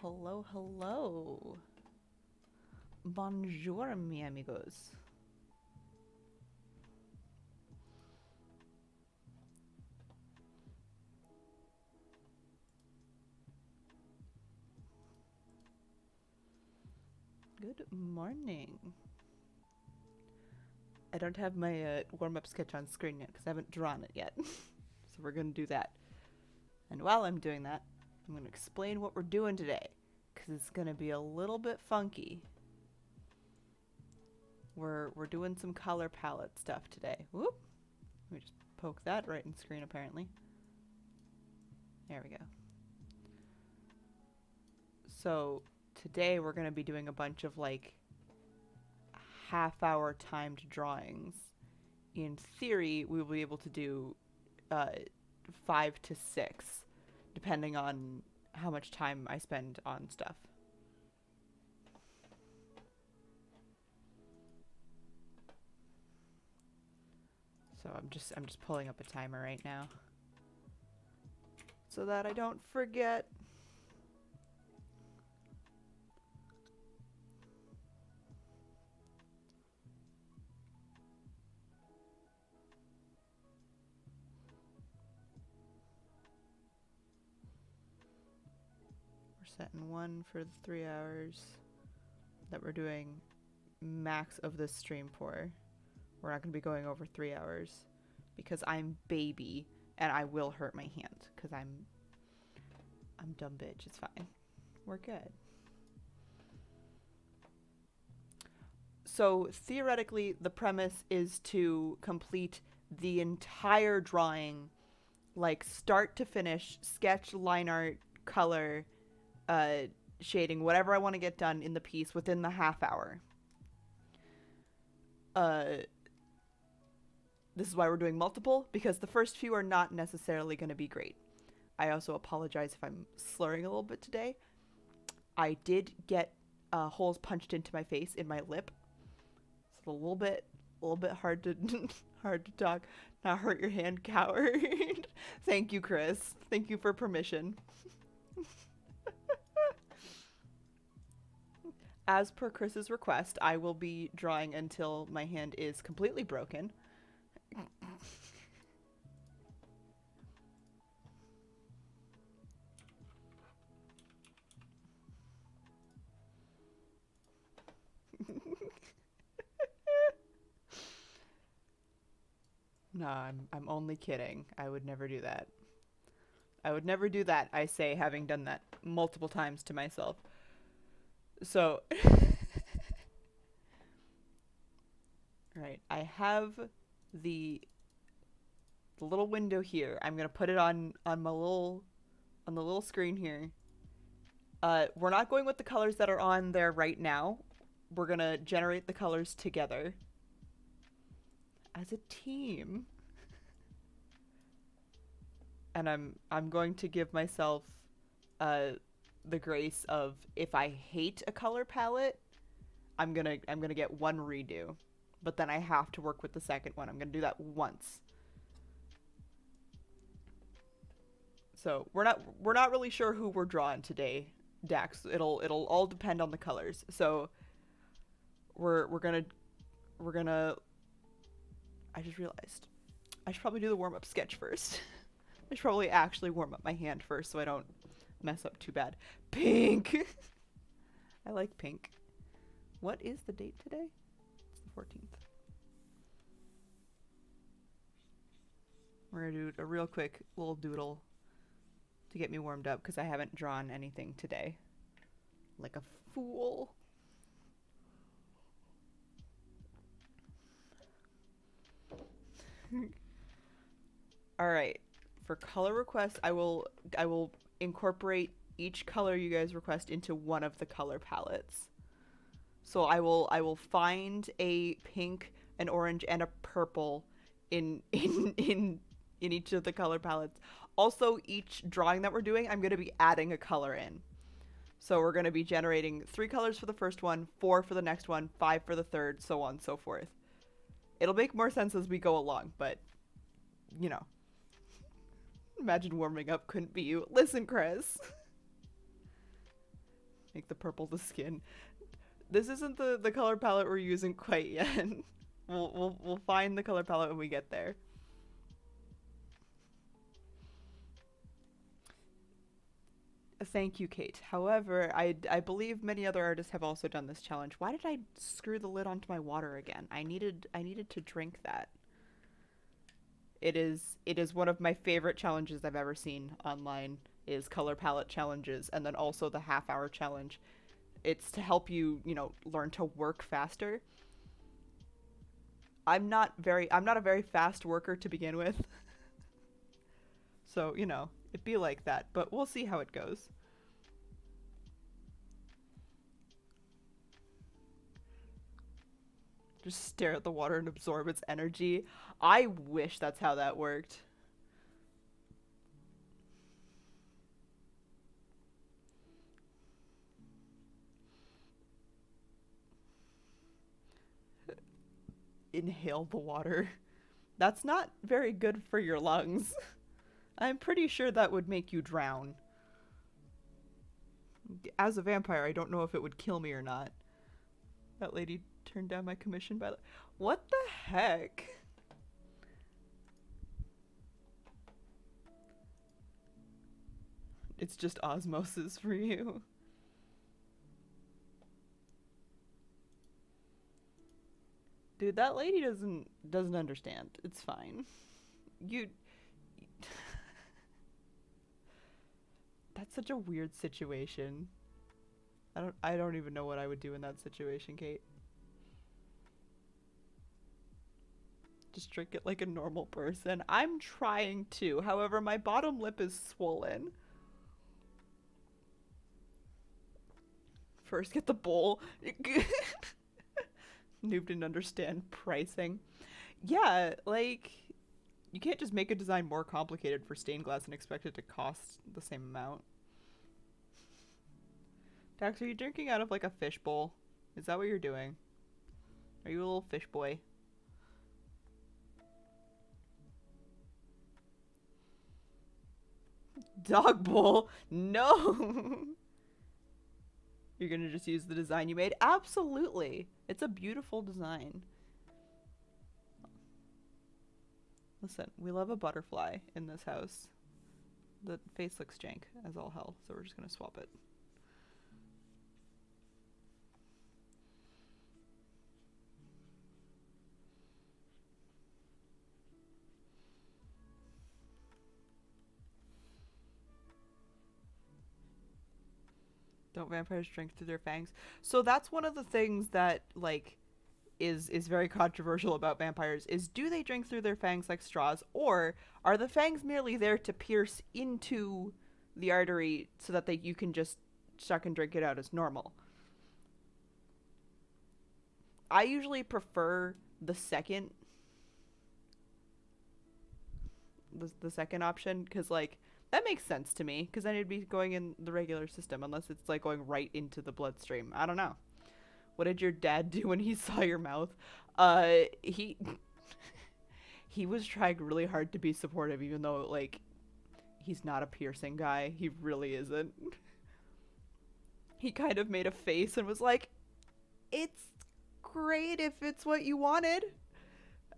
hello, hello. Bonjour, mi amigos. Good morning. I don't have my warm-up sketch on screen yet because I haven't drawn it yet. So we're going to do that. And while I'm doing that, I'm going to explain what we're doing today because it's going to be a little bit funky. We're doing some color palette stuff today. Whoop! Let me just poke that right in screen apparently. There we go. So today we're going to be doing a bunch of like half-hour timed drawings. In theory, we will be able to do 5 to 6, depending on how much time I spend on stuff. So I'm just pulling up a timer right now so that I don't forget. We're setting one for the 3 hours that we're doing max of this stream for. We're not going to be going over 3 hours because I'm baby and I will hurt my hand because I'm dumb bitch. It's fine. We're good. So theoretically, the premise is to complete the entire drawing, like start to finish, sketch, line art, color, shading, whatever I want to get done in the piece within the half hour. This is why we're doing multiple, because the first few are not necessarily going to be great. I also apologize if I'm slurring a little bit today. I did get holes punched into my face in my lip. It's a little bit hard to hard to talk. Not hurt your hand, coward. Thank you, Chris. Thank you for permission. As per Chris's request, I will be drawing until my hand is completely broken. No, I'm only kidding. I would never do that. I would never do that, I say, having done that multiple times to myself. So, right, I have the little window here. I'm gonna put it on the little screen here. We're not going with the colors that are on there right now. We're gonna generate the colors together as a team. And I'm going to give myself the grace of, if I hate a color palette, I'm gonna get one redo, but then I have to work with the second one. I'm gonna do that once. So we're not really sure who we're drawing today, Dax. It'll all depend on the colors. So we're gonna I just realized I should probably do the warm-up sketch first. I should probably actually warm up my hand first so I don't mess up too bad. Pink! I like pink. What is the date today? It's the 14th. We're gonna do a real quick little doodle to get me warmed up because I haven't drawn anything today. Like a fool. Alright. For color requests, I will incorporate each color you guys request into one of the color palettes. So I will find a pink, an orange, and a purple in each of the color palettes. Also, each drawing that we're doing, I'm going to be adding a color in. So we're going to be generating 3 colors for the first one, 4 for the next one, 5 for the third, so on and so forth. It'll make more sense as we go along, but, you know. Imagine warming up couldn't be you. Listen, Chris. Make the purple the skin. This isn't the color palette we're using quite yet. We'll find the color palette when we get there. Thank you, Kate. However, I believe many other artists have also done this challenge. Why did I screw the lid onto my water again? I needed to drink that. It is one of my favorite challenges I've ever seen online, is color palette challenges, and then also the half-hour challenge. It's to help you, learn to work faster. I'm not a very fast worker to begin with. So, it'd be like that, but we'll see how it goes. Just stare at the water and absorb its energy. I wish that's how that worked. Inhale the water. That's not very good for your lungs. I'm pretty sure that would make you drown. As a vampire, I don't know if it would kill me or not. That lady turned down my commission by the... What the heck? It's just osmosis for you. Dude, that lady doesn't understand. It's fine. That's such a weird situation. I don't even know what I would do in that situation, Kate. Just drink it like a normal person. I'm trying to. However, my bottom lip is swollen. First, get the bowl. Noob didn't understand pricing. Yeah, like, you can't just make a design more complicated for stained glass and expect it to cost the same amount. Dax, are you drinking out of like a fish bowl? Is that what you're doing? Are you a little fish boy? Dog bowl? No! You're gonna just use the design you made? Absolutely! It's a beautiful design. Listen, we love a butterfly in this house. The face looks jank as all hell, so we're just gonna swap it. Don't vampires drink through their fangs? So that's one of the things that, like, is very controversial about vampires, is do they drink through their fangs like straws, or are the fangs merely there to pierce into the artery so that you can just suck and drink it out as normal? I usually prefer the second option, because, like, that makes sense to me, because then it'd be going in the regular system, unless it's, like, going right into the bloodstream. I don't know. What did your dad do when he saw your mouth? He was trying really hard to be supportive, even though, like, he's not a piercing guy. He really isn't. He kind of made a face and was like, it's great if it's what you wanted.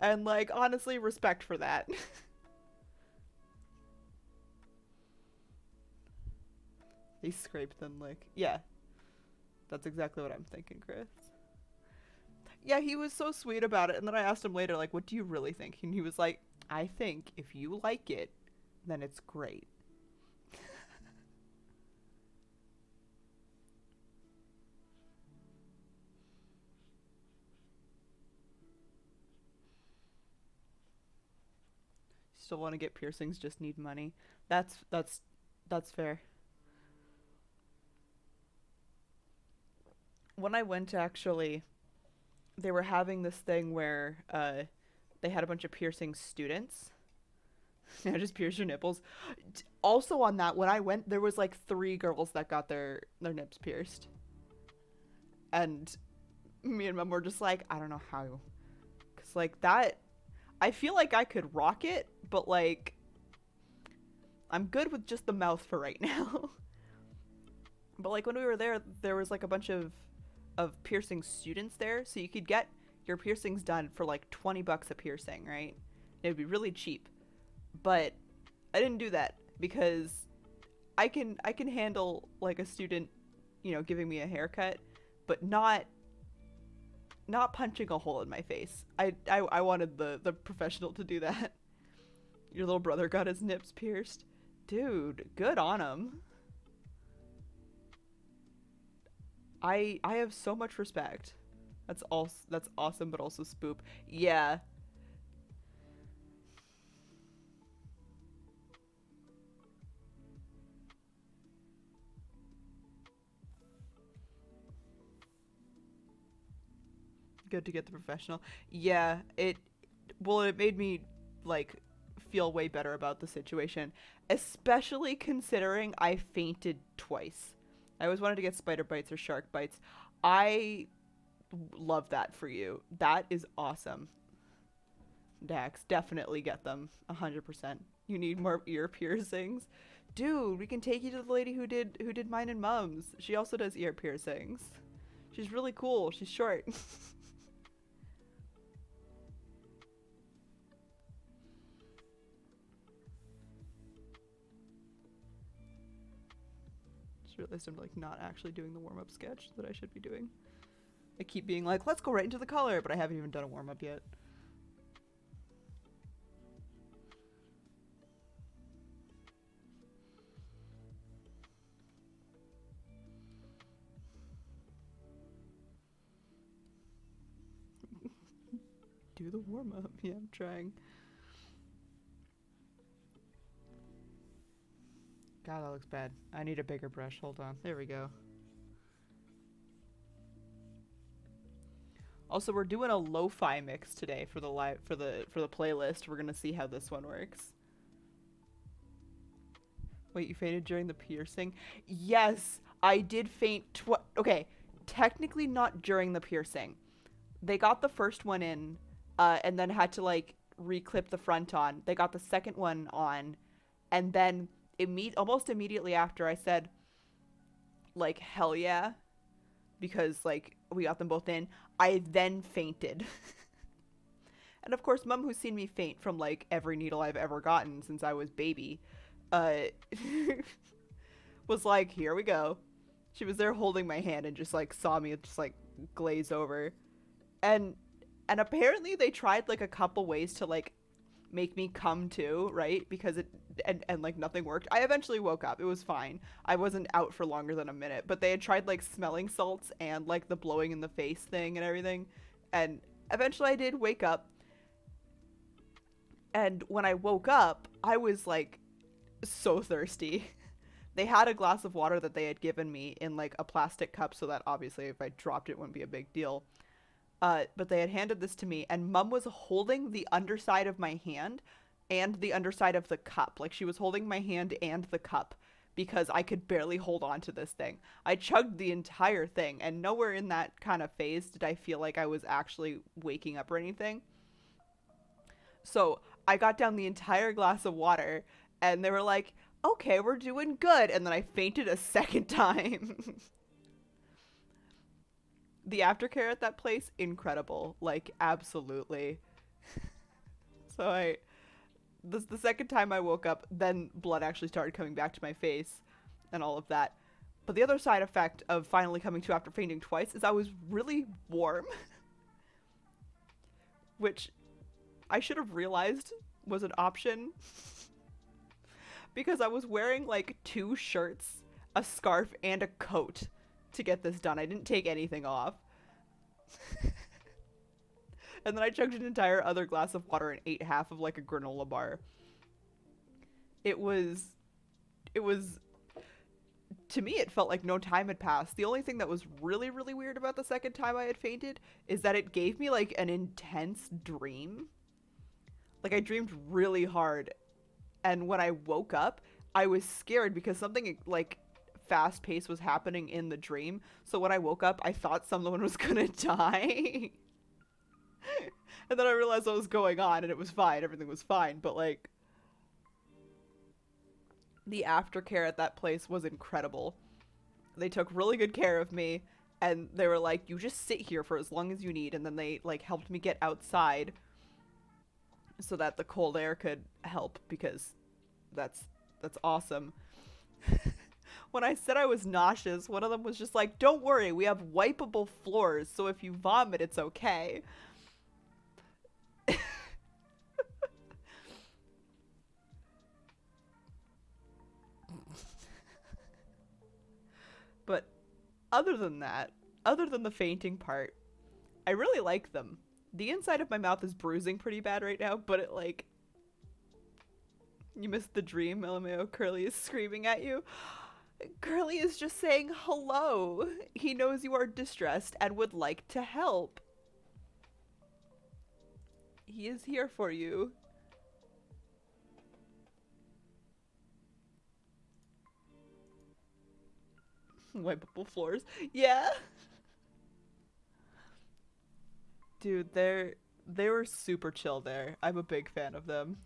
And, like, honestly, respect for that. They scraped and, like, yeah. That's exactly what I'm thinking, Chris. Yeah, he was so sweet about it. And then I asked him later, like, what do you really think? And he was like, I think if you like it, then it's great. Still want to get piercings, just need money. That's fair. When I went, actually, they were having this thing where they had a bunch of piercing students. Yeah, just pierce your nipples. Also on that, when I went, there was like 3 girls that got their nips pierced. And me and Mom were just like, I don't know how. Because, like, that... I feel like I could rock it, but, like... I'm good with just the mouth for right now. But like when we were there, there was like a bunch of piercing students there, so you could get your piercings done for like 20 bucks a piercing, right? It would be really cheap. But I didn't do that because I can handle like a student, giving me a haircut, but not punching a hole in my face. I wanted the professional to do that. Your little brother got his nips pierced. Dude, good on him. I have so much respect. That's awesome, but also spoop. Yeah. Good to get the professional. Yeah, it made me like feel way better about the situation, especially considering I fainted twice. I always wanted to get spider bites or shark bites. I love that for you. That is awesome. Dax, definitely get them. 100%. You need more ear piercings. Dude, we can take you to the lady who did mine and Mum's. She also does ear piercings. She's really cool. She's short. Just realized I'm like not actually doing the warm-up sketch that I should be doing. I keep being like, let's go right into the color, but I haven't even done a warm-up yet. Do the warm-up. Yeah, I'm trying. God, that looks bad. I need a bigger brush. Hold on. There we go. Also, we're doing a lo-fi mix today for the for the playlist. We're gonna see how this one works. Wait, you fainted during the piercing? Yes, I did faint. Okay, technically not during the piercing. They got the first one in, and then had to like reclip the front on. They got the second one on, and then almost immediately after, I said, like, hell yeah, because like we got them both in. I then fainted. And of course, Mum, who's seen me faint from like every needle I've ever gotten since I was baby, uh, was like, here we go. She was there holding my hand and just like saw me just like glaze over. And apparently they tried like a couple ways to like make me come to, right? Because and like nothing worked. I eventually woke up. It was fine. I wasn't out for longer than a minute, but they had tried like smelling salts and like the blowing in the face thing and everything. And eventually I did wake up. And when I woke up, I was like so thirsty. They had a glass of water that they had given me in like a plastic cup so that obviously if I dropped it wouldn't be a big deal. But they had handed this to me, and Mum was holding the underside of my hand and the underside of the cup. Like, she was holding my hand and the cup because I could barely hold on to this thing. I chugged the entire thing, and nowhere in that kind of phase did I feel like I was actually waking up or anything. So I got down the entire glass of water, and they were like, okay, we're doing good. And then I fainted a second time. The aftercare at that place, incredible. Like, absolutely. So the second time I woke up, then blood actually started coming back to my face and all of that. But the other side effect of finally coming to after fainting twice is I was really warm. Which I should have realized was an option. Because I was wearing like 2 shirts, a scarf, and a coat to get this done. I didn't take anything off. And then I chugged an entire other glass of water and ate half of like a granola bar. It was to me it felt like no time had passed. The only thing that was really really weird about the second time I had fainted is that it gave me like an intense dream. Like I dreamed really hard, and when I woke up, I was scared because something like fast pace was happening in the dream. So when I woke up, I thought someone was gonna die. And then I realized what was going on, and it was fine. Everything was fine. But like, the aftercare at that place was incredible. They took really good care of me, and they were like, you just sit here for as long as you need, and then they like helped me get outside so that the cold air could help, because that's that's awesome. When I said I was nauseous, one of them was just like, don't worry, we have wipeable floors, so if you vomit, it's okay. But other than that, other than the fainting part, I really like them. The inside of my mouth is bruising pretty bad right now, but it like, you missed the dream, LMAO. Curly is screaming at you. Curly is just saying hello. He knows you are distressed and would like to help. He is here for you. Wipeable floors. Yeah. Dude, they were super chill there. I'm a big fan of them.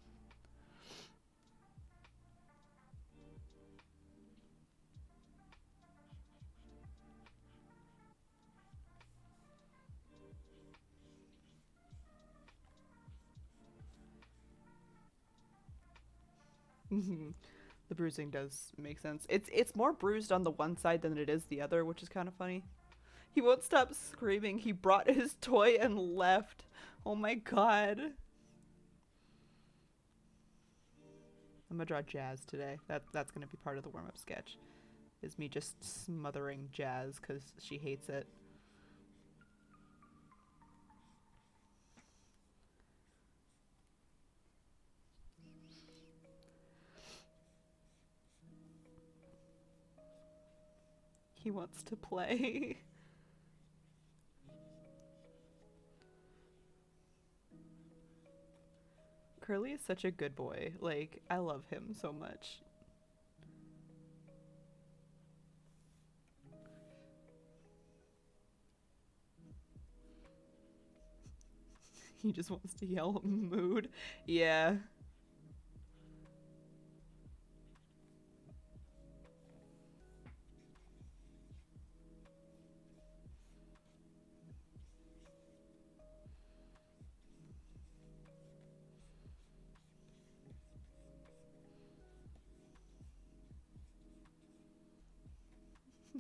The bruising does make sense. It's more bruised on the one side than it is the other, which is kind of funny. He won't stop screaming. He brought his toy and left. Oh my god. I'm gonna draw Jazz today. That's gonna be part of the warm-up sketch. Is me just smothering Jazz because she hates it. He wants to play. Curly is such a good boy. Like, I love him so much. He just wants to yell mood. Yeah.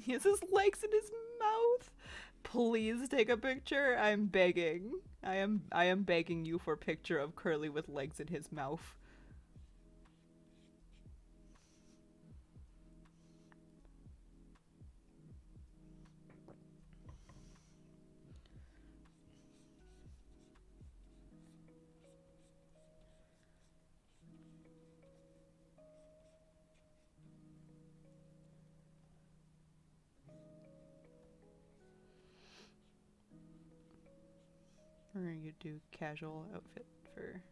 He has his legs in his mouth. Please take a picture. I'm begging. I am begging you for a picture of Curly with legs in his mouth. We're gonna do casual outfit for.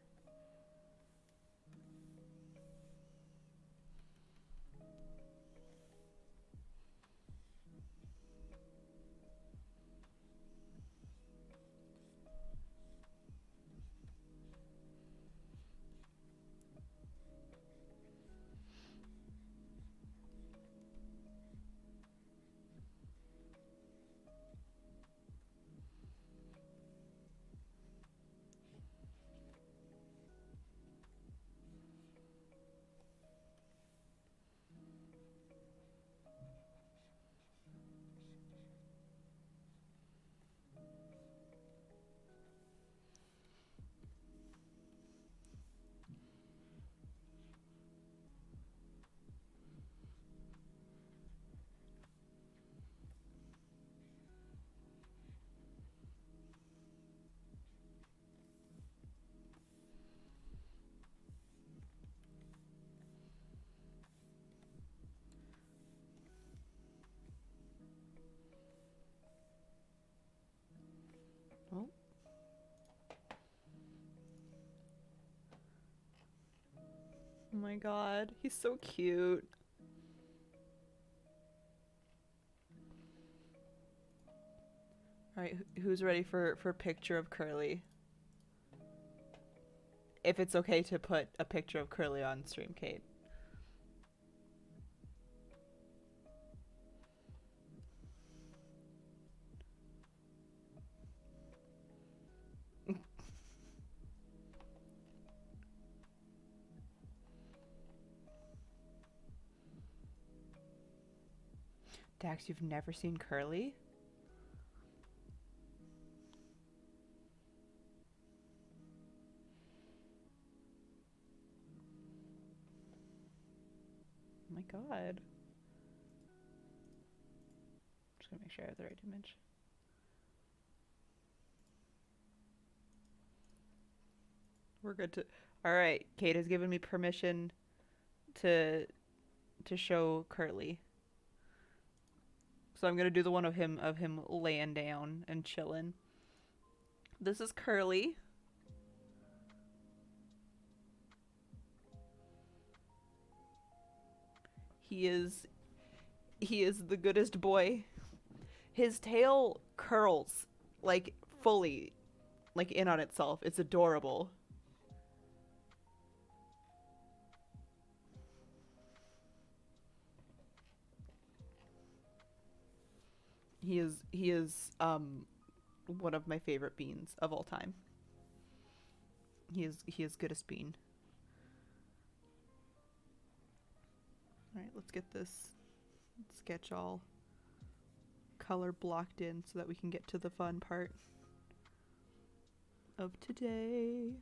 Oh. Oh my god, he's so cute. All right, who's ready for a picture of Curly? If it's okay to put a picture of Curly on stream, Kate. Dax, you've never seen Curly? Oh my god. Just gonna make sure I have the right image. We're good to. All right, Kate has given me permission to show Curly. So I'm gonna do the one of him laying down and chilling. This is Curly. He is the goodest boy. His tail curls like fully like in on itself. It's adorable. He is one of my favorite beans of all time. He is goodest bean. All right, let's get this sketch all color blocked in so that we can get to the fun part of today.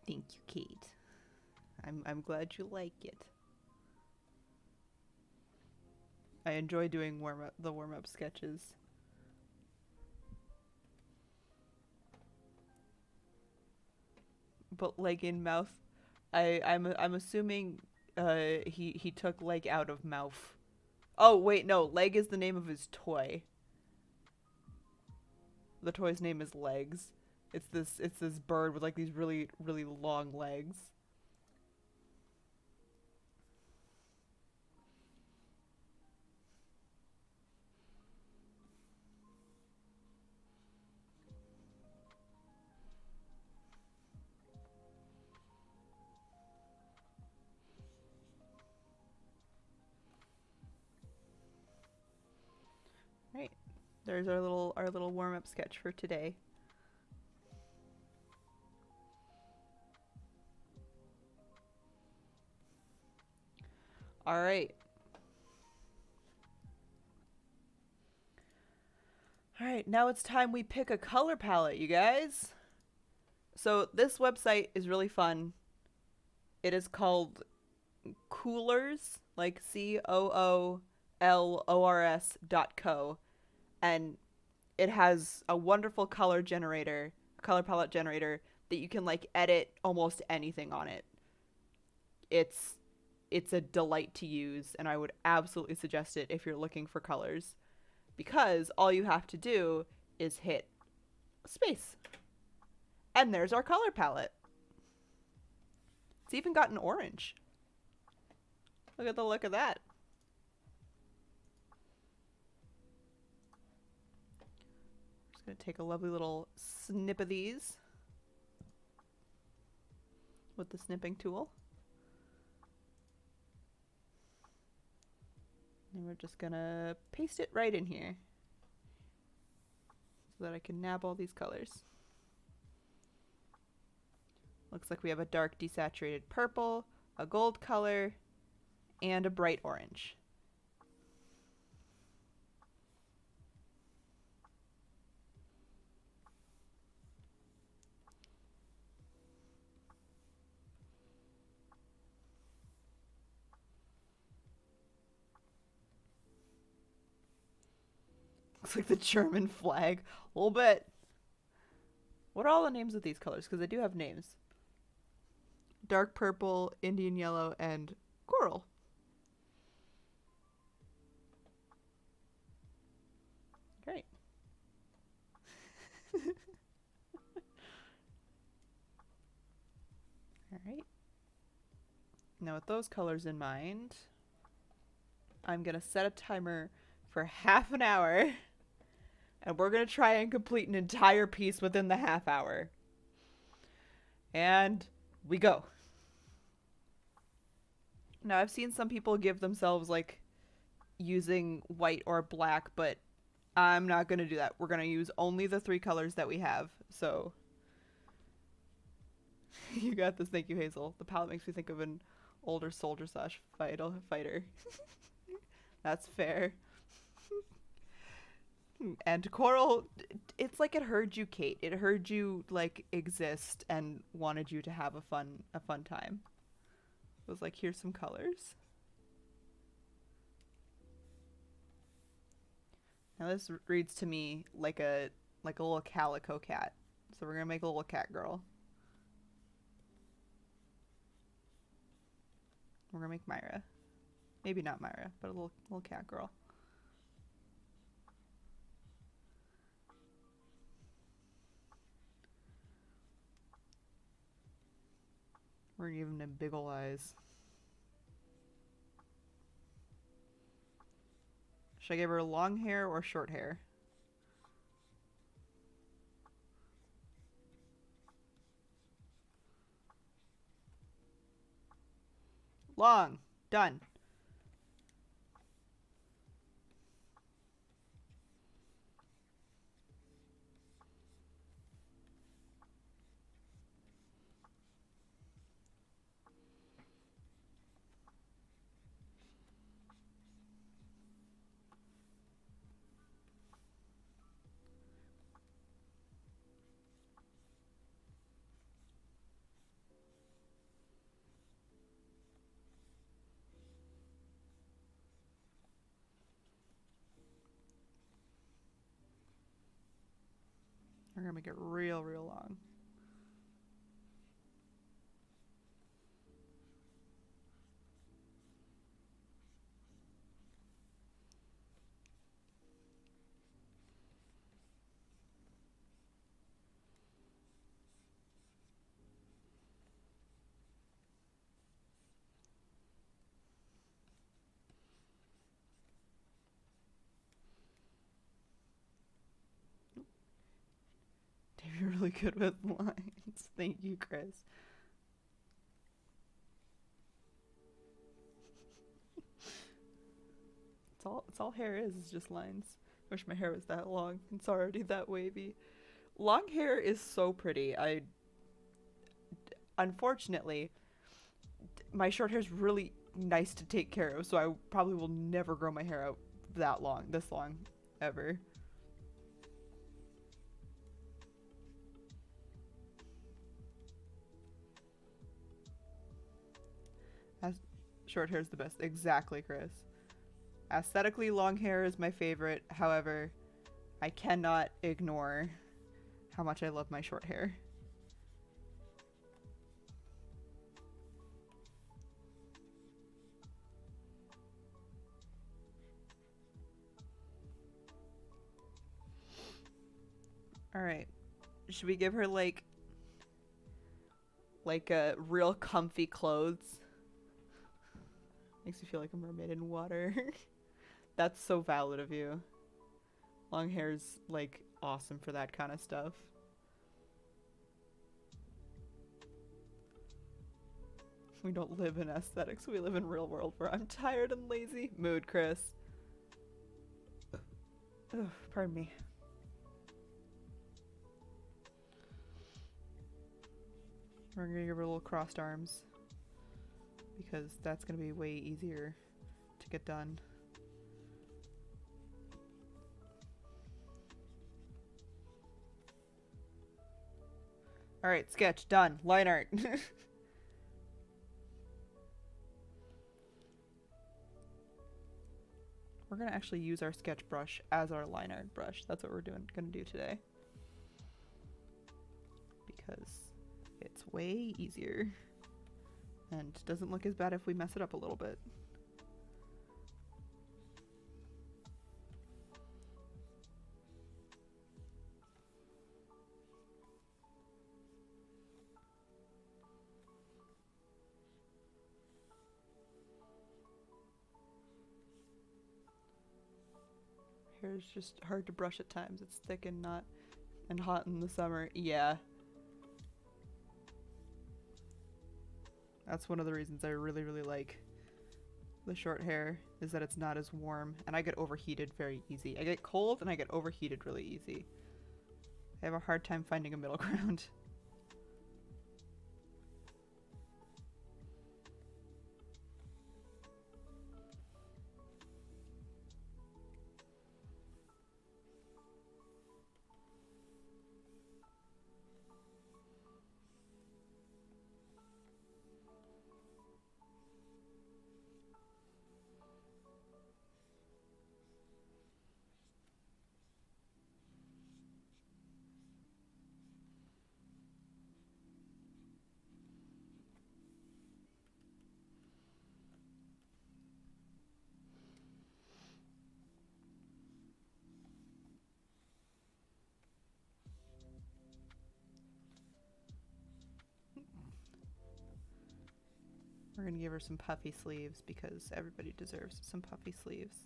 Thank you, Kate. I'm glad you like it. I enjoy doing the warm up sketches. But leg in mouth, I'm assuming he took leg out of mouth. Oh wait, no, leg is the name of his toy. The toy's name is Legs. It's this bird with like these really really long legs. Right. There's our little warm up sketch for today. All right. All right, now it's time we pick a color palette, you guys. So this website is really fun. It is called Coolors, like COOLORS.co, and it has a wonderful color generator, color palette generator that you can like edit almost anything on it. It's it's a delight to use, and I would absolutely suggest it if you're looking for colors, because all you have to do is hit space. And there's our color palette. It's even got an orange. Look at the look of that. Just gonna take a lovely little snip of these with the snipping tool. And we're just gonna paste it right in here so that I can nab all these colors. Looks like we have a dark desaturated purple, a gold color, and a bright orange. Looks like the German flag. A little bit. What are all the names of these colors? Because they do have names. Dark purple, Indian yellow, and coral. Great. Now with those colors in mind, I'm gonna set a timer for half an hour, and we're gonna try and complete an entire piece within the half hour. And we go. Now I've seen some people give themselves like using white or black, but I'm not gonna do that. We're gonna use only the 3 colors that we have. So you got this. Thank you, Hazel. The palette makes me think of an older soldier slash fighter. That's fair. And Coral, it's like it heard you, Kate. It heard you like exist and wanted you to have a fun time. It was like, here's some colors. Now this reads to me like a little calico cat. So we're gonna make a little cat girl. We're gonna make Myra. Maybe not Myra, but a little cat girl. We're gonna give him big ol' eyes. Should I give her long hair or short hair? Long. Done. We're gonna make it real long. Dave, you're really good with lines. Thank you, Chris. It's all hair is just lines. Wish my hair was that long. It's already that wavy. Long hair is so pretty. Unfortunately, my short hair is really nice to take care of, so I probably will never grow my hair out this long, ever. Short hair is the best. Exactly, Chris. Aesthetically, long hair is my favorite. However, I cannot ignore how much I love my short hair. Alright. Should we give her like a real comfy clothes? Makes me feel like a mermaid in water. That's so valid of you. Long hair's like awesome for that kind of stuff. We don't live in aesthetics, we live in real world where I'm tired and lazy. Mood, Chris. Ugh, pardon me. We're gonna give her little crossed arms, because that's gonna be way easier to get done. Alright, sketch, done. Line art. We're gonna actually use our sketch brush as our line art brush. That's what we're gonna do today. Because it's way easier. And doesn't look as bad if we mess it up a little bit. Hair is just hard to brush at times. It's thick and not and hot in the summer. Yeah. That's one of the reasons I really, really like the short hair, is that it's not as warm, and I get overheated very easy. I get cold and I get overheated really easy. I have a hard time finding a middle ground. We're gonna give her some puffy sleeves because everybody deserves some puffy sleeves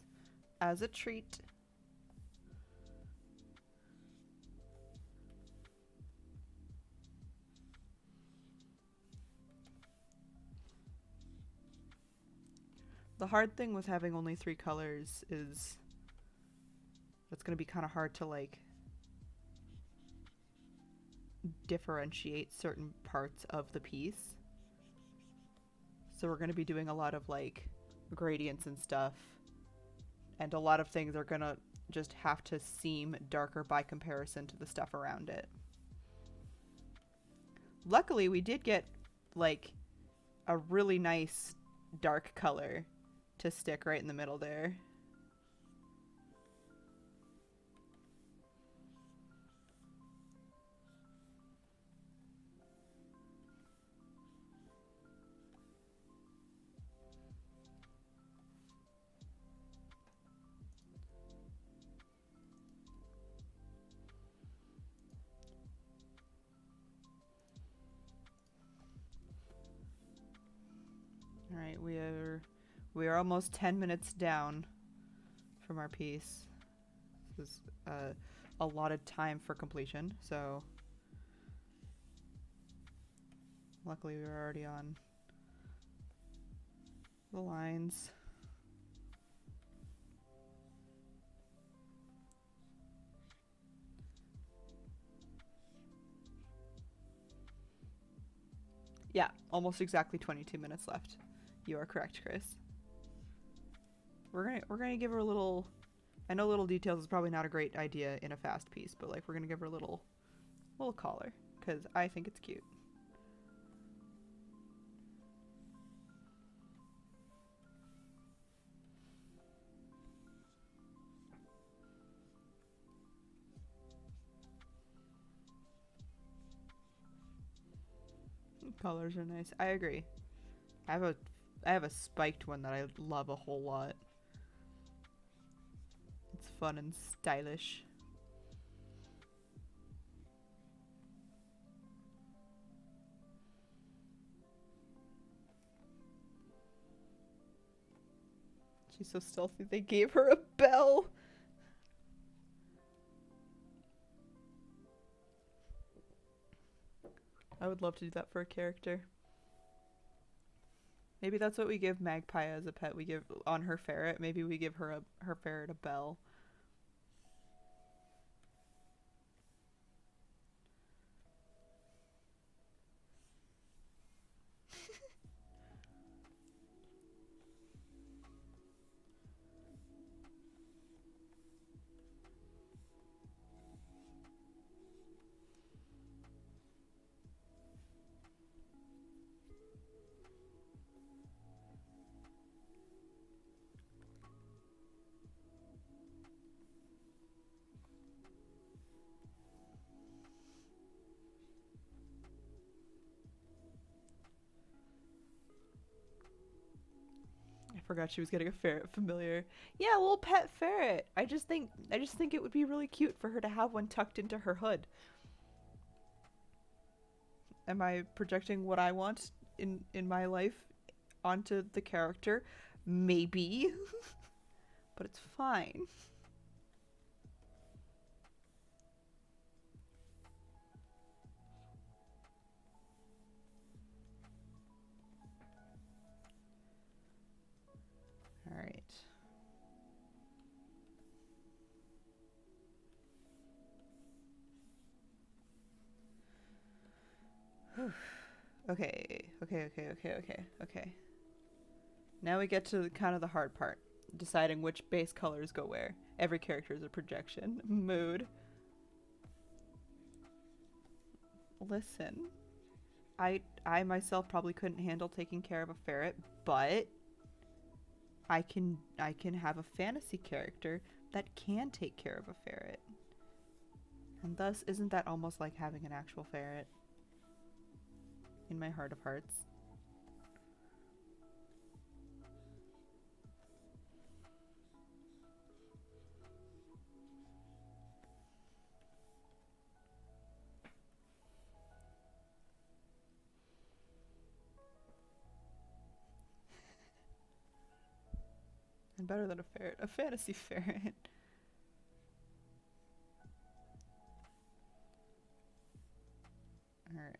as a treat. The hard thing with having only 3 colors is it's gonna be kind of hard to like differentiate certain parts of the piece. So we're going to be doing a lot of like gradients and stuff, and a lot of things are going to just have to seem darker by comparison to the stuff around it. Luckily, we did get like a really nice dark color to stick right in the middle there. All right, we are almost 10 minutes down from our piece. This is a allotted time for completion, so luckily we were already on the lines. Yeah, almost exactly 22 minutes left. You are correct, Chris. We're gonna give her a little. I know little details is probably not a great idea in a fast piece, but like we're gonna give her a little collar because I think it's cute. Colors are nice. I agree. I have a spiked one that I love a whole lot. It's fun and stylish. She's so stealthy. They gave her a bell. I would love to do that for a character. Maybe that's what we give Magpie as a pet. We give on her ferret. Maybe we give her her ferret a bell. I forgot she was getting a ferret familiar. Yeah, a little pet ferret. I just think it would be really cute for her to have one tucked into her hood. Am I projecting what I want in my life onto the character? Maybe. But it's fine. right. Okay. Okay. Now we get to kind of the hard part. Deciding which base colors go where. Every character is a projection. Mood. Listen. I myself probably couldn't handle taking care of a ferret, but I can have a fantasy character that can take care of a ferret. And thus, isn't that almost like having an actual ferret? In my heart of hearts. And better than a ferret, a fantasy ferret. Alright.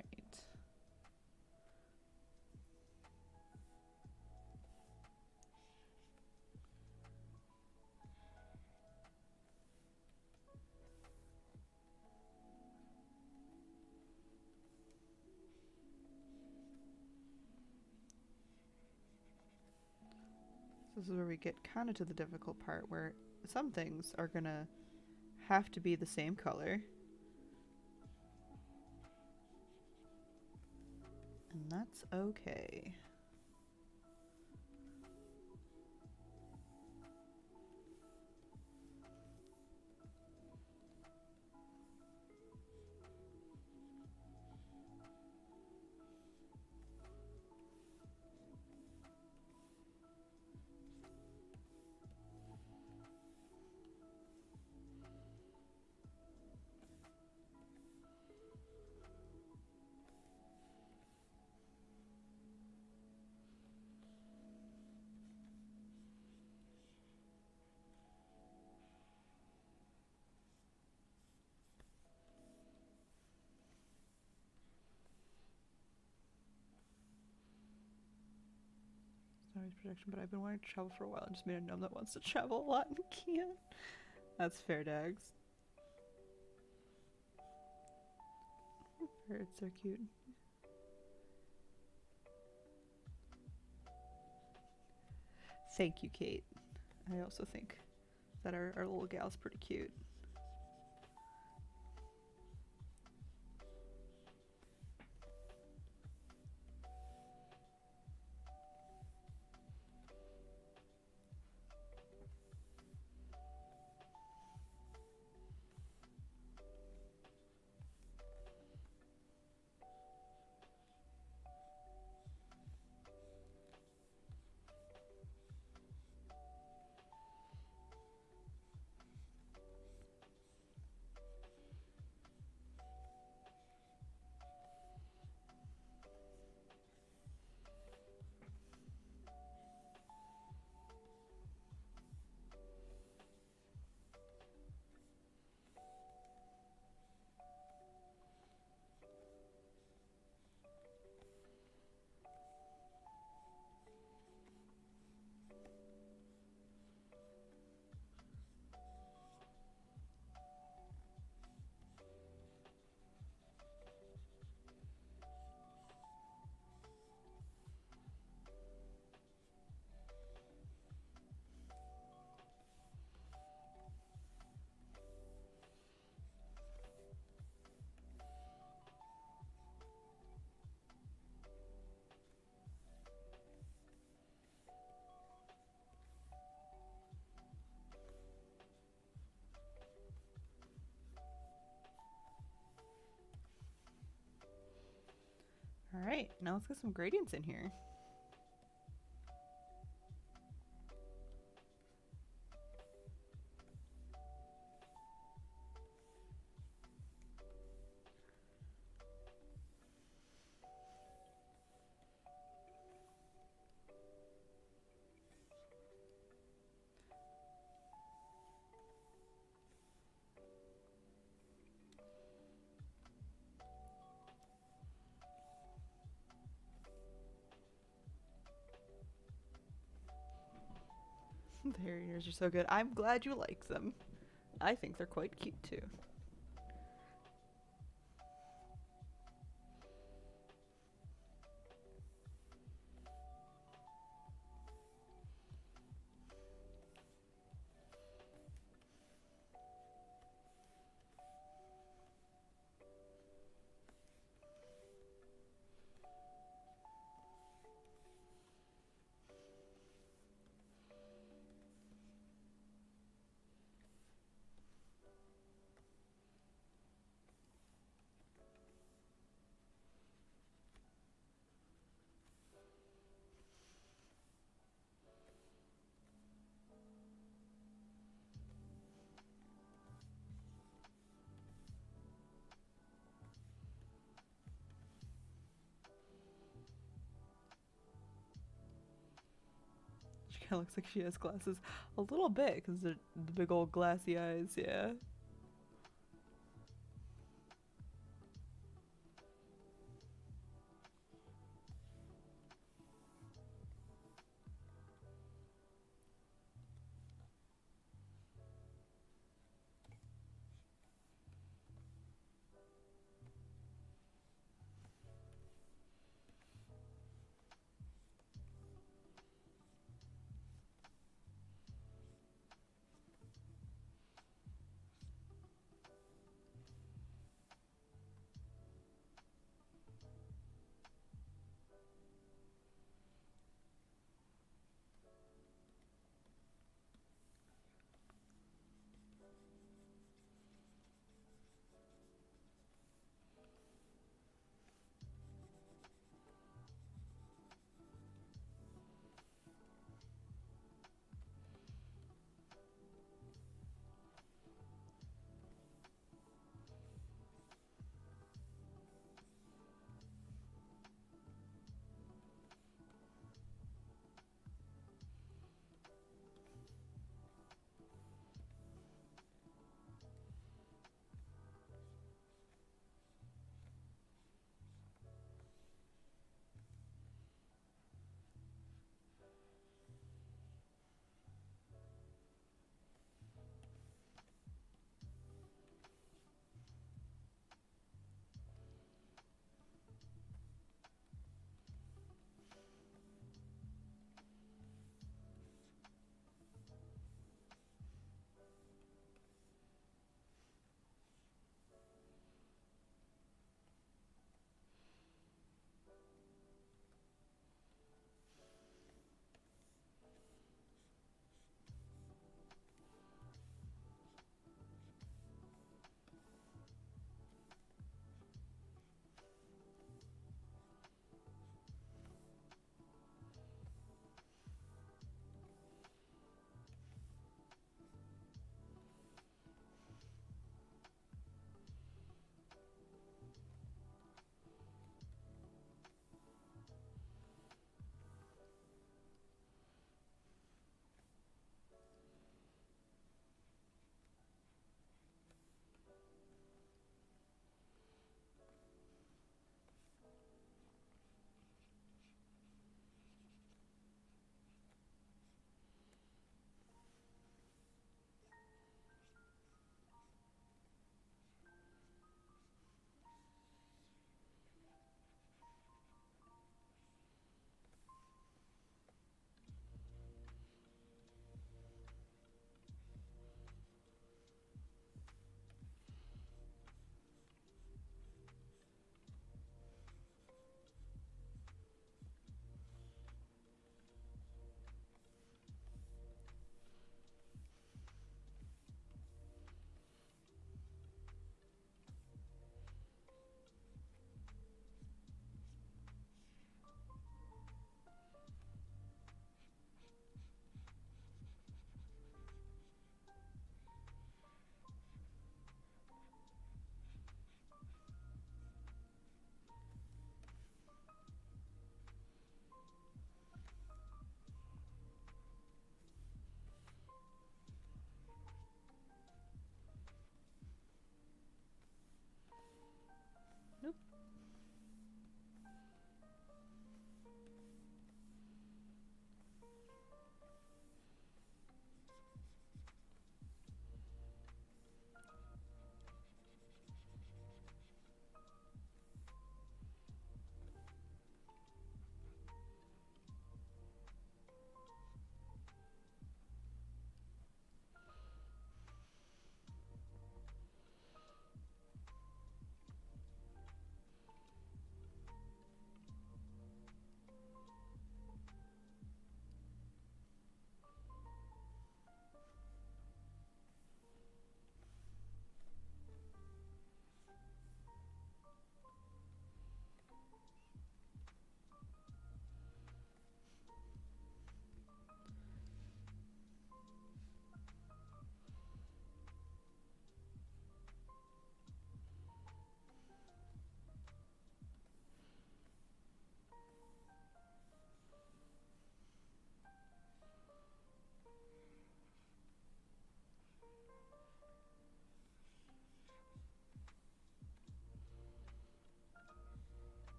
This is where we get kind of to the difficult part, where some things are gonna have to be the same color. And that's okay. Always projection, but I've been wanting to travel for a while and just made a gnome that wants to travel a lot and can't. That's fair, Dags. Ferrets are cute. Thank you, Kate. I also think that our little gal's pretty cute. Alright, now let's get some gradients in here. The hair ears are so good. I'm glad you like them. I think they're quite cute too. She kind of looks like she has glasses a little bit because they're the big old glassy eyes, yeah.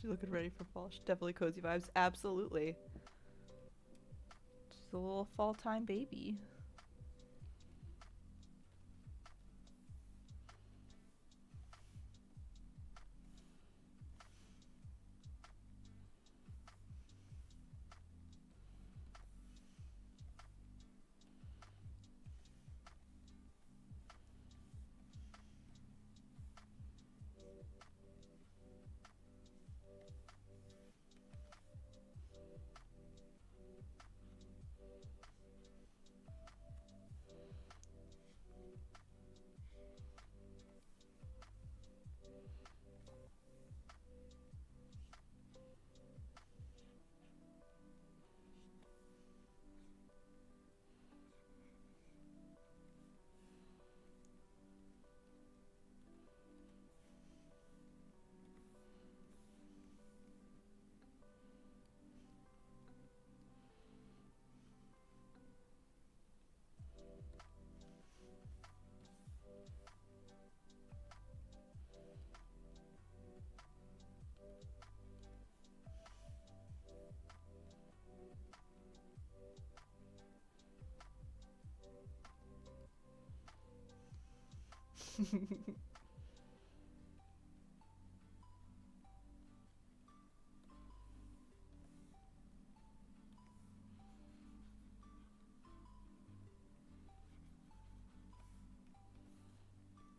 She's looking ready for fall. She's definitely cozy vibes. Absolutely. She's a little fall time baby.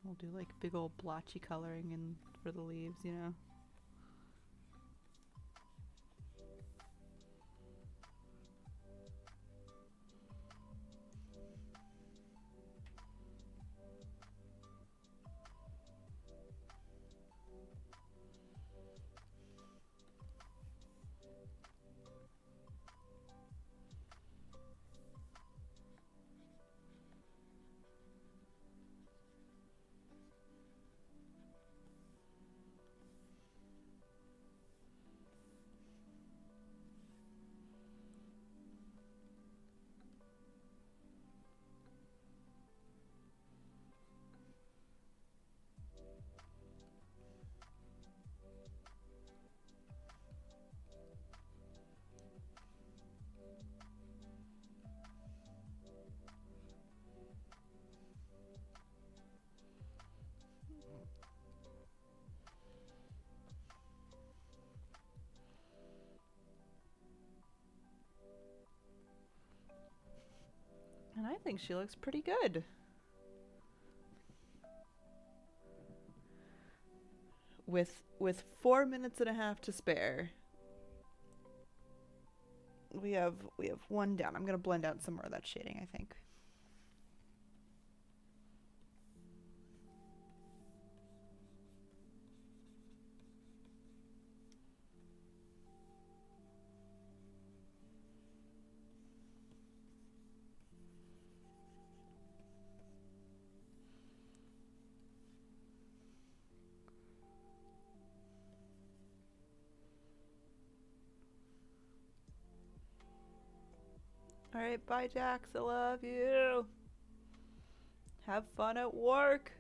We'll do like big old blotchy coloring in for the leaves, you know. And I think she looks pretty good. With 4 minutes and a half to spare, we have one down. I'm gonna blend out some more of that shading, I think. All right, bye, Jax. I love you. Have fun at work.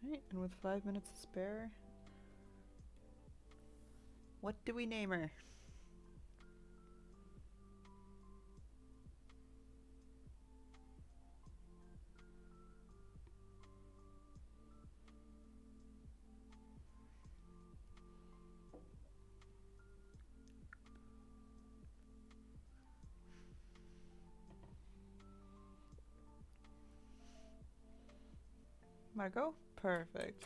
Alright, and with 5 minutes to spare, what do we name her? Margot? Perfect.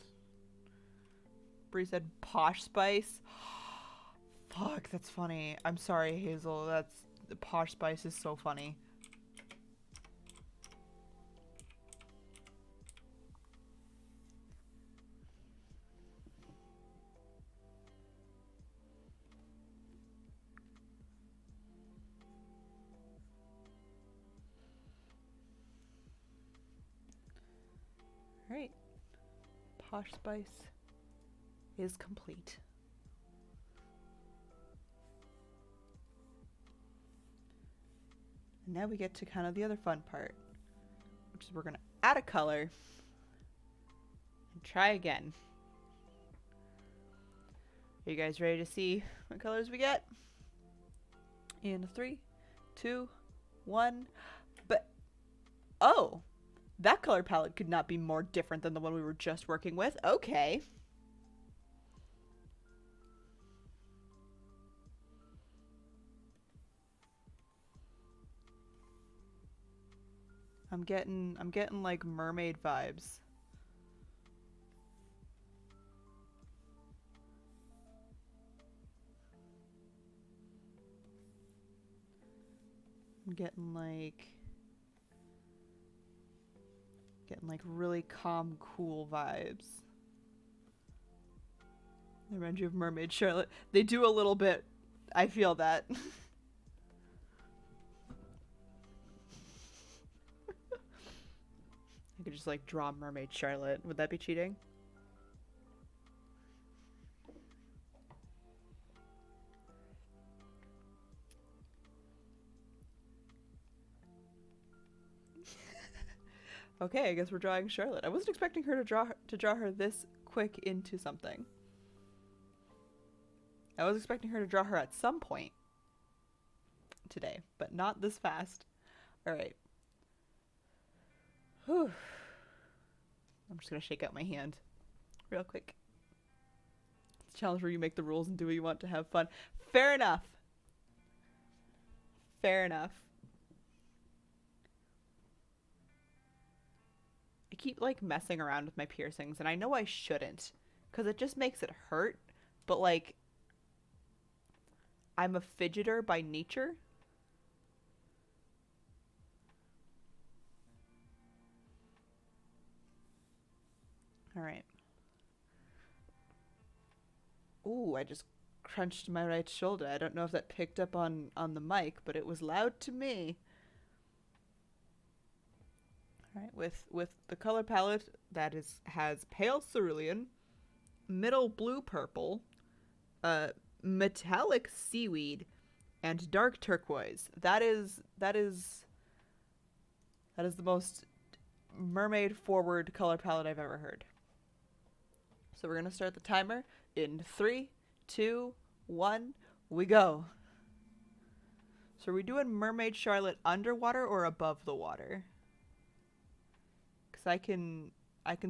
Bree said posh spice. Fuck, that's funny. I'm sorry, Hazel. That's the posh spice is so funny. Alright. Posh spice is complete. Now we get to kind of the other fun part, which is we're going to add a color and try again. Are you guys ready to see what colors we get? In 3, 2, 1. But, oh, that color palette could not be more different than the one we were just working with. Okay. I'm getting like mermaid vibes. I'm getting like really calm, cool vibes. They remind you of Mermaid Charlotte. They do a little bit. I feel that. I could just like draw Mermaid Charlotte. Would that be cheating? Okay, I guess we're drawing Charlotte. I wasn't expecting her to draw her this quick into something. I was expecting her to draw her at some point today, but not this fast. All right. Whew. I'm just gonna shake out my hand real quick. It's a challenge where you make the rules and do what you want to have fun. Fair enough. Fair enough. I keep like messing around with my piercings, and I know I shouldn't, because it just makes it hurt, but like, I'm a fidgeter by nature. All right. Ooh, I just crunched my right shoulder. I don't know if that picked up on the mic, but it was loud to me. All right, with the color palette that has pale cerulean, middle blue purple, metallic seaweed, and dark turquoise. That is the most mermaid forward color palette I've ever heard. So we're gonna start the timer in 3, 2, 1. We go. So are we doing Mermaid Charlotte underwater or above the water? Because I can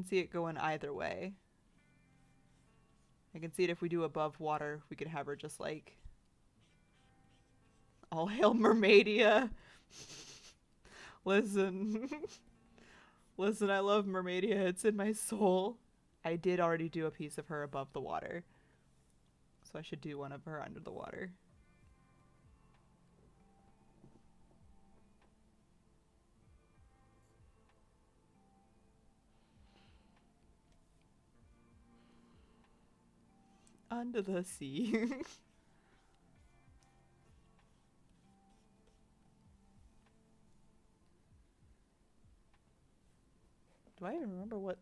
see it going either way. I can see it if we do above water, we could have her just like, all hail Mermaidia. Listen. Listen, I love Mermaidia. It's in my soul. I did already do a piece of her above the water, so I should do one of her under the water. Under the sea. Do I even remember what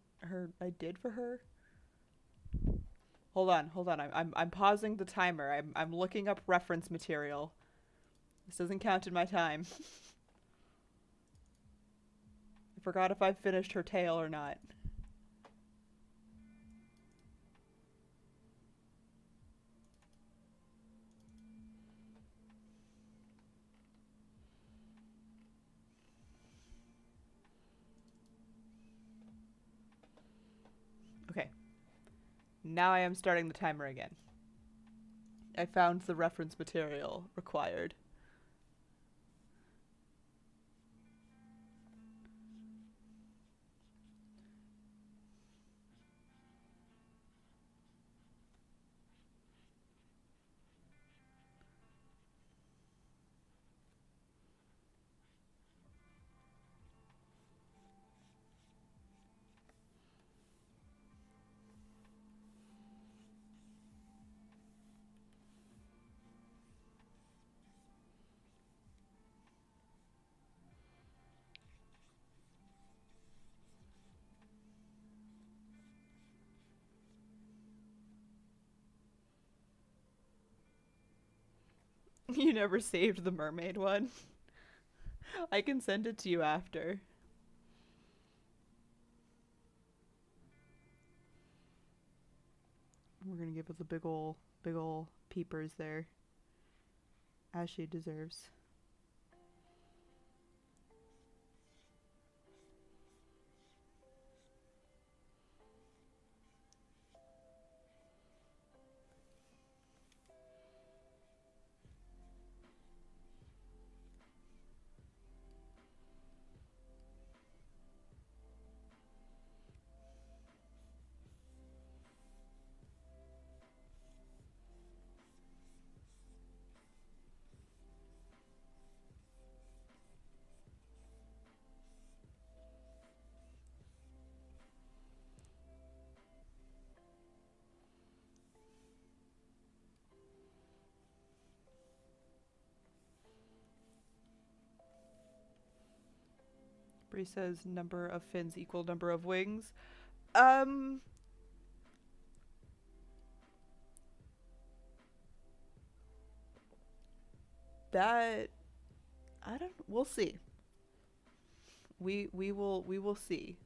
I did for her? Hold on. I'm pausing the timer. I'm looking up reference material. This doesn't count in my time. I forgot if I finished her tail or not. Okay. Now I am starting the timer again. I found the reference material required. You never saved the mermaid one. I can send it to you after. We're gonna give it the big ol' peepers there, as she deserves. Bree says number of fins equal number of wings. Um, that I don't. We'll see. We will see.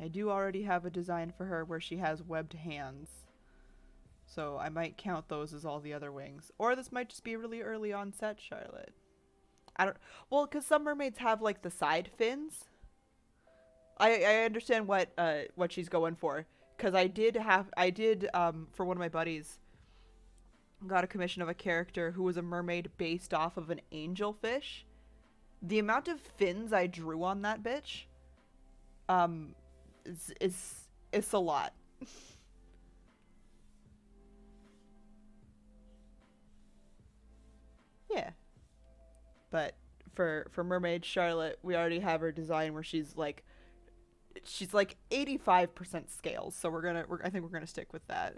I do already have a design for her where she has webbed hands, so I might count those as all the other wings. Or this might just be really early on set, Charlotte. I don't. Well, because some mermaids have like the side fins. I understand what she's going for. Because I did for one of my buddies got a commission of a character who was a mermaid based off of an angelfish. The amount of fins I drew on that bitch, um, is a lot. Yeah, but for mermaid Charlotte, we already have her design where she's like 85% scales. So I think we're gonna stick with that.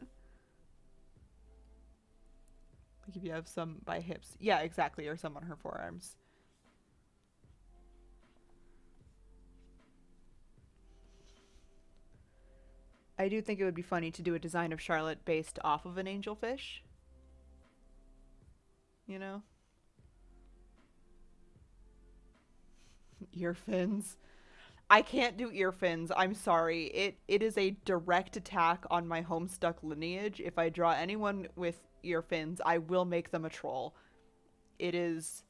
Like if you have some by hips, yeah, exactly, or some on her forearms. I do think it would be funny to do a design of Charlotte based off of an angelfish. You know, ear fins. I can't do ear fins. I'm sorry. It is a direct attack on my Homestuck lineage. If I draw anyone with ear fins, I will make them a troll. It is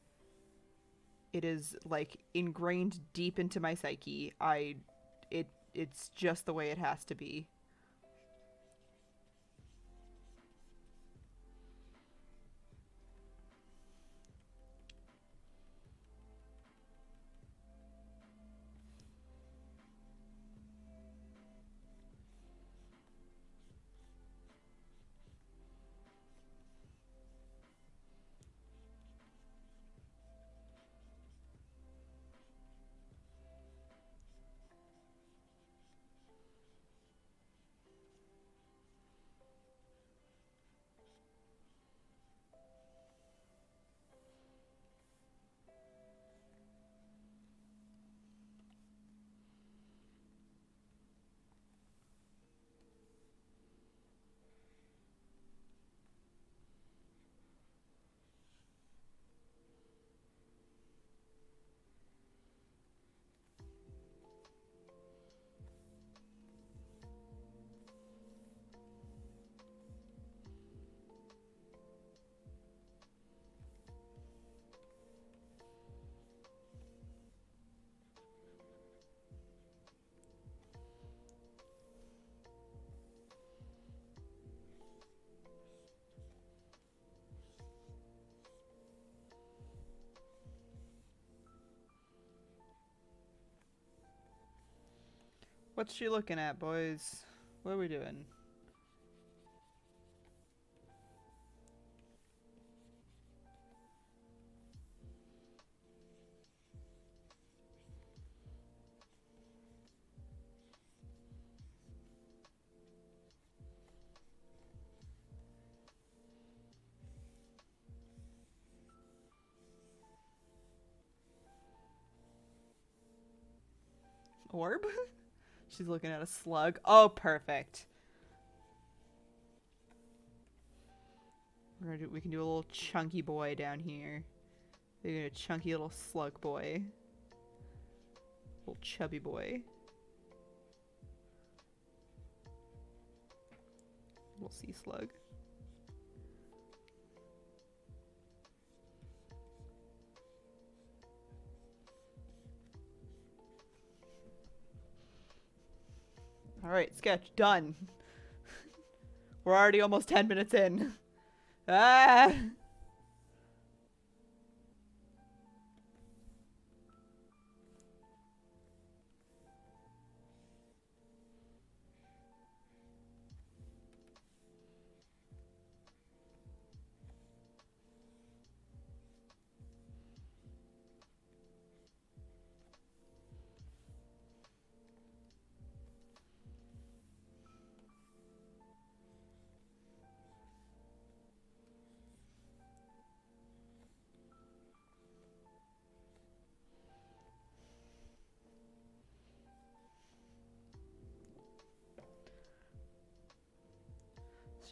it is like ingrained deep into my psyche. It's just the way it has to be. What's she looking at, boys? What are we doing? Orb? She's looking at a slug. Oh, perfect. We can do a little chunky boy down here. We can do a chunky little slug boy. Little chubby boy. Little sea slug. Alright, sketch done. We're already almost 10 minutes in. Ah!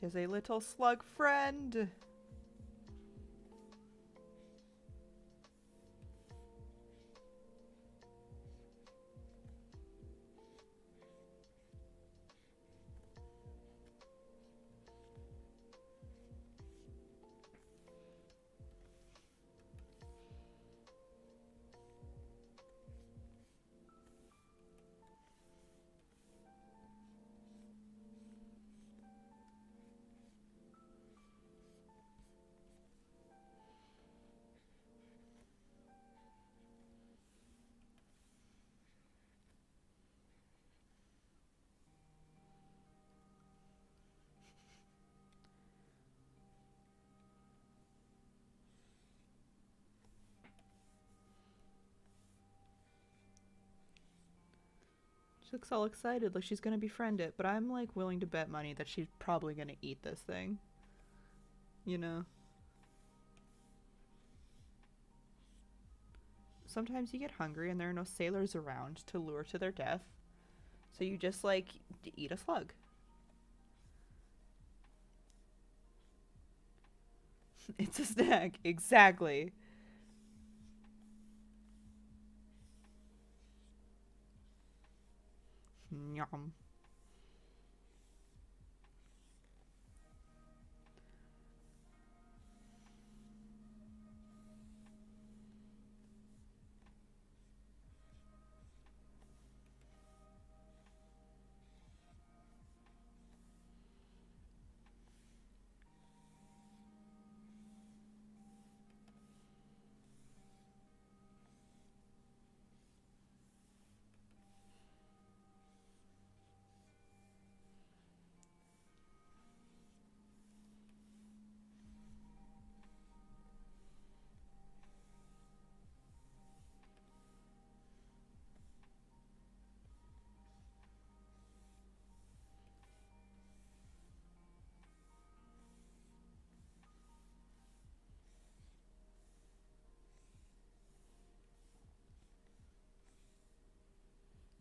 She has a little slug friend. She looks all excited, like she's gonna befriend it, but I'm like willing to bet money that she's probably gonna eat this thing. You know? Sometimes you get hungry and there are no sailors around to lure to their death. So you just like eat a slug. It's a snack, exactly. Yum.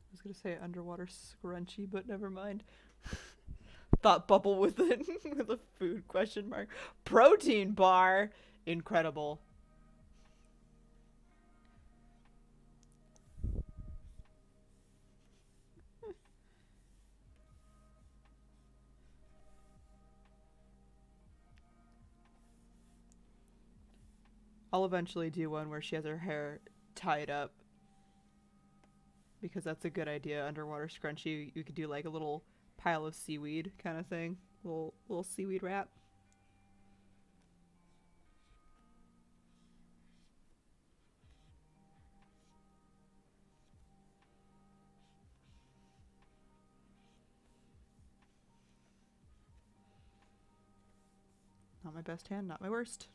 I was gonna say underwater scrunchy, but never mind. Thought bubble with it with a food question mark. Protein bar, incredible. I'll eventually do one where she has her hair tied up because that's a good idea. Underwater scrunchy, you could do like a little pile of seaweed kind of thing, little seaweed wrap. Not my best hand, not my worst.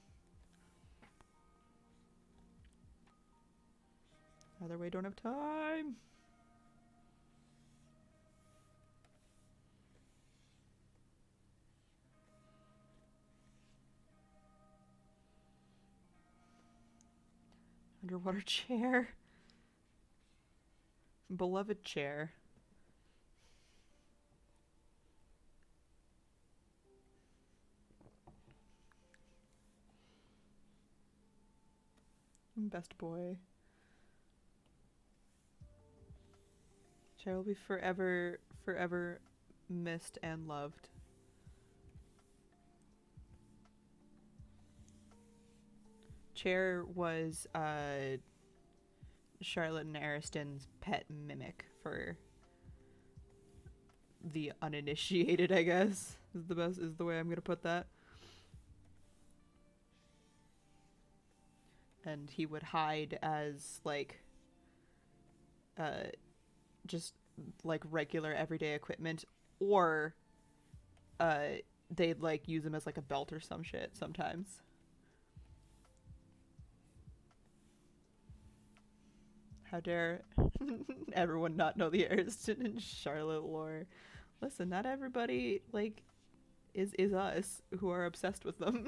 Either way, don't have time. Underwater chair. Beloved chair. Best boy. Chair will be forever, forever missed and loved. Chair was Charlotte and Ariston's pet mimic for the uninitiated, I guess. Is the way I'm gonna put that. And he would hide as like just like regular everyday equipment, or they'd like use him as like a belt or some shit sometimes. How dare everyone not know the Ariston and Charlotte lore? Listen, not everybody like is us who are obsessed with them.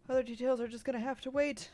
Other details are just gonna have to wait.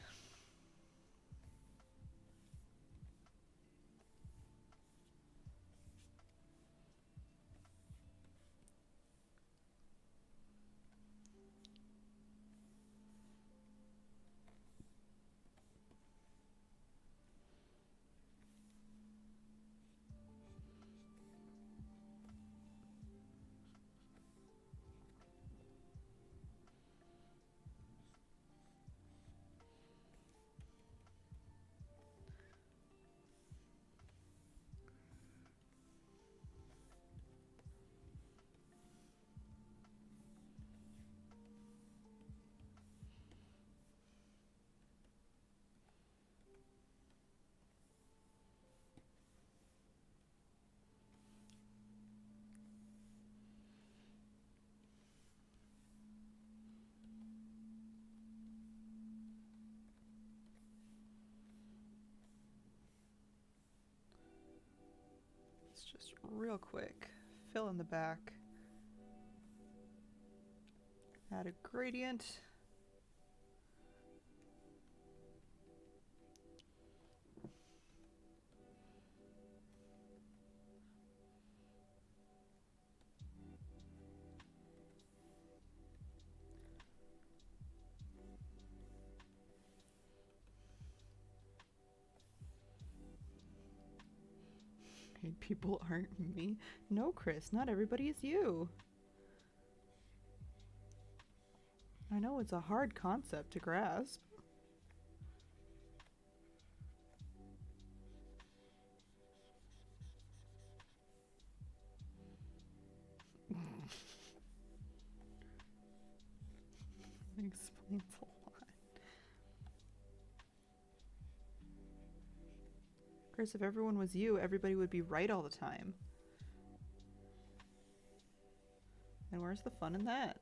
Let's just real quick fill in the back. Add a gradient. People aren't me. No, Chris, not everybody is you. I know it's a hard concept to grasp. Explains a lot. Chris, if everyone was you, everybody would be right all the time. And where's the fun in that?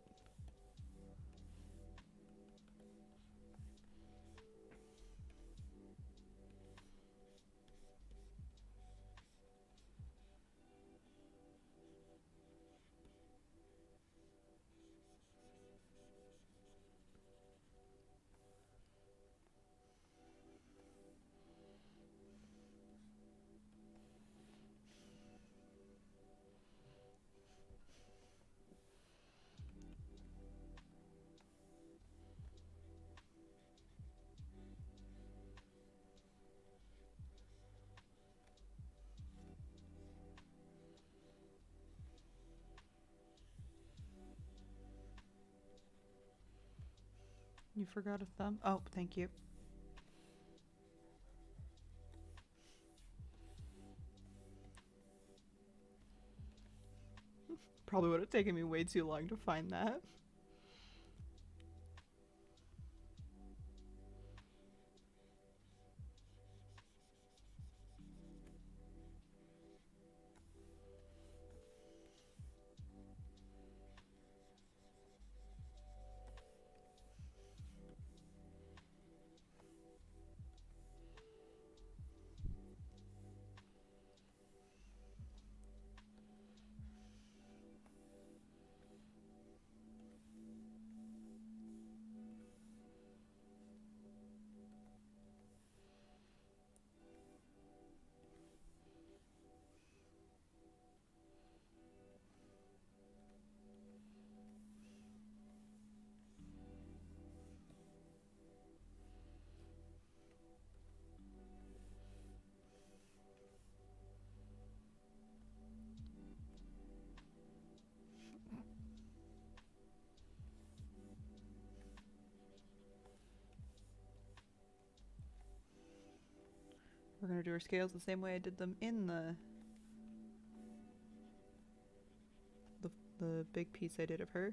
You forgot a thumb? Oh, thank you. Probably would have taken me way too long to find that. We're gonna do our scales the same way I did them in the big piece I did of her.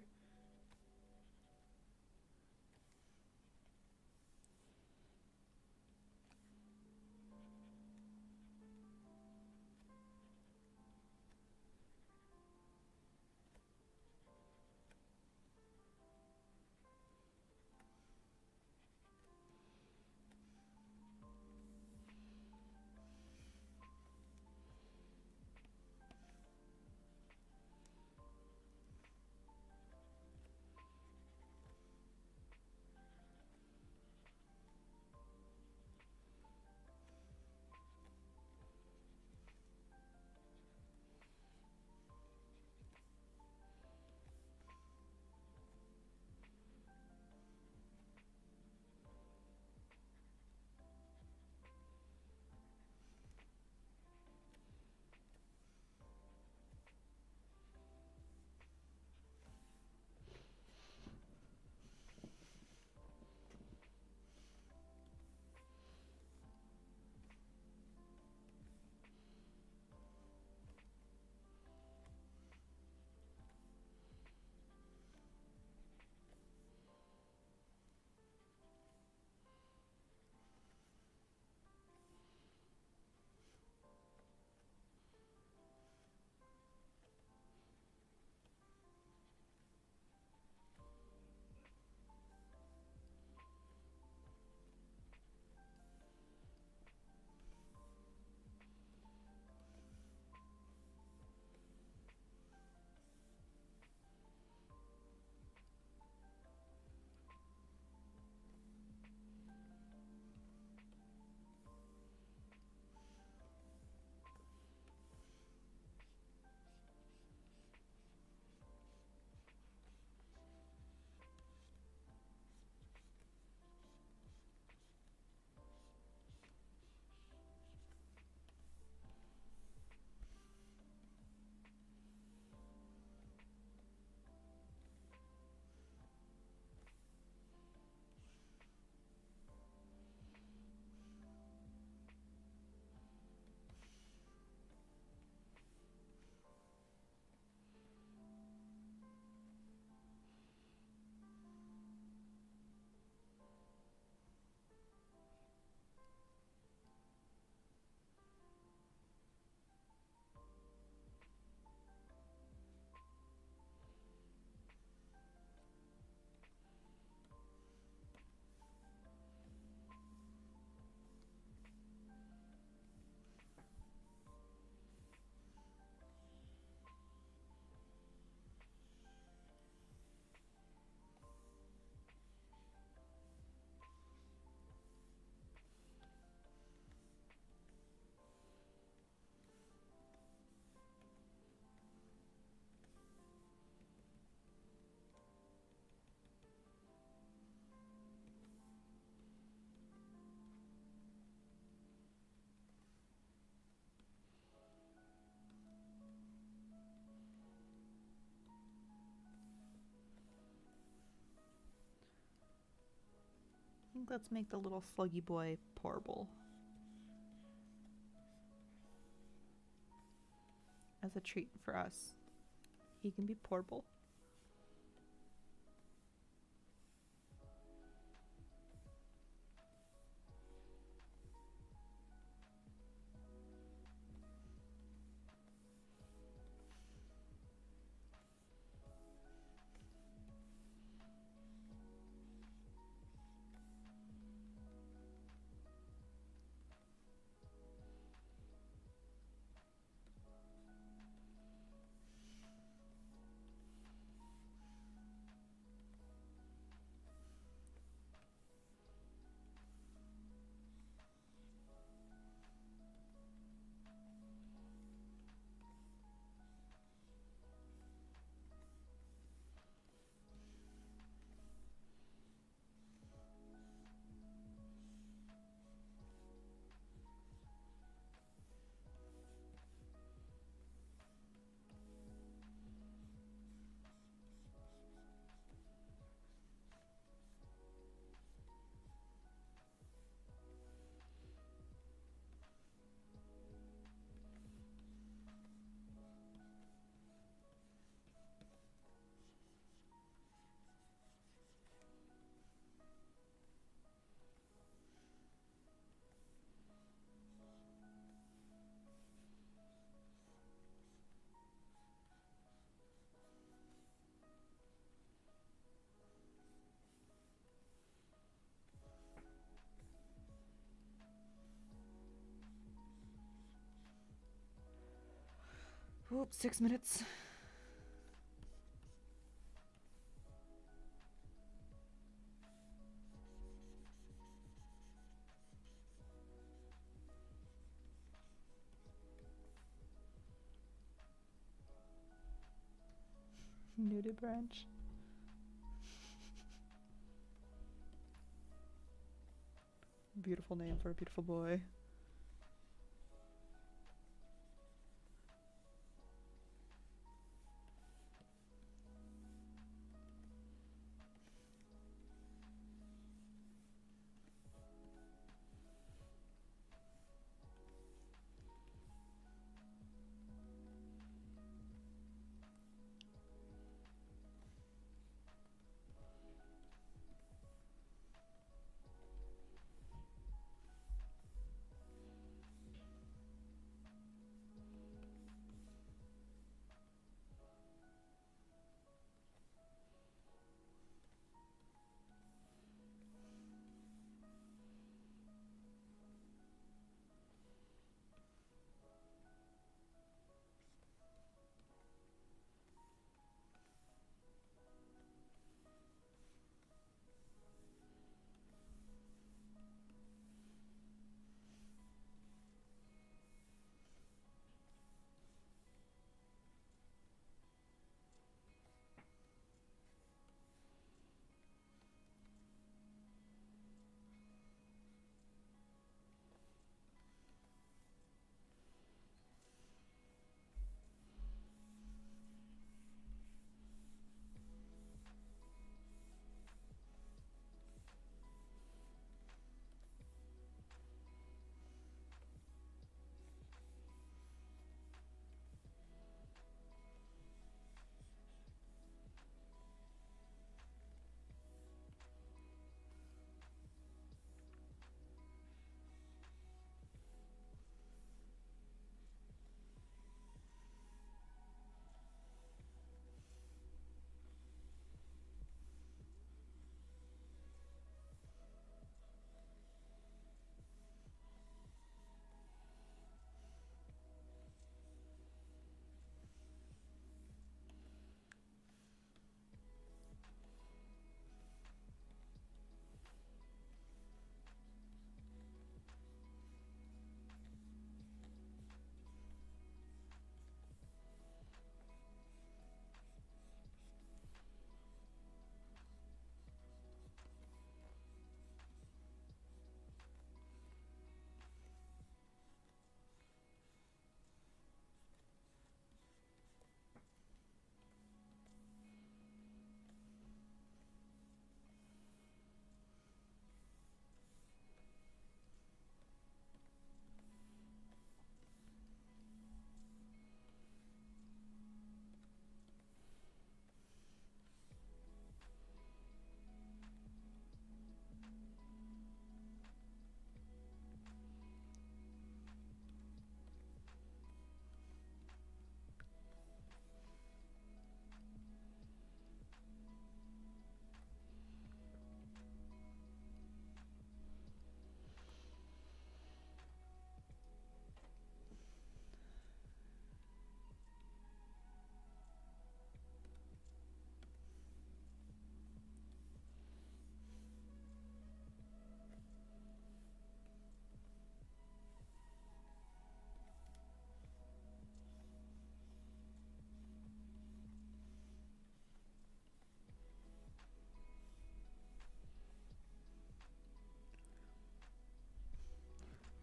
think let's make the little sluggy boy pourable. As a treat for us. He can be pourable. Oh, 6 minutes. Nudie branch. Beautiful name for a beautiful boy.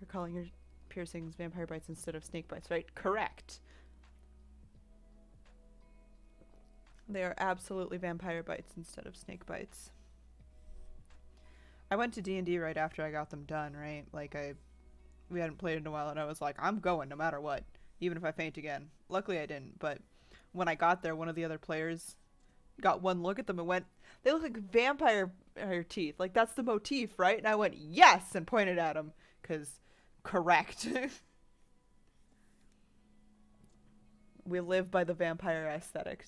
You're calling your piercings vampire bites instead of snake bites, right? Correct. They are absolutely vampire bites instead of snake bites. I went to D&D right after I got them done, right? Like, we hadn't played in a while, and I was like, I'm going no matter what, even if I faint again. Luckily I didn't, but when I got there, one of the other players got one look at them and went, they look like vampire teeth. Like, that's the motif, right? And I went, yes, and pointed at them, because correct. We live by the vampire aesthetic.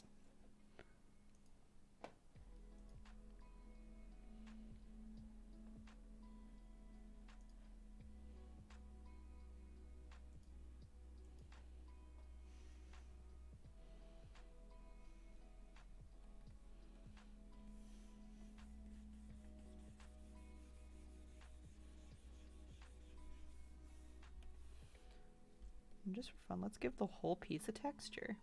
And just for fun, let's give the whole piece a texture.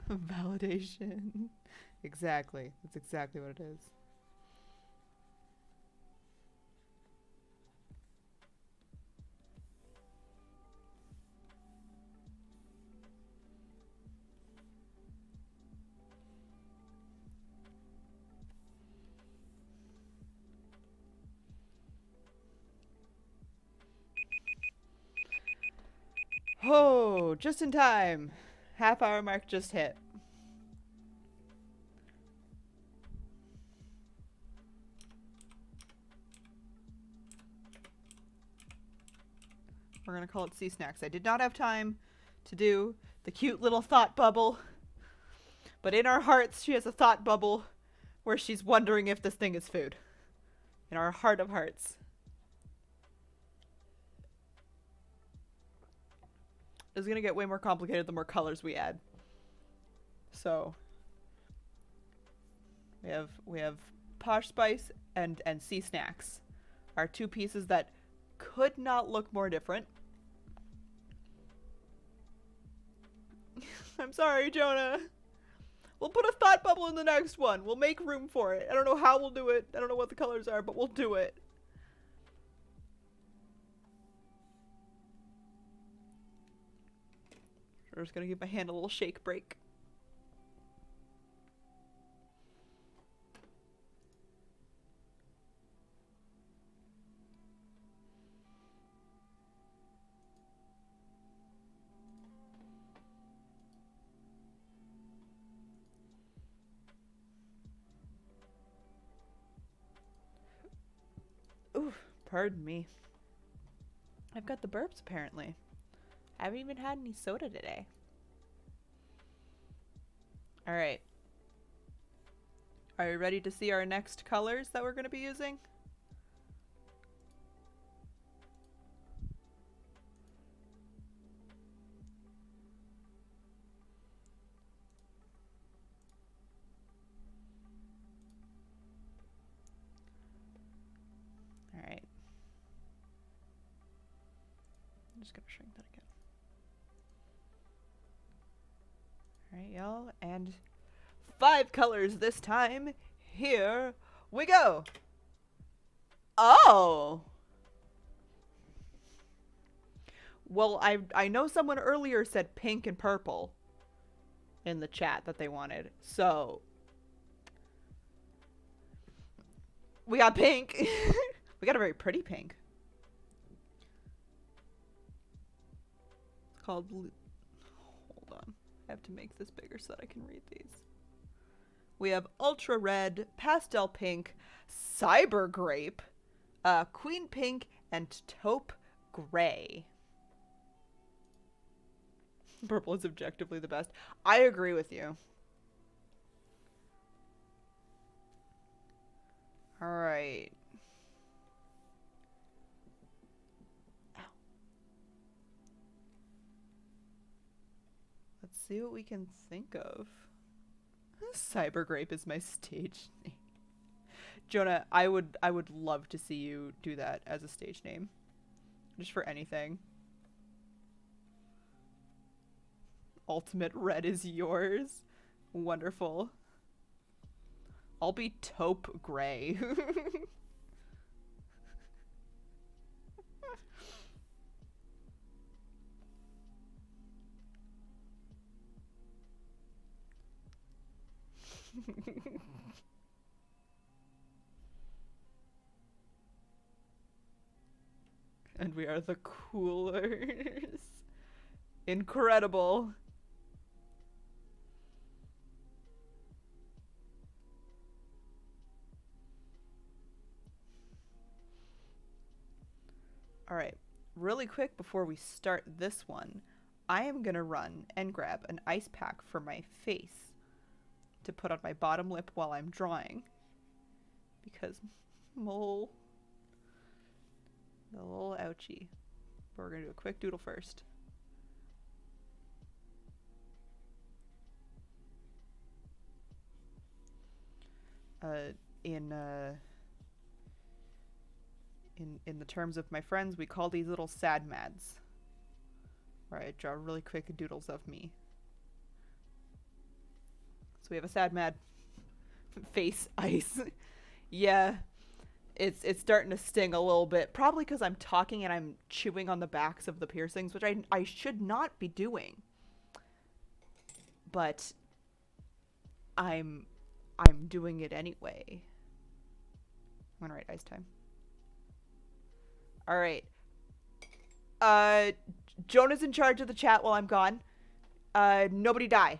Validation. Exactly. That's exactly what it is. Oh, just in time. Half-hour mark just hit. We're gonna call it Sea Snacks. I did not have time to do the cute little thought bubble. But in our hearts, she has a thought bubble where she's wondering if this thing is food. In our heart of hearts. It's gonna get way more complicated the more colors we add. So we have Posh Spice and Sea Snacks. Are two pieces that could not look more different. I'm sorry, Jonah. We'll put a thought bubble in the next one. We'll make room for it. I don't know how we'll do it. I don't know what the colors are, but we'll do it. I'm just gonna give my hand a little shake break. Ooh, pardon me. I've got the burps apparently. I haven't even had any soda today. Alright. Are you ready to see our next colors that we're going to be using? Alright. I'm just going to shrink that again. Alright, y'all. And 5 colors this time. Here we go. Oh! Well, I know someone earlier said pink and purple in the chat that they wanted. So we got pink. We got a very pretty pink. It's called blue. Hold on. I have to make this bigger so that I can read these. We have ultra red, pastel pink, cyber grape, queen pink, and taupe gray. Purple is objectively the best. I agree with you. Alright. see what we can think of. Cybergrape is my stage name. Jonah, I would love to see you do that as a stage name. Just for anything. Ultimate Red is yours. Wonderful. I'll be taupe gray. And we are the coolers. Incredible. Alright, really quick before we start this one, I am gonna run and grab an ice pack for my face to put on my bottom lip while I'm drawing. Because mole. A little ouchie. But we're gonna do a quick doodle first. In the terms of my friends, we call these little sad mads. Where I draw really quick doodles of me. So we have a sad mad face ice. Yeah, it's starting to sting a little bit. Probably because I'm talking and I'm chewing on the backs of the piercings, which I should not be doing. But I'm doing it anyway. I'm gonna write ice time. Alright. Jonah's in charge of the chat while I'm gone. Nobody die.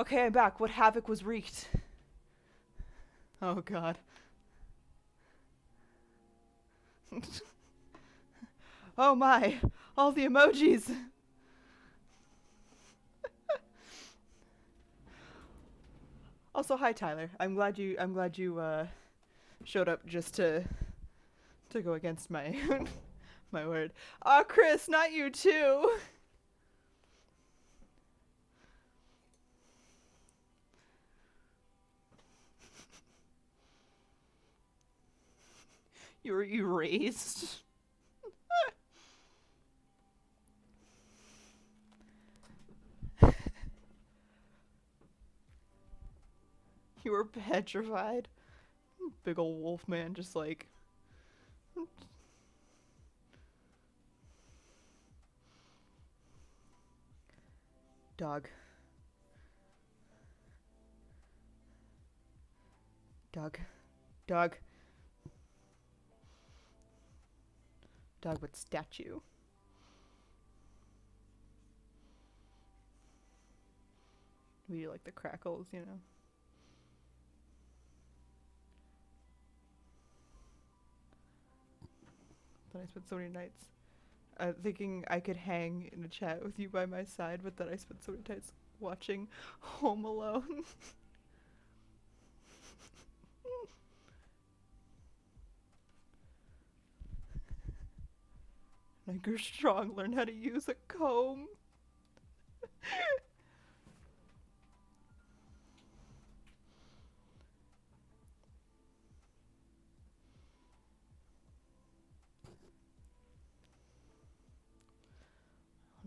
Okay, I'm back. What havoc was wreaked? Oh god. Oh my, all the emojis. Also, hi Tyler. I'm glad you showed up just to go against my my word. Aw, Chris, not you too. You were erased. You were petrified. Big ol' wolf man just like... Dog. Dog. Dog. Dog with statue. We like the crackles, you know. But I spent so many nights thinking I could hang in a chat with you by my side, but then I spent so many nights watching Home Alone. I grew strong, learned how to use a comb.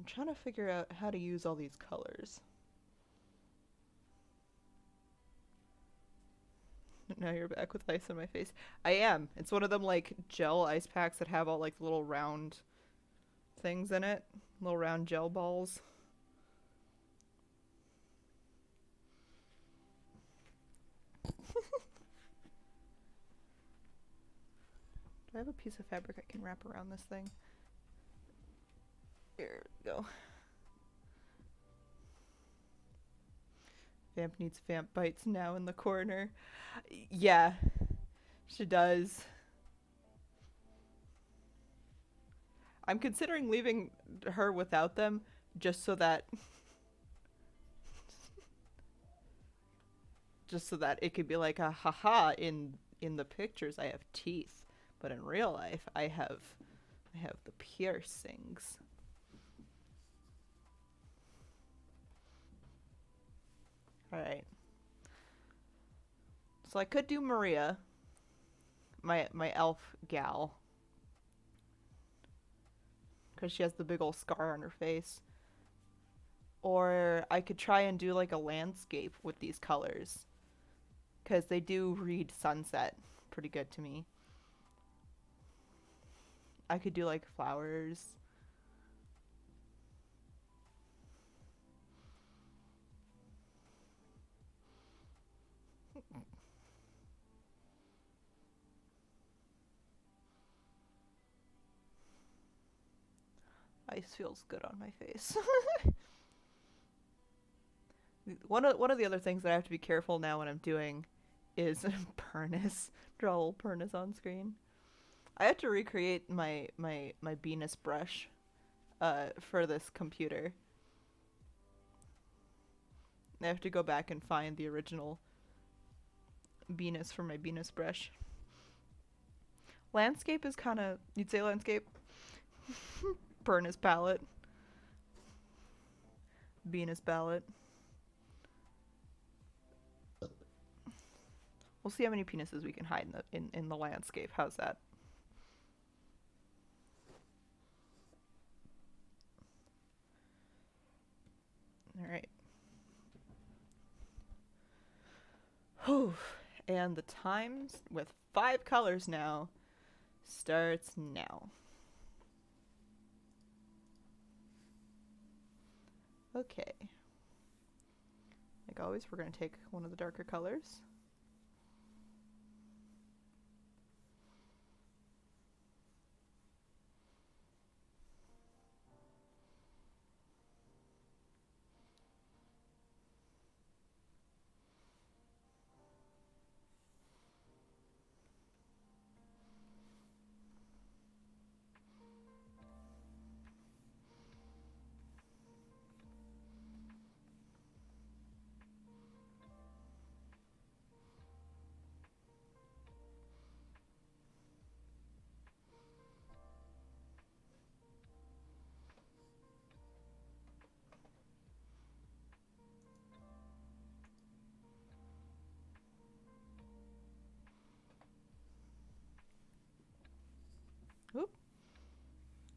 I'm trying to figure out how to use all these colors. Now you're back with ice on my face. I am. It's one of them like gel ice packs that have all like little round things in it. Little round gel balls. Do I have a piece of fabric I can wrap around this thing? Here we go. Vamp needs vamp bites now in the corner. Yeah, she does. I'm considering leaving her without them just so that it could be like a haha in the pictures I have teeth, but in real life I have the piercings. All right. So I could do Maria, my elf gal, because she has the big old scar on her face. Or I could try and do like a landscape with these colors, because they do read sunset pretty good to me. I could do like flowers. Ice feels good on my face. One of the other things that I have to be careful now when I'm doing is Pernus. Draw a little Pernus on screen. I had to recreate my Venus brush for this computer. I have to go back and find the original Venus for my Venus brush. Landscape is kind of, you'd say landscape? Pernus palette. Venus palette. We'll see how many penises we can hide in the landscape. How's that? All right. Whew. And the times with 5 colors now starts now. Okay. Like always, we're going to take one of the darker colors. Oop.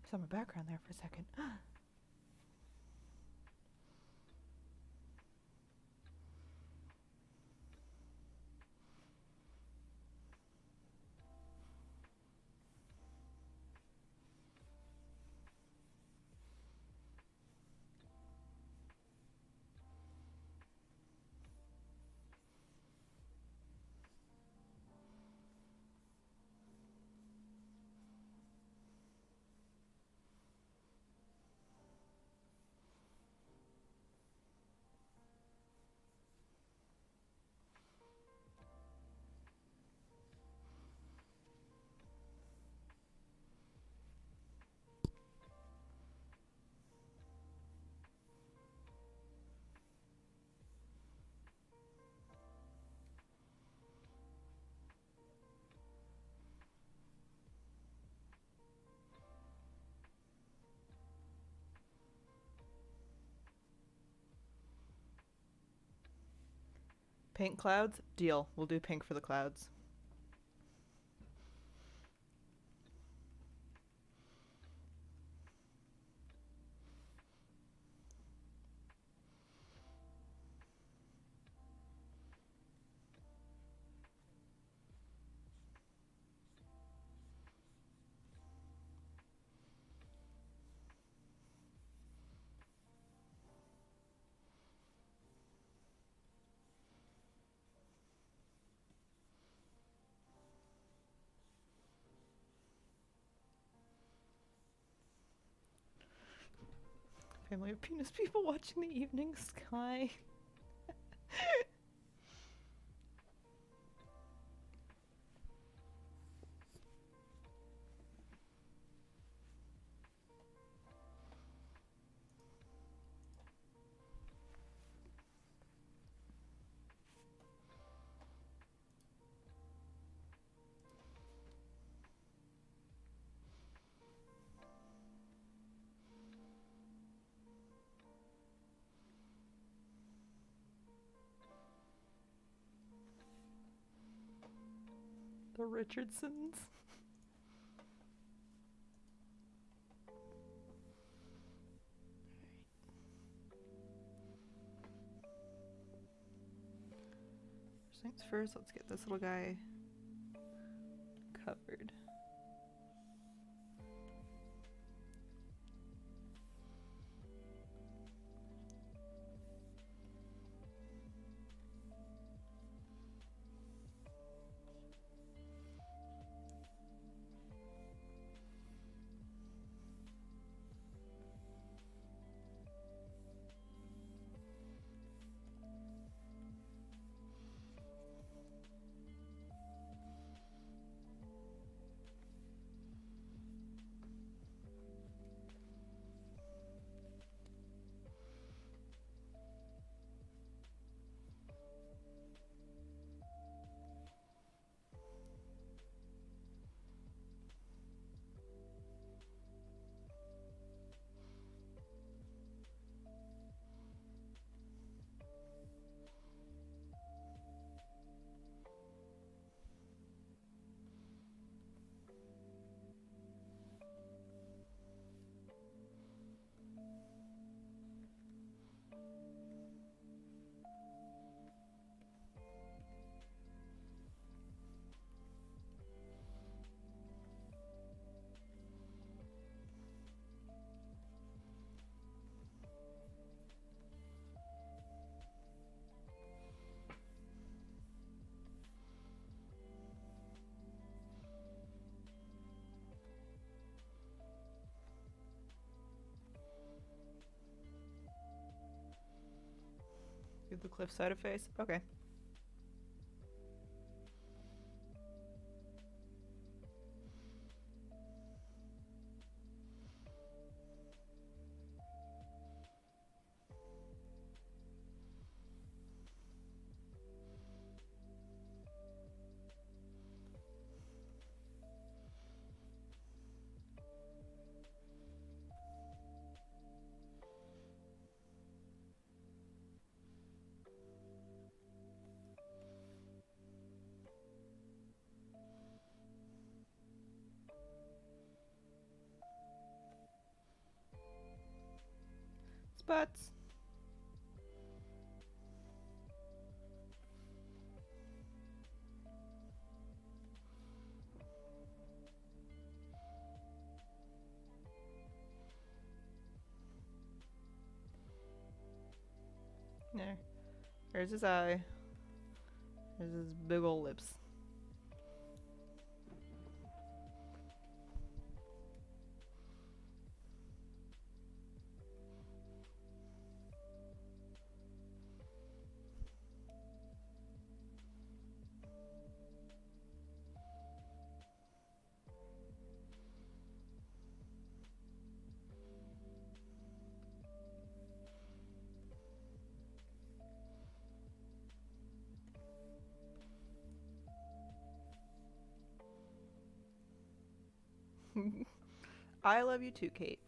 Saw my background there for a second. Pink clouds? Deal. We'll do pink for the clouds. family of penis people watching the evening sky. The Richardsons. First things first, let's get this little guy covered. Give the cliffside a face. Okay. Spots. There. There's his eye. There's his big ol' lips. I love you too, Kate.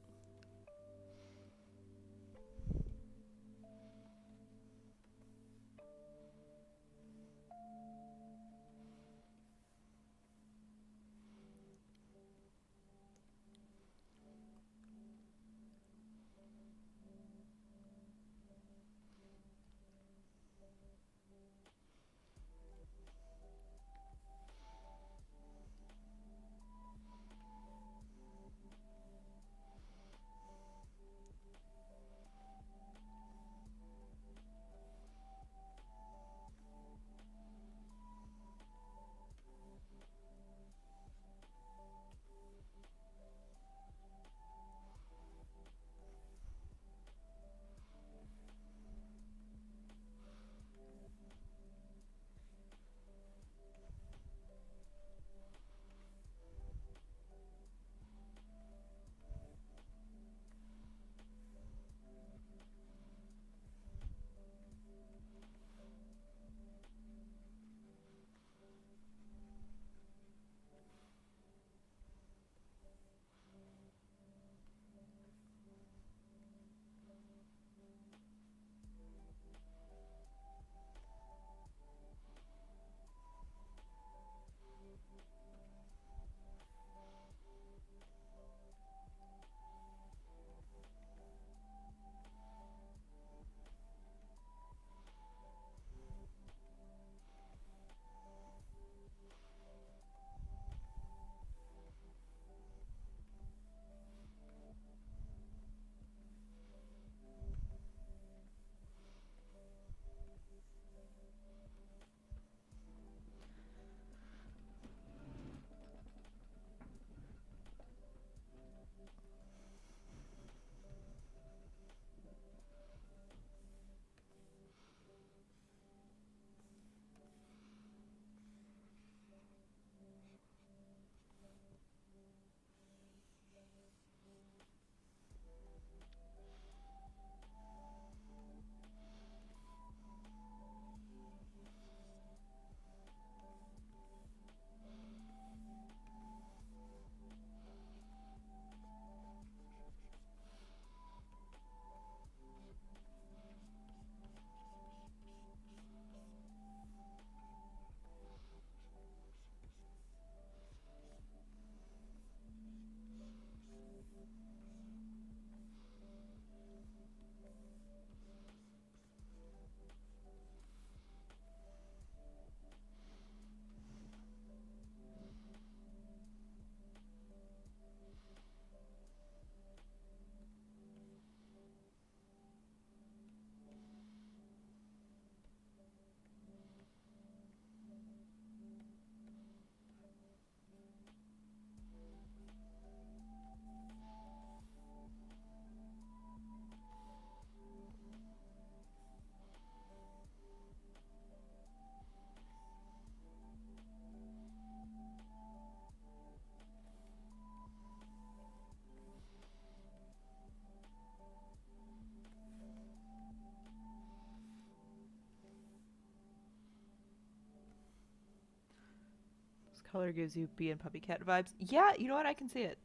color gives you bee and puppy cat vibes. Yeah, you know what? I can see it.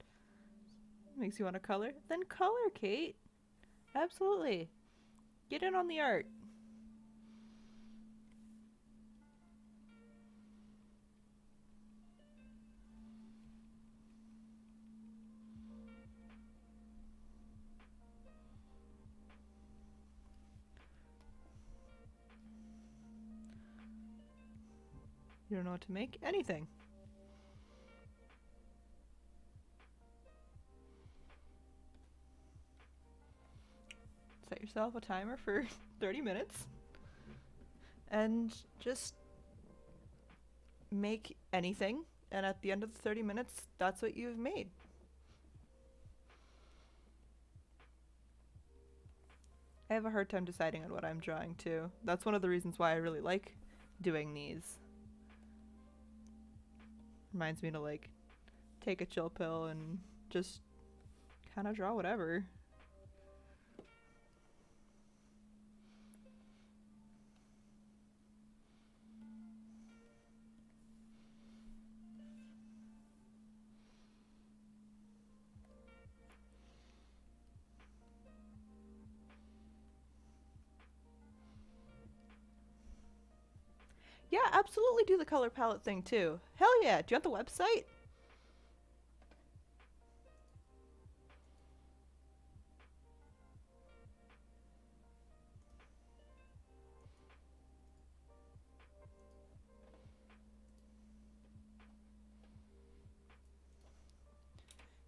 Makes you want to color? Then color, Kate. Absolutely. Get in on the art. You don't know what to make? Anything. Set yourself a timer for 30 minutes and just make anything, and at the end of the 30 minutes, that's what you've made. I have a hard time deciding on what I'm drawing too. That's one of the reasons why I really like doing these. Reminds me to like take a chill pill and just kind of draw whatever. Yeah, absolutely do the color palette thing too. Hell yeah. Do you want the website?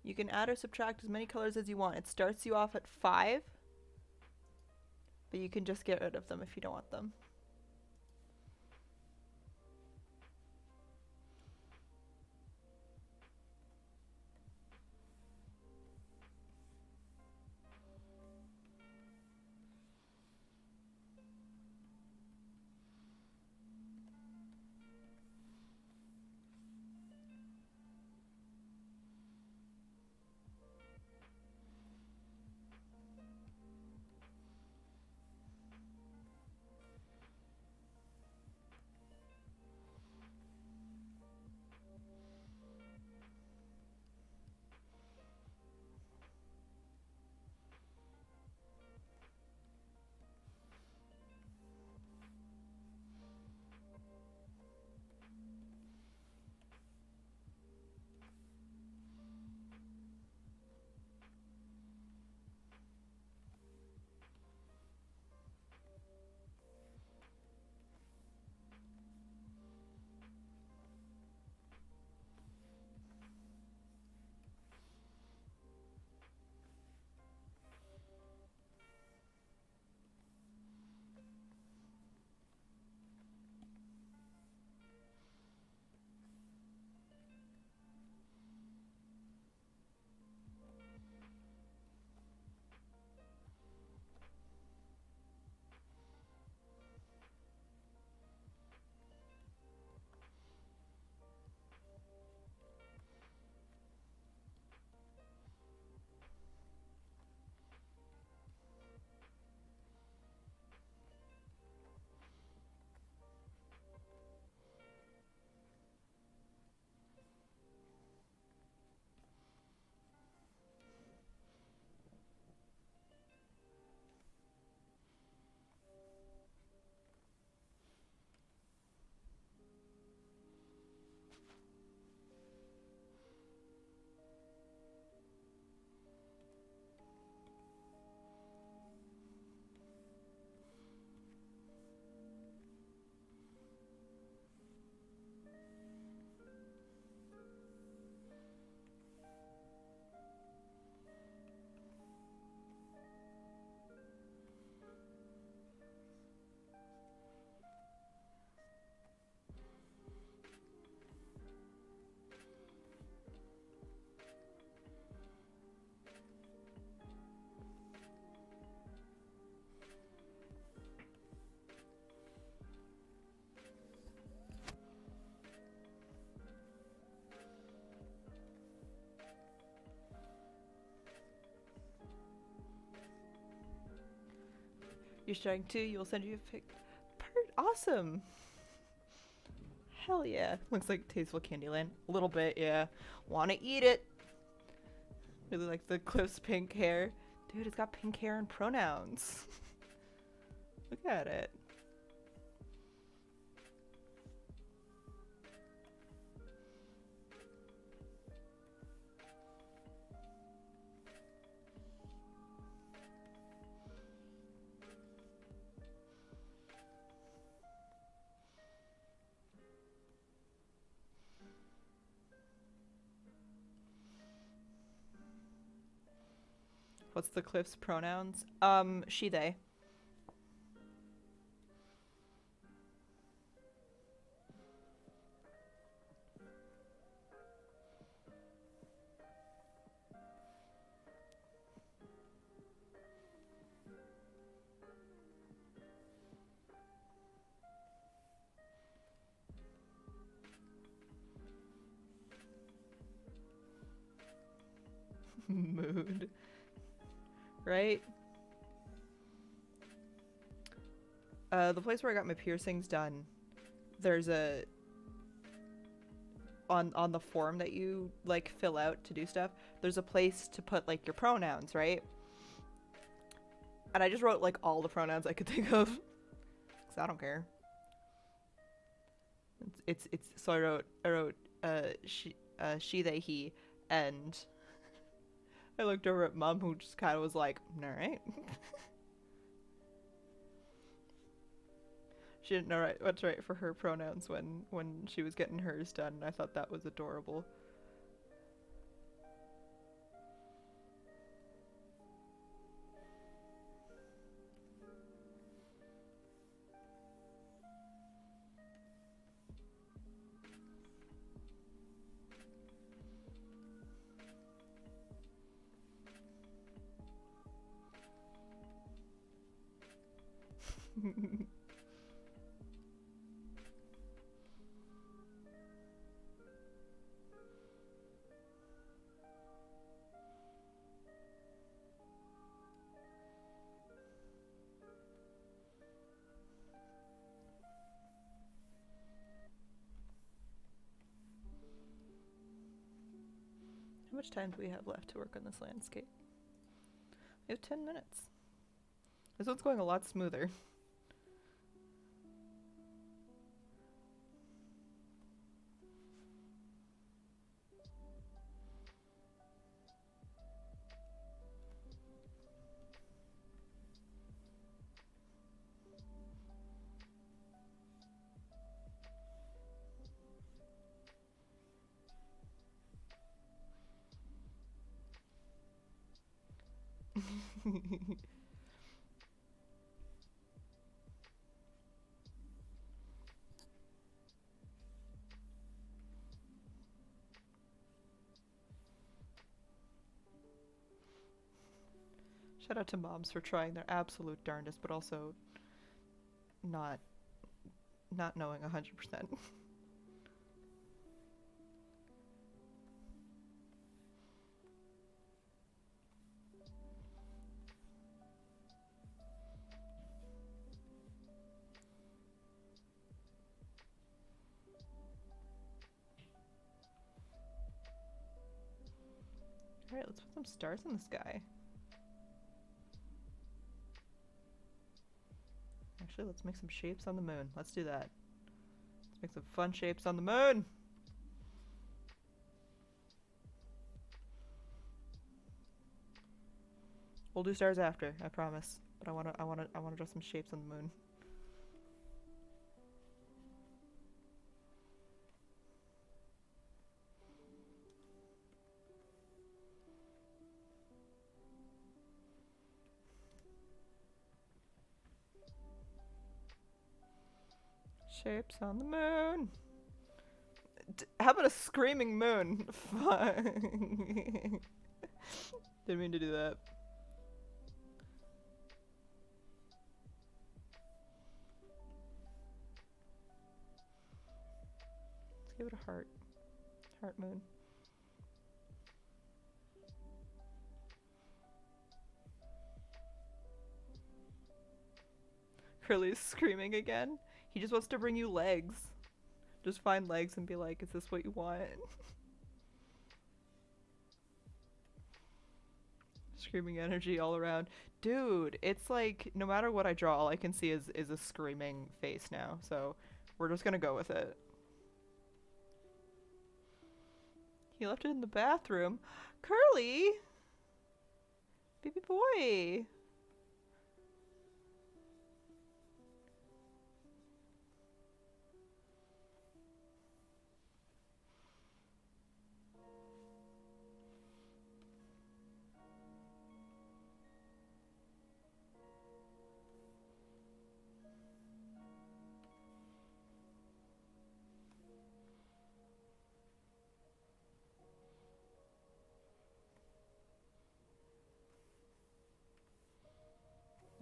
You can add or subtract as many colors as you want. It starts you off at 5, but you can just get rid of them if you don't want them. You're starting to, you'll send you a pic. Awesome. Hell yeah. Looks like tasteful Candyland. A little bit, yeah. Wanna eat it. Really like the Cliff's pink hair. Dude, it's got pink hair and pronouns. Look at it. What's the Cliff's pronouns? She, they. Mood. Right? The place where I got my piercings done, there's a on the form that you like fill out to do stuff, there's a place to put like your pronouns, right? And I just wrote like all the pronouns I could think of. Cause I don't care. It's so I wrote she, they, he, and I looked over at Mom, who just kind of was like, all right. She didn't know what to write for her pronouns when she was getting hers done, and I thought that was adorable. How much time do we have left to work on this landscape? We have 10 minutes. This one's going a lot smoother. Shout out to moms for trying their absolute darndest, but also not knowing 100%. Alright, let's put some stars in the sky. Actually, let's make some shapes on the moon. Let's do that. Let's make some fun shapes on the moon! We'll do stars after, I promise. But I wanna draw some shapes on the moon. Shapes on the moon. How about a screaming moon? Didn't mean to do that. Let's give it a heart. Heart moon. Curly's screaming again. He just wants to bring you legs. Just find legs and be like, is this what you want? Screaming energy all around. Dude, it's like, no matter what I draw, all I can see is a screaming face now. So we're just gonna go with it. He left it in the bathroom. Curly! Baby boy!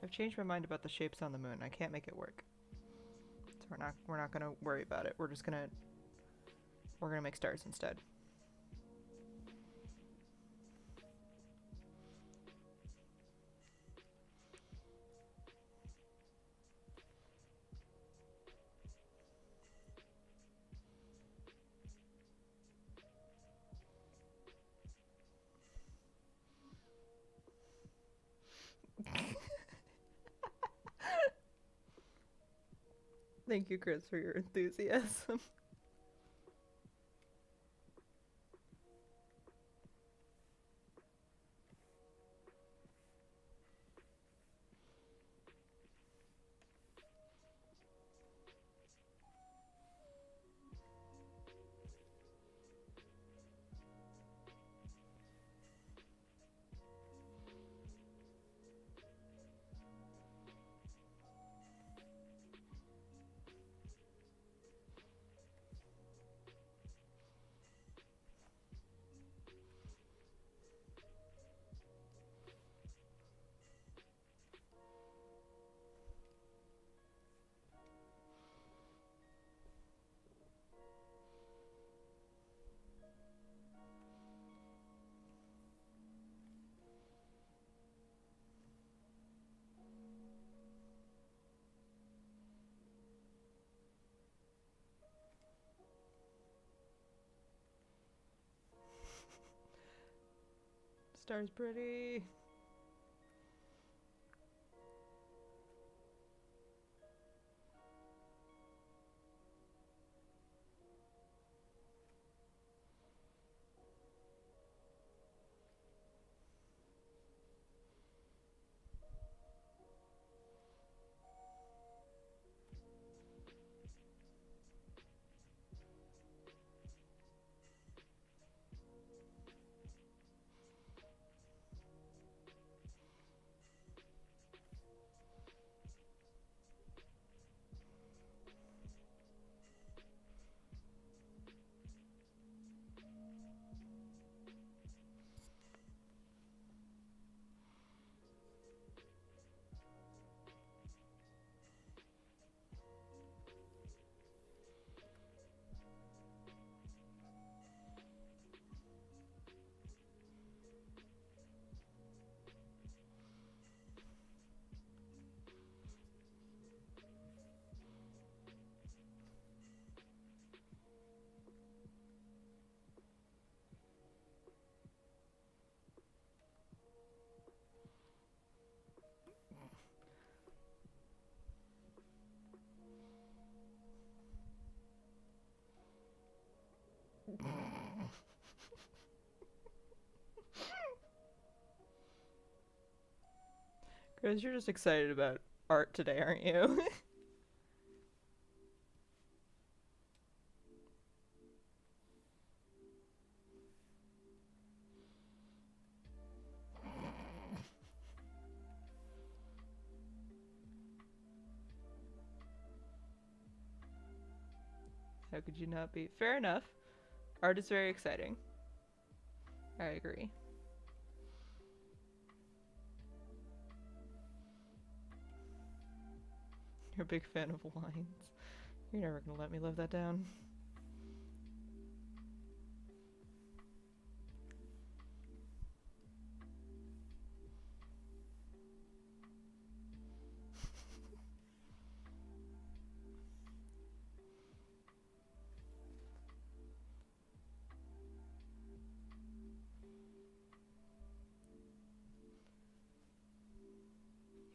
I've changed my mind about the shapes on the moon. I can't make it work. So we're not gonna worry about it. We're gonna make stars instead. Thank you, Chris, for your enthusiasm. Star's pretty. Chris, you're just excited about art today, aren't you? How could you not be? Fair enough. Art is very exciting. I agree. You're a big fan of wines. You're never gonna let me live that down.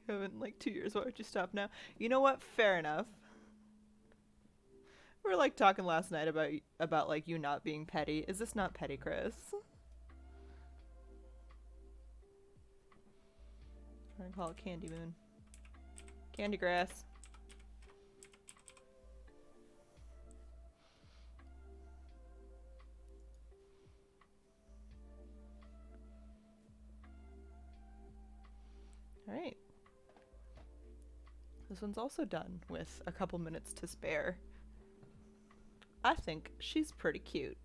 haven't in like 2 years. Why would you stop now? You know what? Fair enough. We were like talking last night about like you not being petty. Is this not petty, Chris? I'm trying to call it Candy Moon. Candy Grass. Alright. This one's also done with a couple minutes to spare. I think she's pretty cute.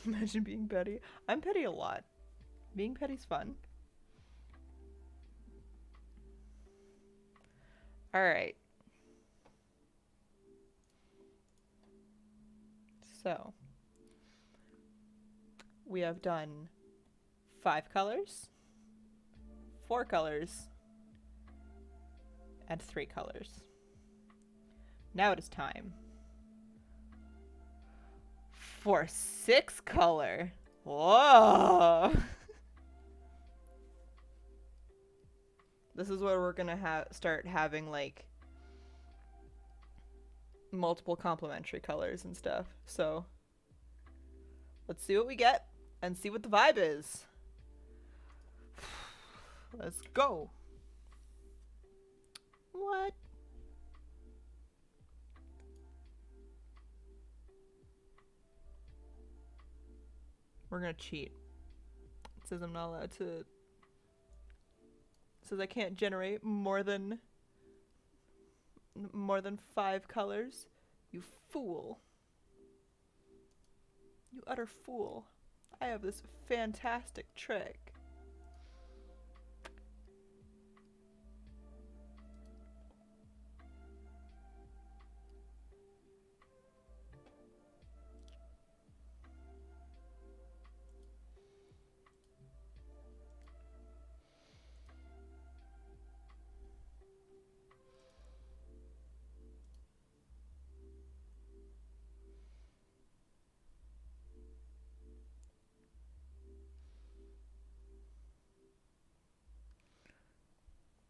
Imagine being petty. I'm petty a lot. Being petty's fun. Alright. So, we have done 5 colors, 4 colors, and 3 colors. Now it is time for 6 color. Whoa! This is where we're gonna start having like multiple complementary colors and stuff. So let's see what we get and see what the vibe is. Let's go. What? We're gonna cheat. It says I'm not allowed to. It says I can't generate more than 5 colors. You fool. You utter fool. I have this fantastic trick.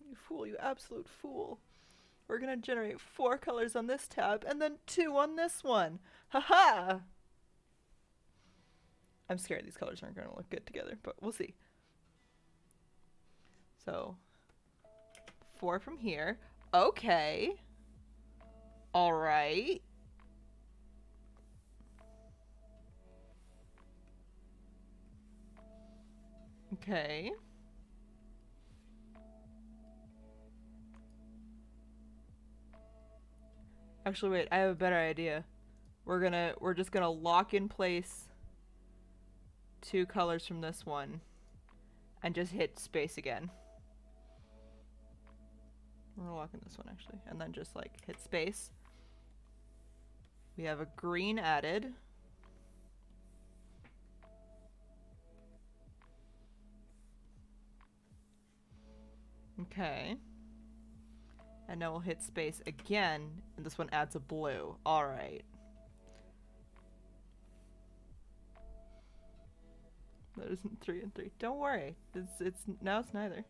You fool, you absolute fool. We're gonna generate 4 colors on this tab and then 2 on this one. Haha! I'm scared these colors aren't gonna look good together, but we'll see. So, 4 from here. Okay. Alright. Okay. Actually, wait, I have a better idea. We're just gonna lock in place 2 colors from this one and just hit space again. We're gonna lock in this one actually, and then just like hit space. We have a green added. Okay. And now we'll hit space again, and this one adds a blue. Alright. That isn't 3 and 3. Don't worry. It's now it's neither.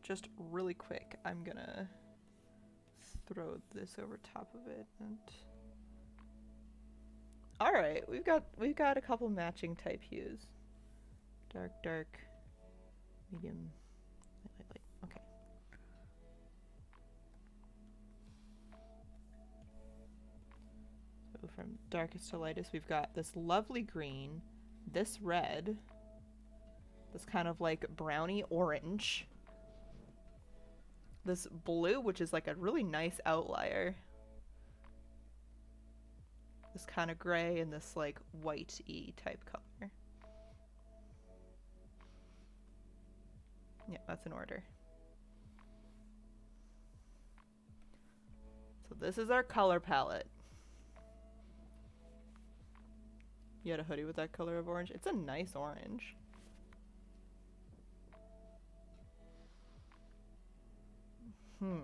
Just really quick, I'm gonna throw this over top of it and alright, we've got a couple matching type hues. Dark, dark, medium, light, light, light. Okay. So from darkest to lightest, we've got this lovely green, this red, this kind of like browny orange, this blue, which is like a really nice outlier, this kind of gray, and this like white-y type color. Yeah, that's in order. So this is our color palette. You had a hoodie with that color of orange? It's a nice orange. Hmm.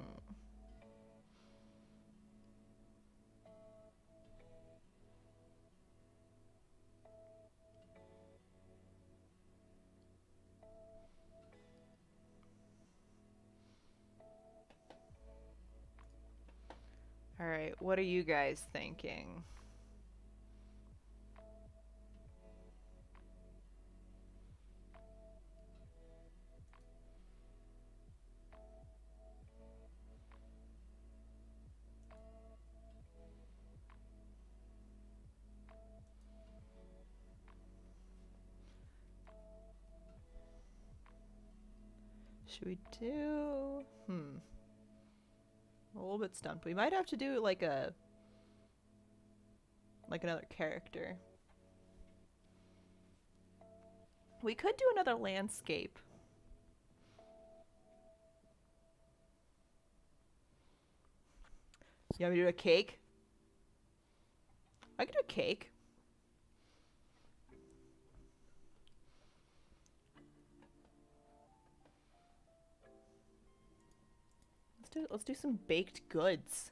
All right, what are you guys thinking? Should we do... I'm a little bit stumped. We might have to do like another character. We could do another landscape. You want me to do a cake? I could do a cake. Let's do some baked goods.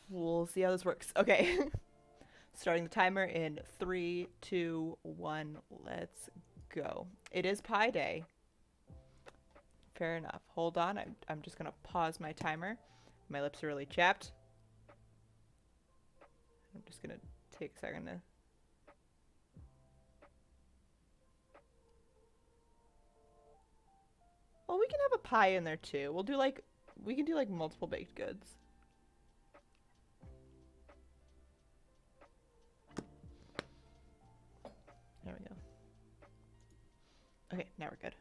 We'll see how this works. Okay. Starting the timer in 3, 2, 1. Let's go. It is pie day. Fair enough. Hold on. I'm just going to pause my timer. My lips are really chapped. I'm just going to take a second to... Well, we can have a pie in there too. We can do like multiple baked goods. There we go. Okay, now we're good.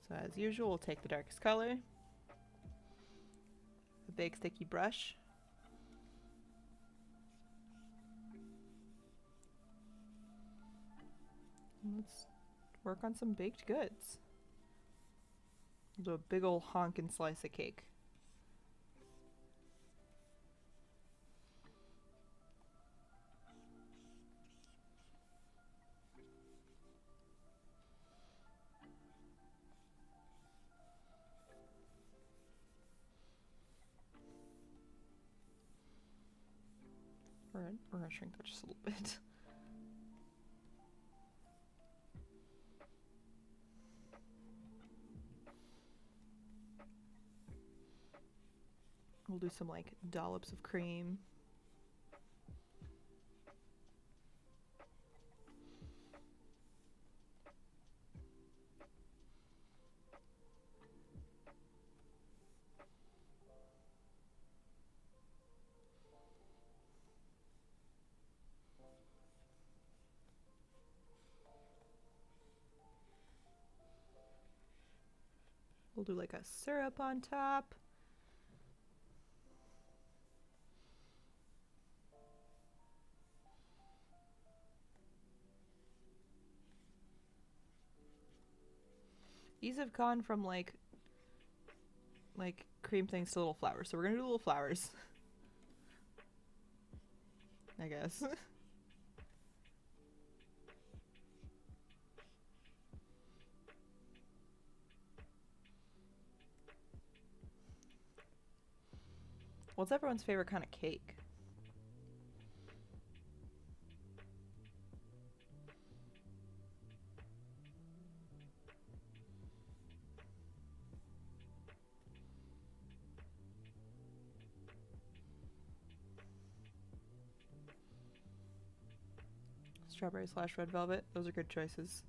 So as usual, we'll take the darkest color. A big sticky brush. And let's work on some baked goods. We'll do a big ol' honkin' slice of cake. We're gonna shrink that just a little bit. We'll do some like dollops of cream. We'll do like a syrup on top. These have gone from like cream things to little flowers, so we're gonna do little flowers. I guess. What's everyone's favorite kind of cake? Strawberry / red velvet. Those are good choices.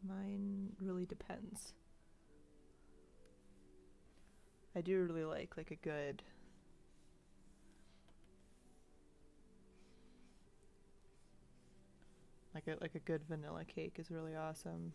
Mine really depends. I do really like a good Like a good vanilla cake is really awesome.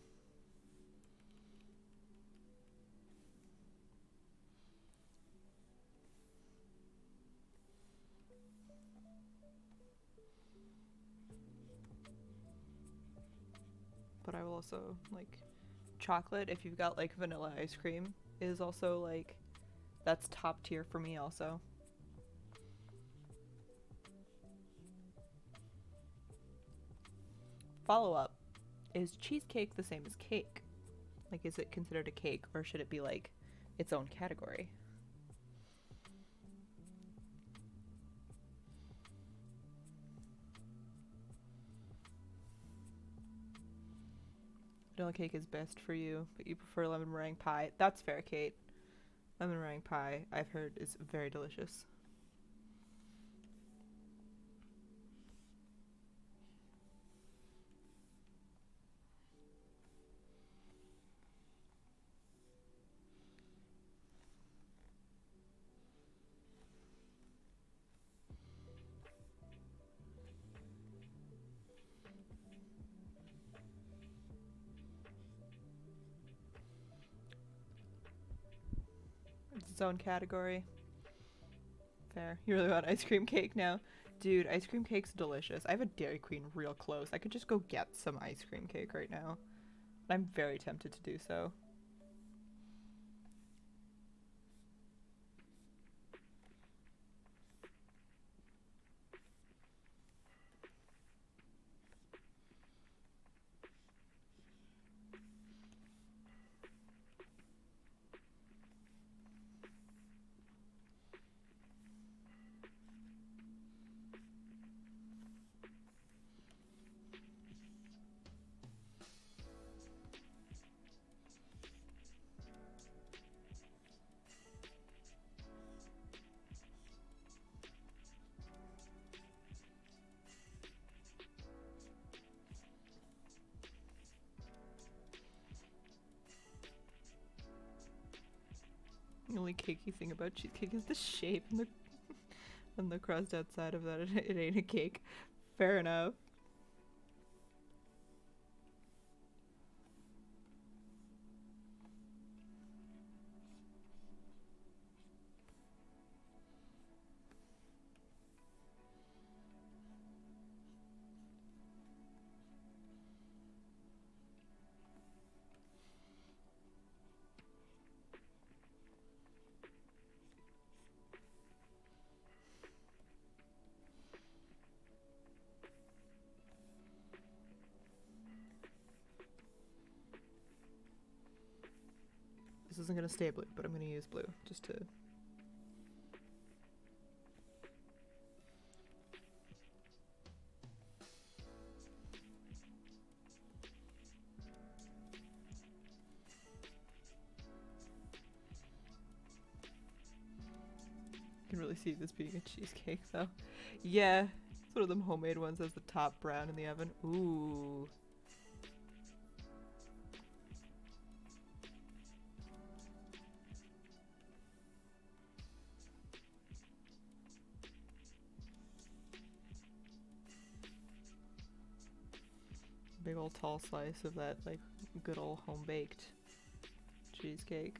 But I will also like chocolate, if you've got like vanilla ice cream, is also like that's top tier for me also. Follow up. Is cheesecake the same as cake? Like, is it considered a cake, or should it be like its own category? Vanilla cake is best for you, but you prefer lemon meringue pie. That's fair, Kate. Lemon meringue pie, I've heard, is very delicious. It's its own category. Fair. You really want ice cream cake now? Dude, ice cream cake's delicious. I have a Dairy Queen real close. I could just go get some ice cream cake right now. I'm very tempted to do so. The only cakey thing about cheesecake is the shape and the and the crust outside of that. It ain't a cake. Fair enough. This isn't gonna stay blue, but I'm gonna use blue just to. You can really see this being a cheesecake though. Yeah, it's one of them homemade ones that's the top brown in the oven. Ooh. Big old tall slice of that like good old home baked cheesecake.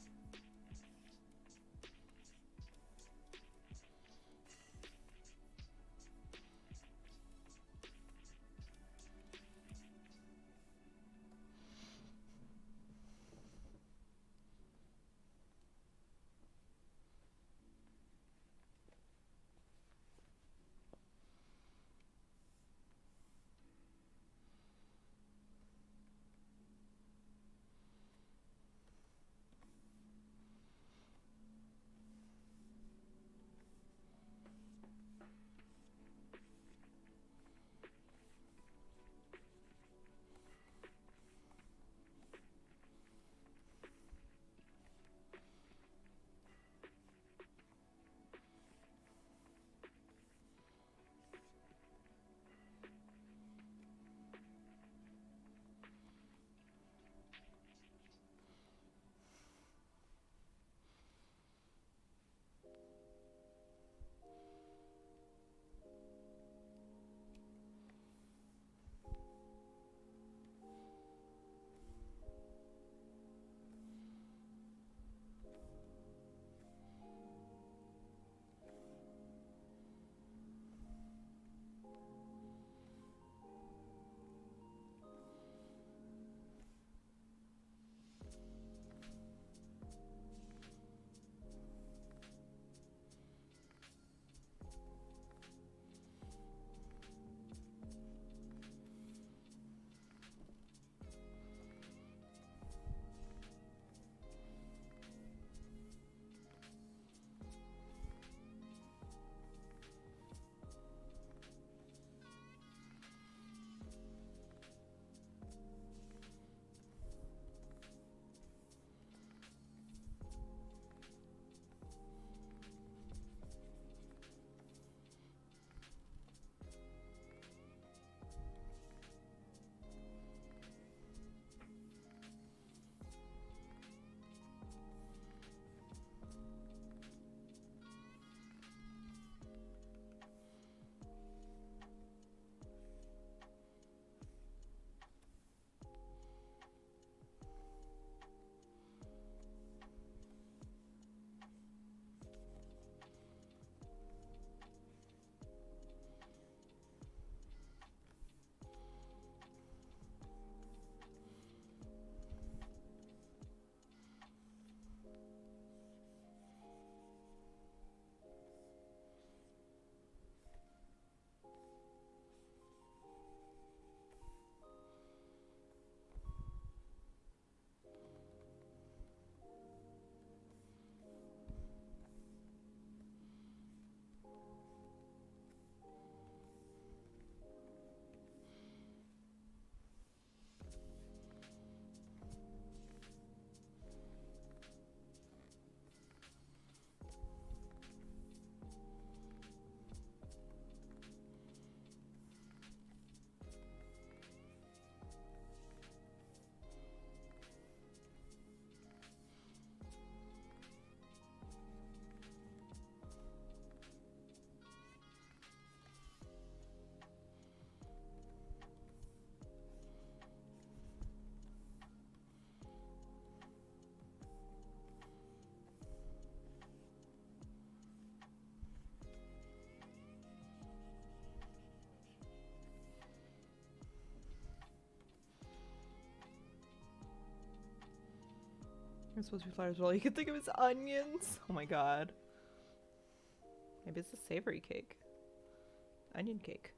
It's supposed to be flowers. Well, you can think of it as onions. Oh my god. Maybe it's a savory cake. Onion cake.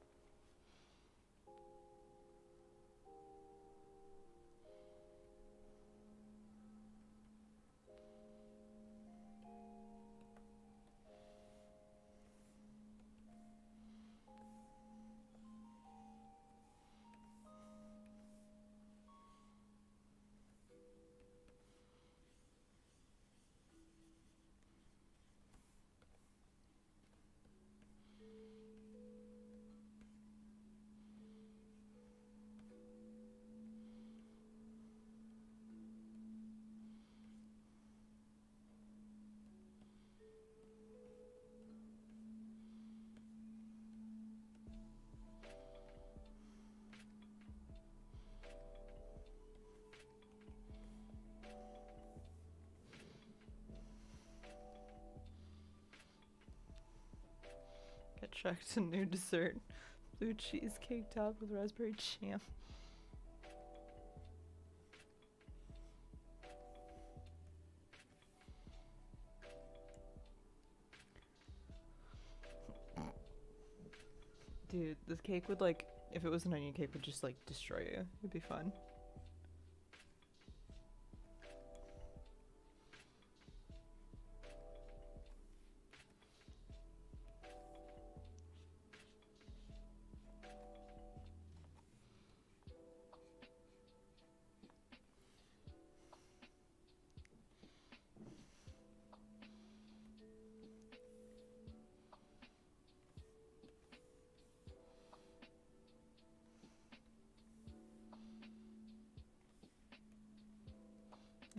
Get checked a new dessert. Blue cheesecake topped with raspberry jam. Dude, this cake would like, if it was an onion cake, would just like destroy you. It'd be fun.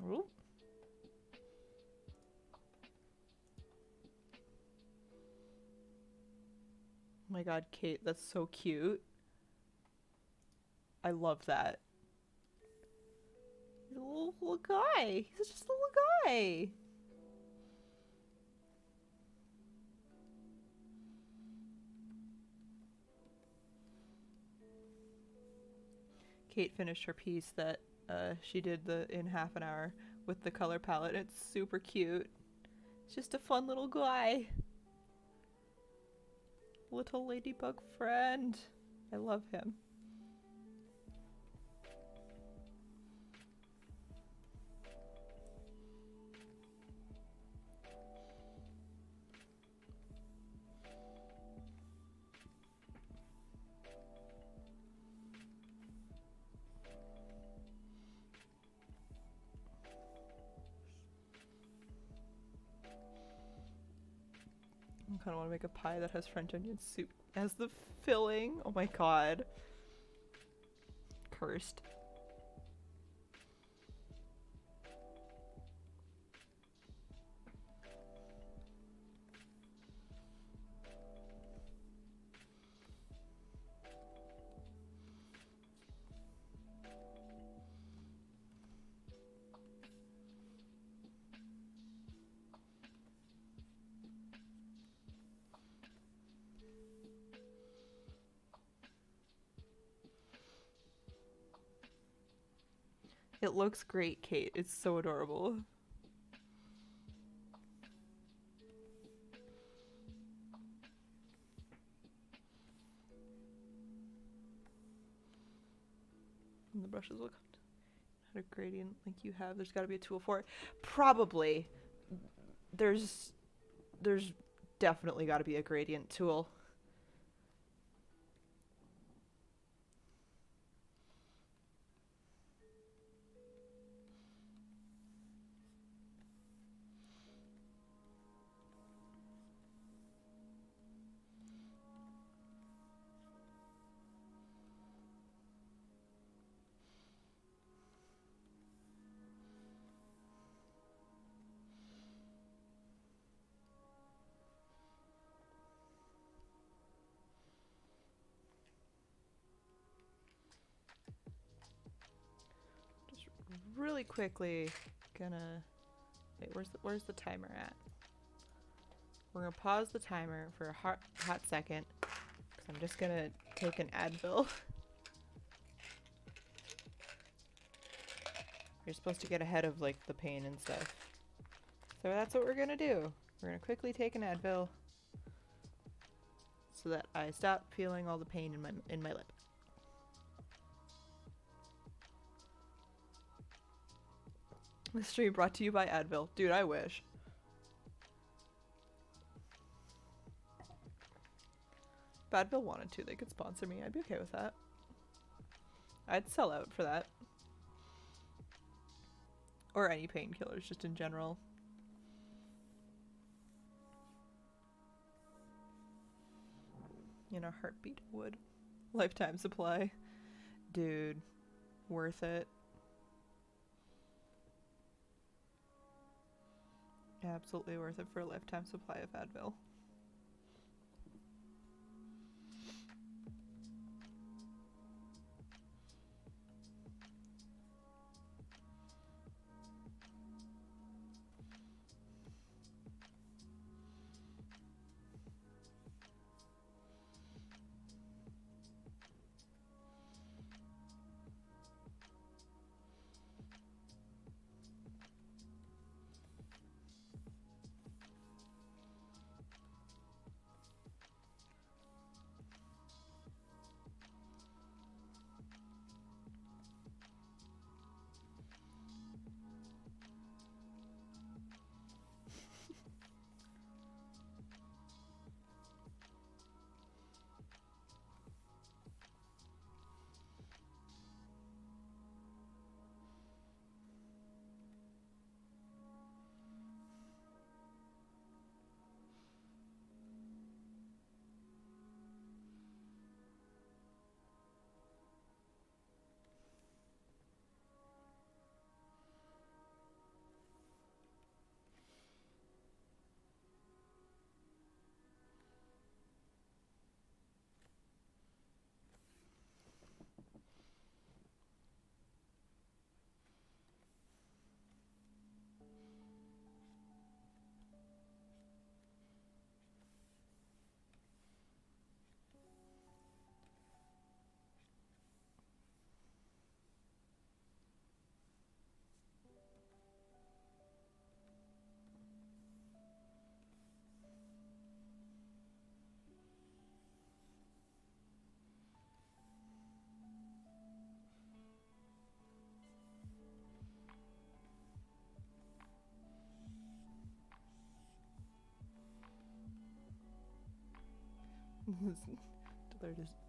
Ooh. Oh my god, Kate, that's so cute. I love that. He's a little guy. He's just a little guy. Kate finished her piece that she did in half an hour with the color palette. It's super cute. It's just a fun little guy. Little ladybug friend. I love him. I kind of want to make a pie that has French onion soup as the filling. Oh my god. Cursed. It looks great, Kate. It's so adorable. And the brushes will come to a gradient like you have. There's got to be a tool for it. Probably. There's definitely got to be a gradient tool. Really quickly gonna wait, where's the timer at? We're gonna pause the timer for a hot second because I'm just gonna take an Advil. You're supposed to get ahead of like the pain and stuff. So that's what we're gonna do. We're gonna quickly take an Advil so that I stop feeling all the pain in my lip. This stream brought to you by Advil. Dude, I wish. If Advil wanted to, they could sponsor me. I'd be okay with that. I'd sell out for that. Or any painkillers, just in general. In a heartbeat would. Lifetime supply. Dude, worth it. Absolutely worth it for a lifetime supply of Advil.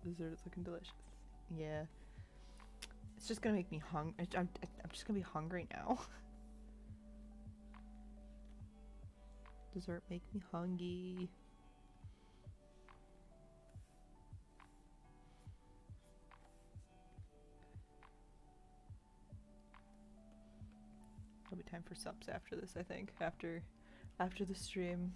Dessert is looking delicious. Yeah. It's just gonna make me I'm just gonna be hungry now. Dessert make me hungry. It'll be time for subs after this, I think. After the stream.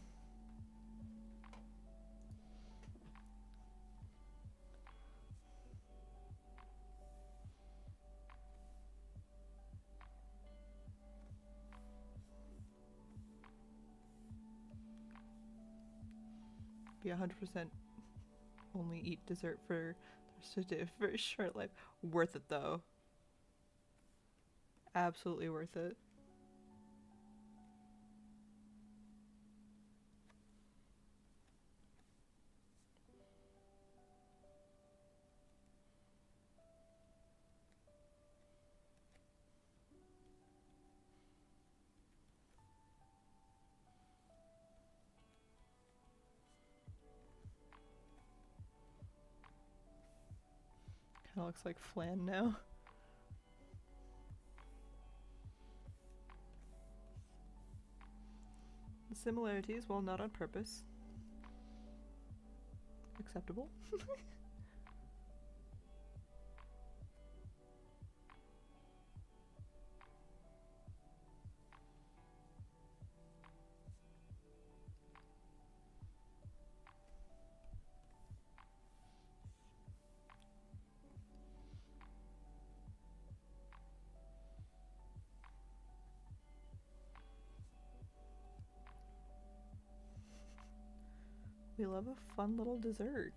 Be 100% only eat dessert for a short life. Worth it though. Absolutely worth it. Kinda looks like flan now. The similarities, while not on purpose, acceptable. We love a fun little dessert.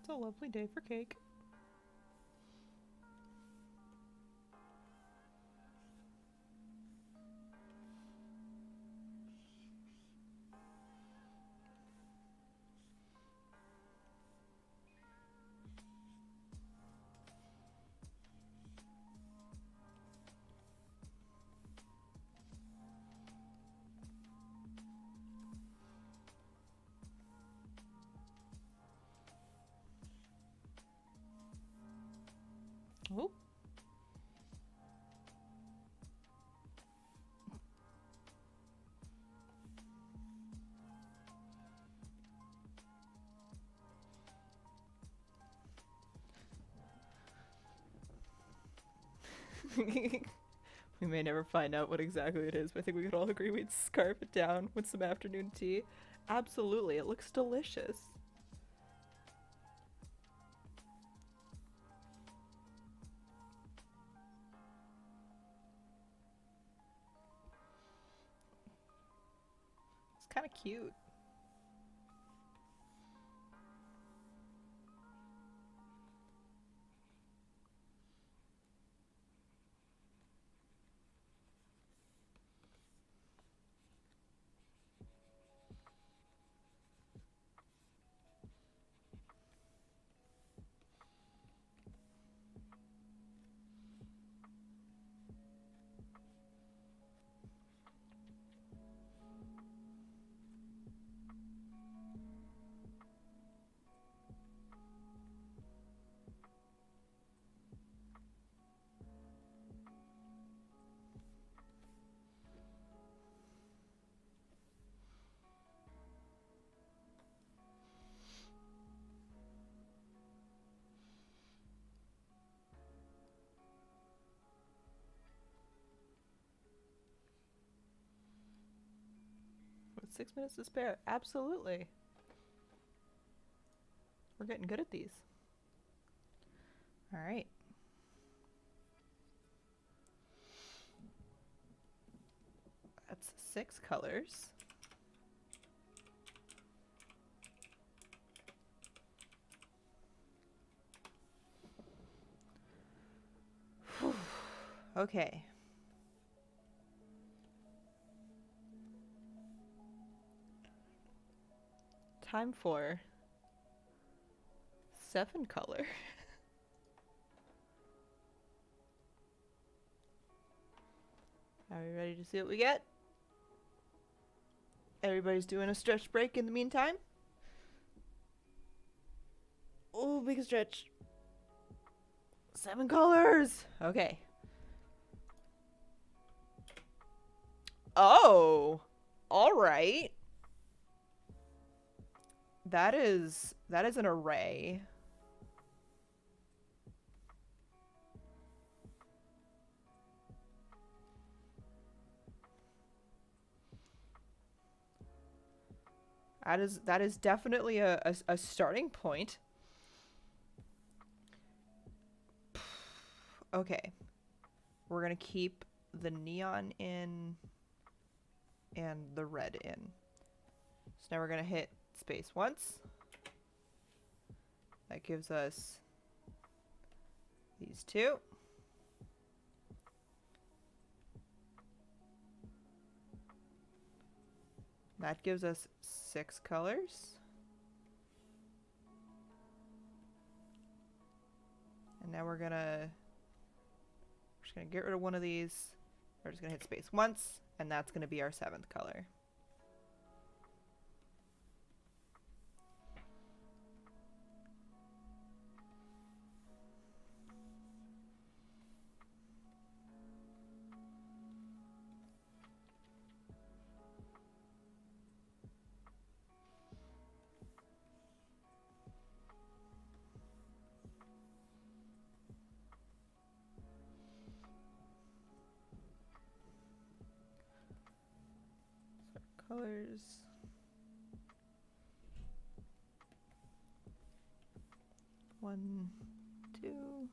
It's a lovely day for cake. Oh. We may never find out what exactly it is, but I think we could all agree we'd scarf it down with some afternoon tea. Absolutely, it looks delicious. It's kind of cute. With 6 minutes to spare, absolutely. We're getting good at these. All right. That's 6 colors. Okay. Time for 7 color. Are we ready to see what we get? Everybody's doing a stretch break in the meantime. Oh, big stretch. 7 colors. Okay. Oh, all right. That is an array. That is definitely a starting point. Okay. We're gonna keep the neon in and the red in. So now we're gonna hit space once. That gives us these 2. That gives us 6 colors. And now we're just gonna get rid of one of these. We're just gonna hit space once, and that's gonna be our 7th color. Colors. One, 2.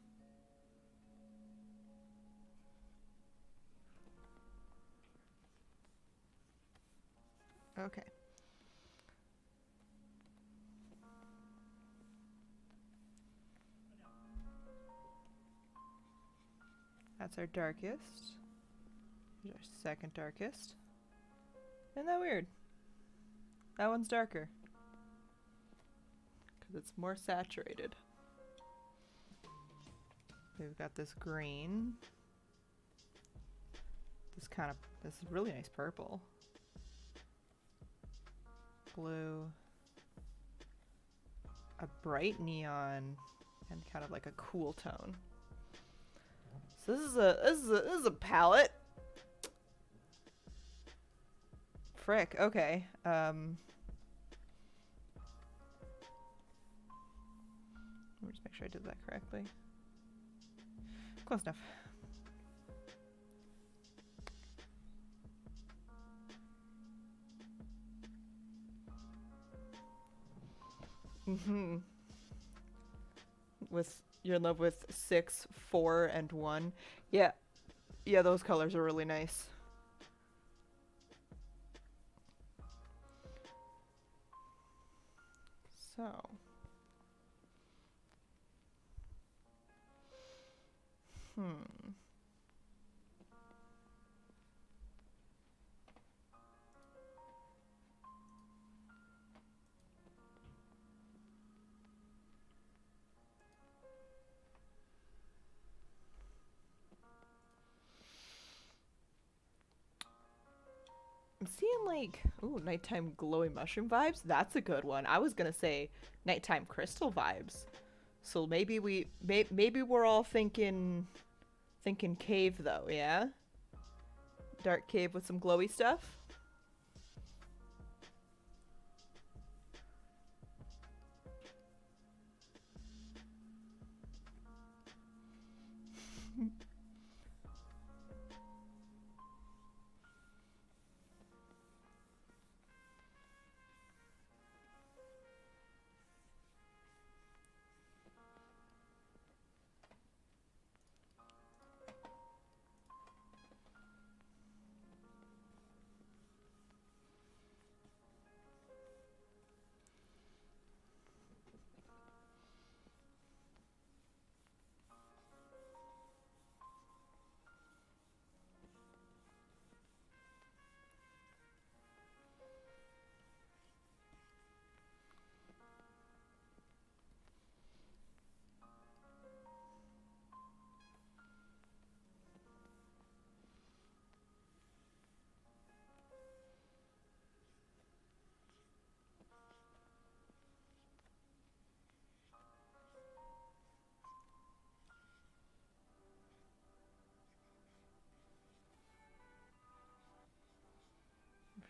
Okay. That's our darkest. Here's our second darkest. Isn't that weird? That one's darker. Because it's more saturated. We've got this green. This really nice purple. Blue. A bright neon. And kind of like a cool tone. So this is a palette. Frick, okay. Let me just make sure I did that correctly. Close enough. Mm-hmm. You're in love with 6, 4, and 1. Yeah. Yeah, those colors are really nice. So. I'm seeing like, ooh, nighttime glowy mushroom vibes. That's a good one. I was gonna say nighttime crystal vibes. So maybe maybe we're all thinking cave though, yeah? Dark cave with some glowy stuff.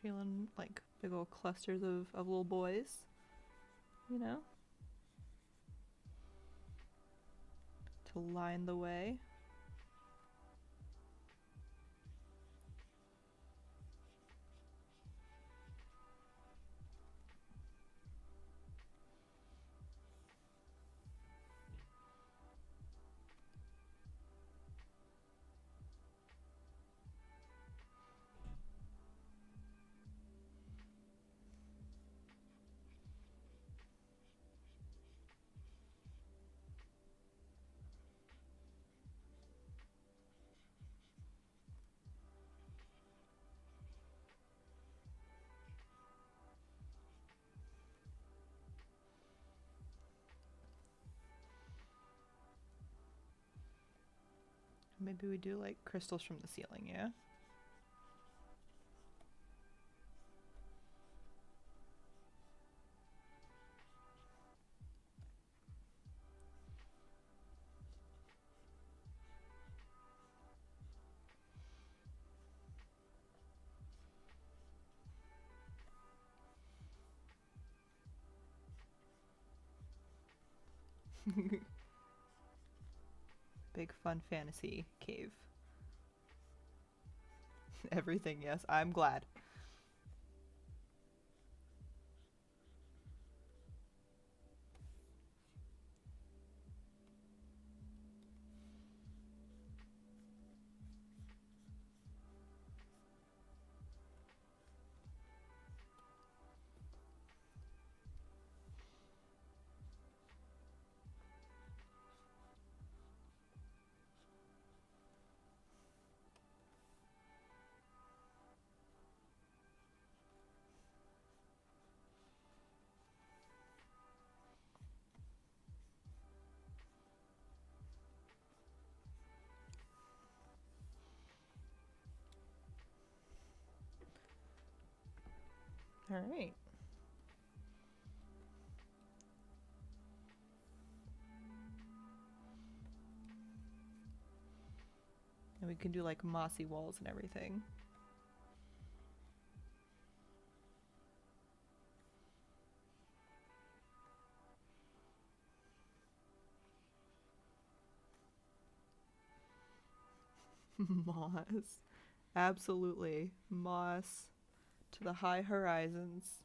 I'm feeling like big old clusters of little boys, you know? To line the way. Maybe we do like crystals from the ceiling, yeah? Big fun fantasy cave. Everything, yes. I'm glad. All right. And we can do like mossy walls and everything. Moss. Absolutely. Moss to the high horizons.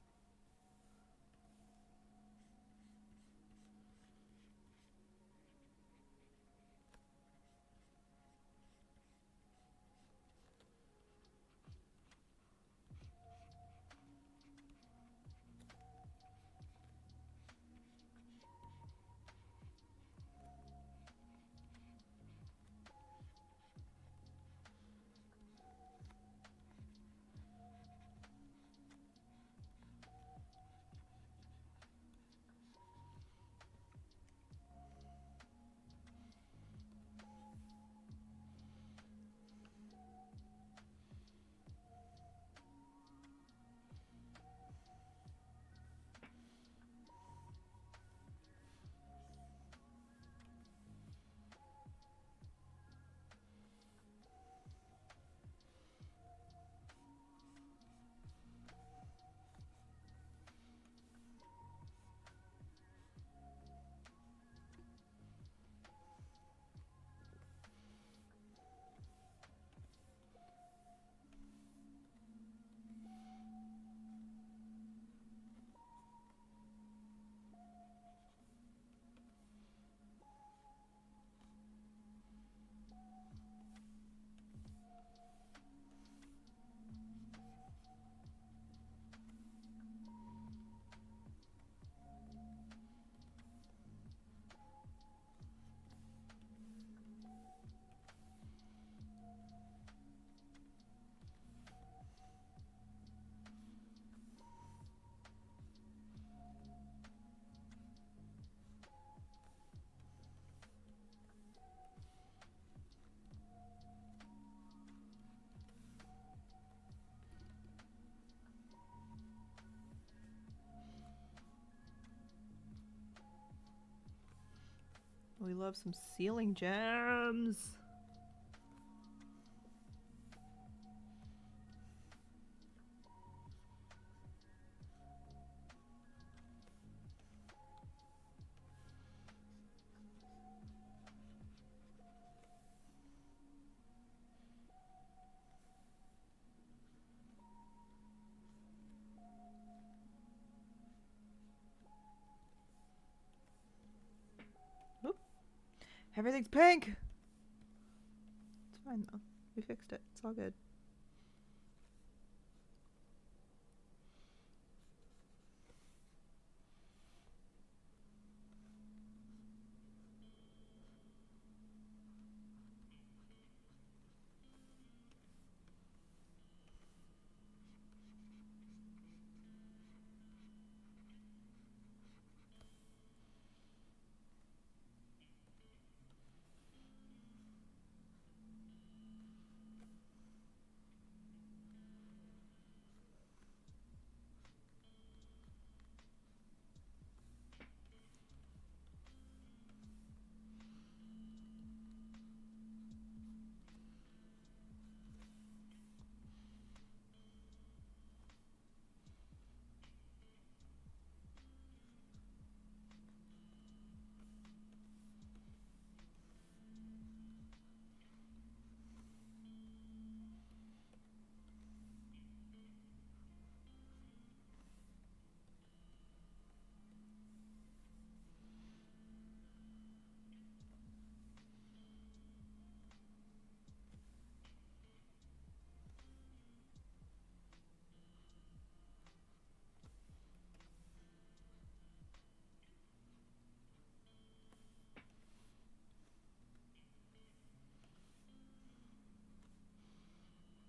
We love some ceiling gems. Oop. Everything's pink. It's fine though. We fixed it. It's all good.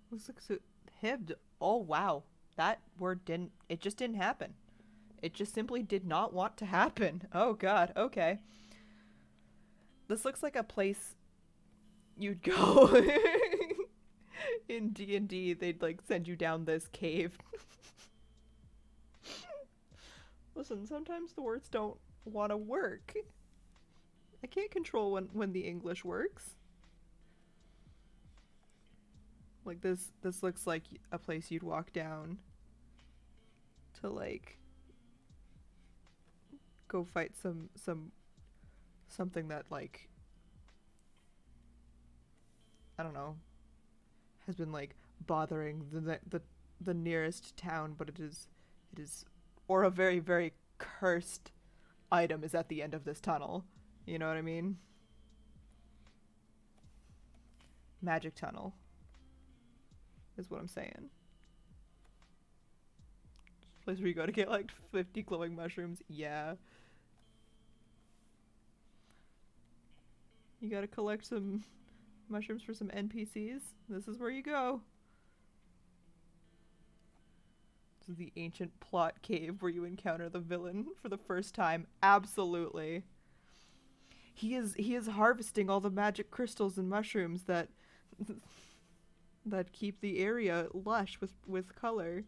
Looks like so hibbed. Oh wow. That word didn't it just didn't happen. It just simply did not want to happen. Oh god, okay. This looks like a place you'd go in D&D. They'd like send you down this cave. Listen, sometimes the words don't want to work. I can't control when the English works. Like this looks like a place you'd walk down to like go fight something that like I don't know has been like bothering the nearest town, but it is or a very very cursed item is at the end of this tunnel. You know what I mean? Magic tunnel is what I'm saying. Place where you go to get like 50 glowing mushrooms. Yeah. You gotta collect some mushrooms for some NPCs. This is where you go. This is the ancient plot cave where you encounter the villain for the first time. Absolutely. He is harvesting all the magic crystals and mushrooms that that keep the area lush with color.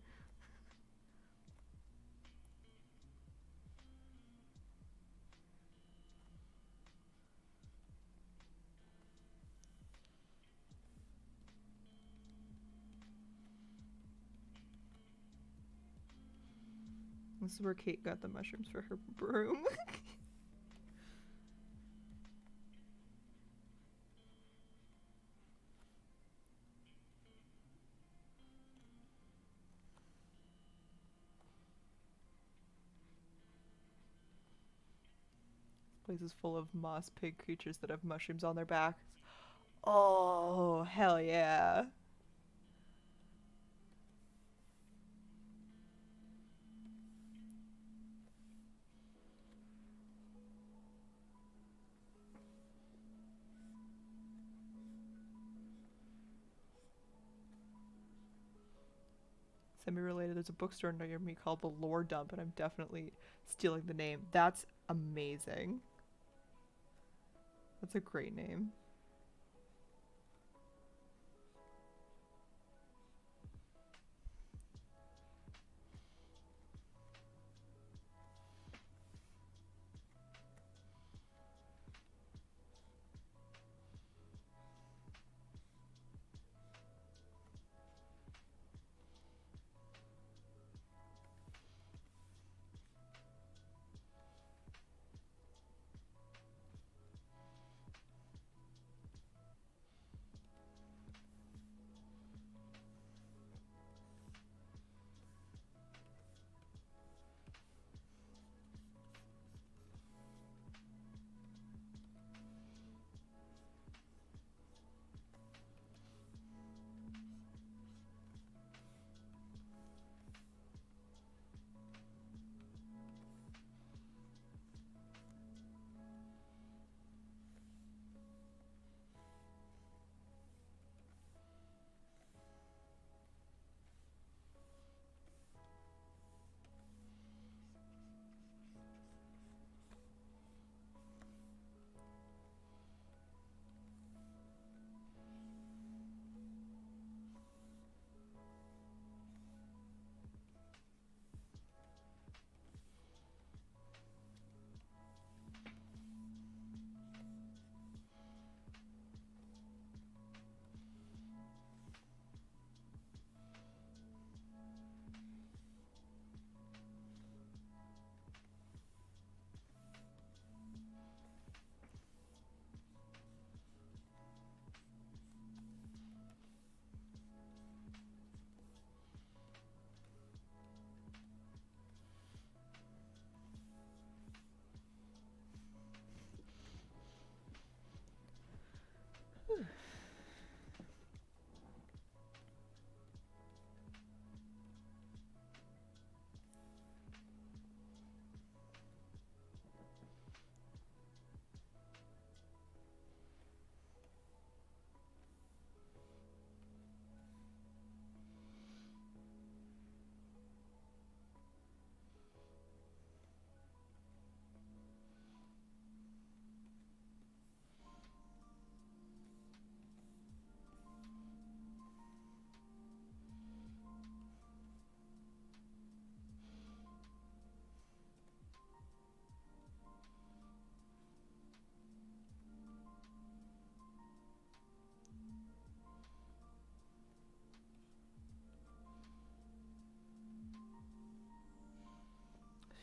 This is where Kate got the mushrooms for her broom. This place is full of moss pig creatures that have mushrooms on their backs. Oh, hell yeah. Semi-related, there's a bookstore near me called the Lore Dump, and I'm definitely stealing the name. That's amazing. That's a great name.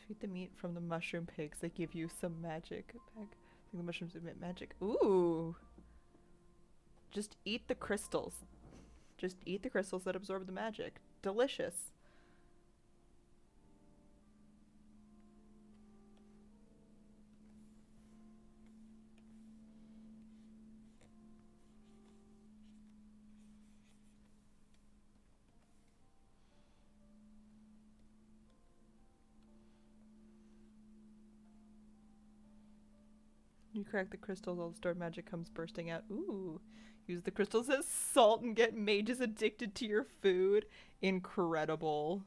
Eat the meat from the mushroom pigs. They give you some magic back. I think the mushrooms emit magic. Ooh. Just eat the crystals. Just eat the crystals that absorb the magic. Delicious. You crack the crystals, all the stored magic comes bursting out. Ooh. Use the crystals as salt and get mages addicted to your food. Incredible.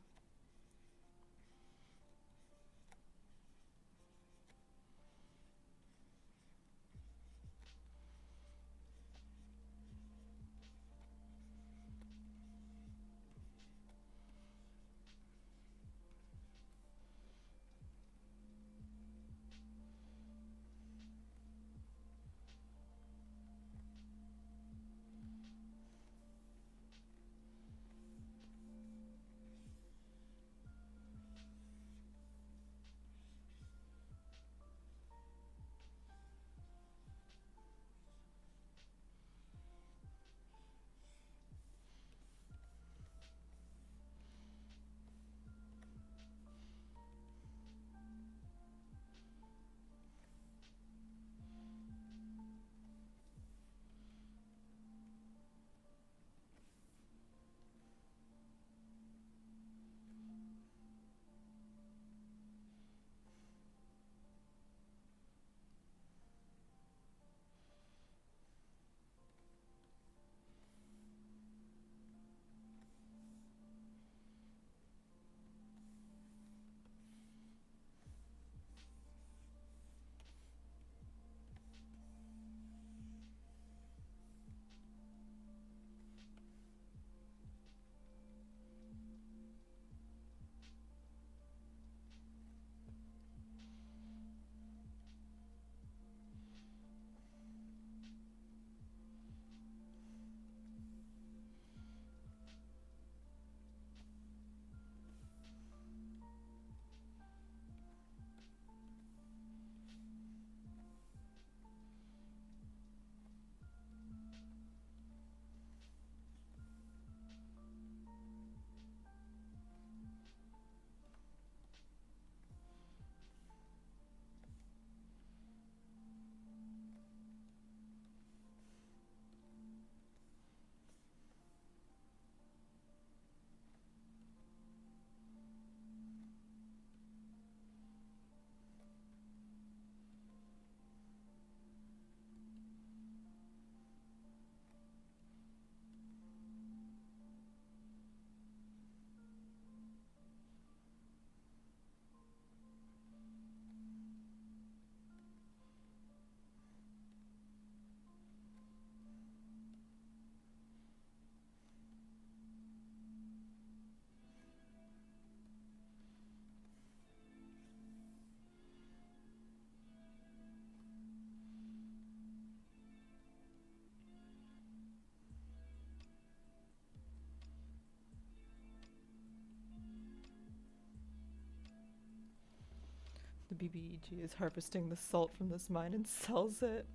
The BBEG is harvesting the salt from this mine and sells it.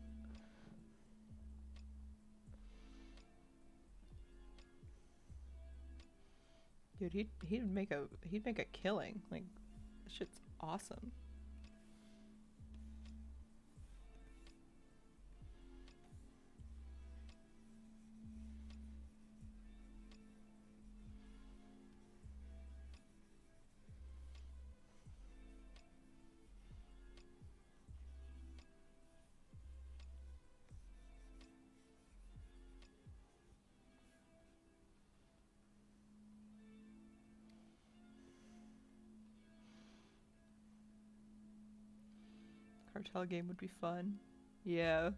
Dude, he'd make a killing. Like, this shit's awesome. Cartel game would be fun. Yeah.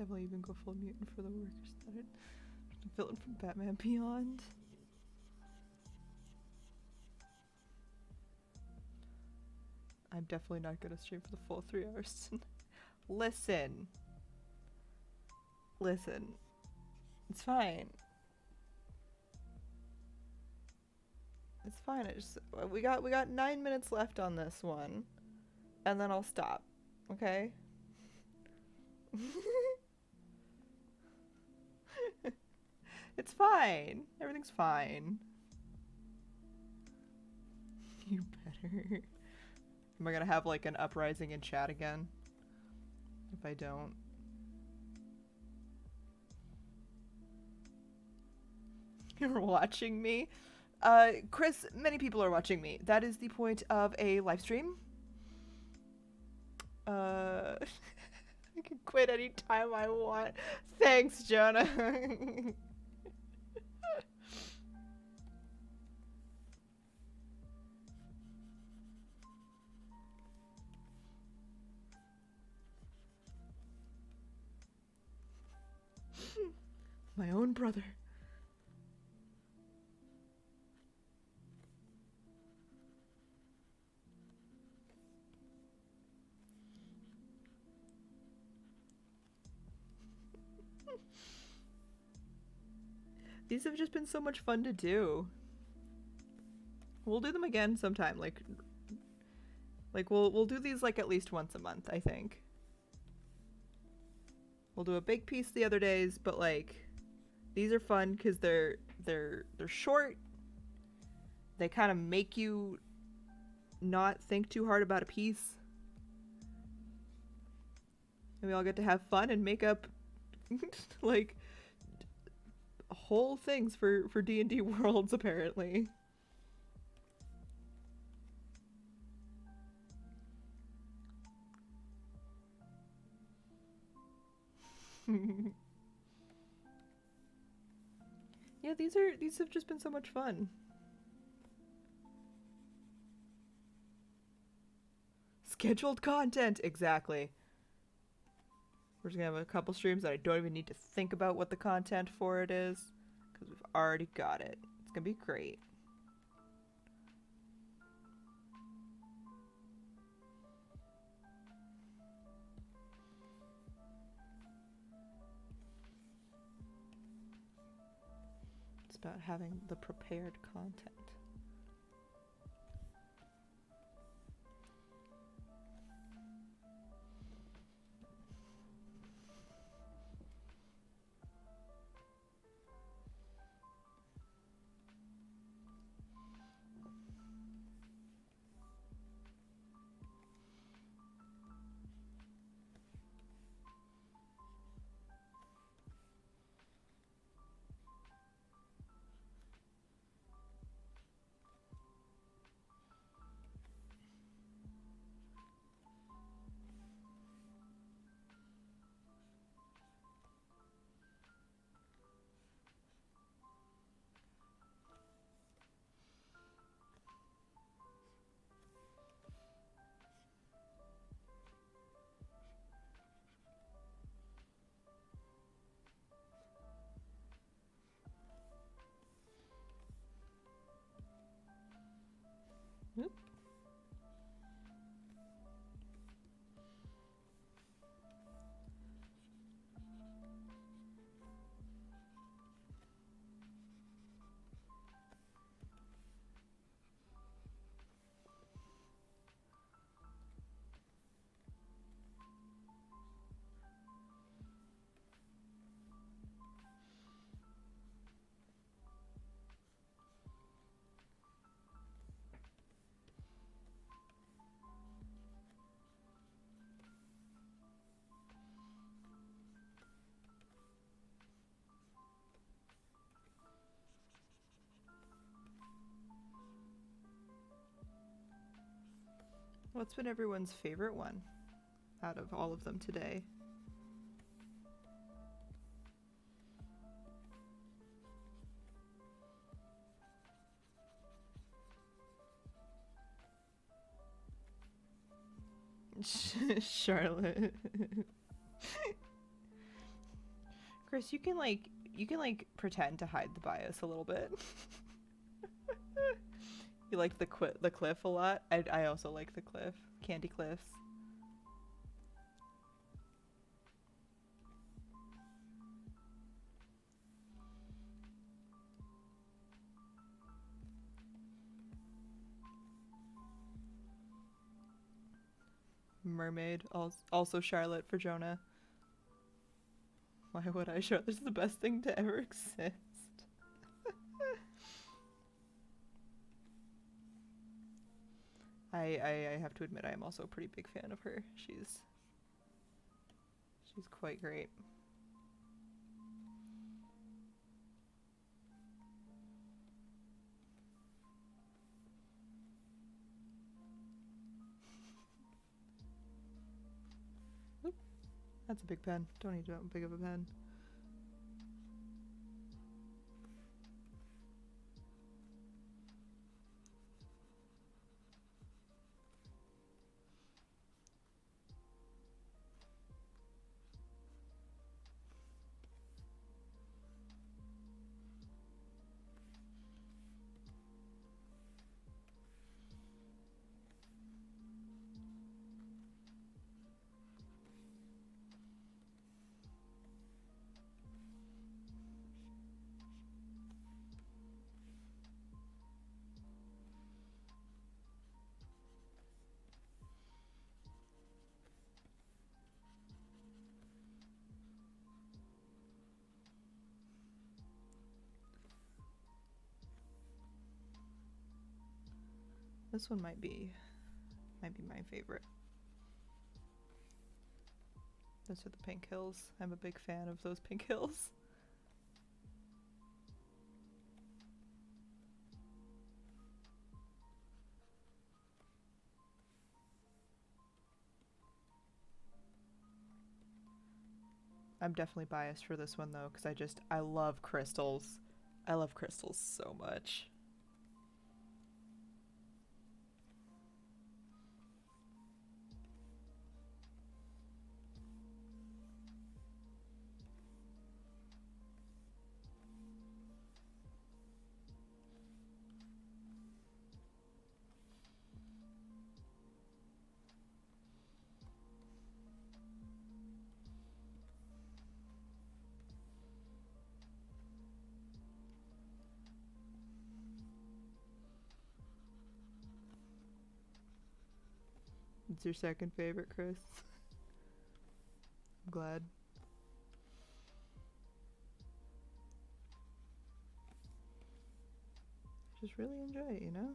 Definitely even go full mutant for the workers that are the villain from Batman Beyond. I'm definitely not gonna stream for the full 3 hours. Listen. Listen. It's fine. It's fine. I just we got 9 minutes left on this one. And then I'll stop. Okay? It's fine. Everything's fine. You better. Am I gonna have like an uprising in chat again? If I don't. You're watching me? Chris, many people are watching me. That is the point of a live stream. I can quit anytime I want. Thanks, Jonah. My own brother. These have just been so much fun to do. We'll do them again sometime. Like we'll do these like at least once a month, I think. We'll do a big piece the other days, but like these are fun because they're short. They kind of make you not think too hard about a piece. And we all get to have fun and make up like whole things for D&D worlds, apparently. Yeah, these have just been so much fun. Scheduled content, exactly. We're just gonna have a couple streams that I don't even need to think about what the content for it is, because we've already got it. It's gonna be great. It's about having the prepared content. Oop. What's been everyone's favorite one out of all of them today? Charlotte. Chris, you can like pretend to hide the bias a little bit. You like the cliff a lot. I also like the cliff. Candy cliffs. Mermaid. Also Charlotte for Jonah. Why would I? Charlotte is the best thing to ever exist. I have to admit I am also a pretty big fan of her. She's quite great. Oop, that's a big pen. Don't need that big of a pen. This one might be my favorite. Those are the pink hills. I'm a big fan of those pink hills. I'm definitely biased for this one though, because I love crystals. I love crystals so much. It's your second favorite, Chris. I'm glad. Just really enjoy it, you know?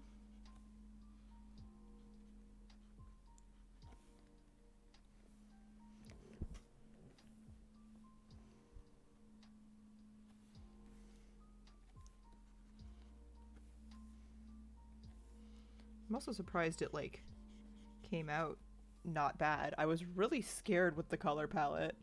I'm also surprised it like came out not bad. I was really scared with the color palette.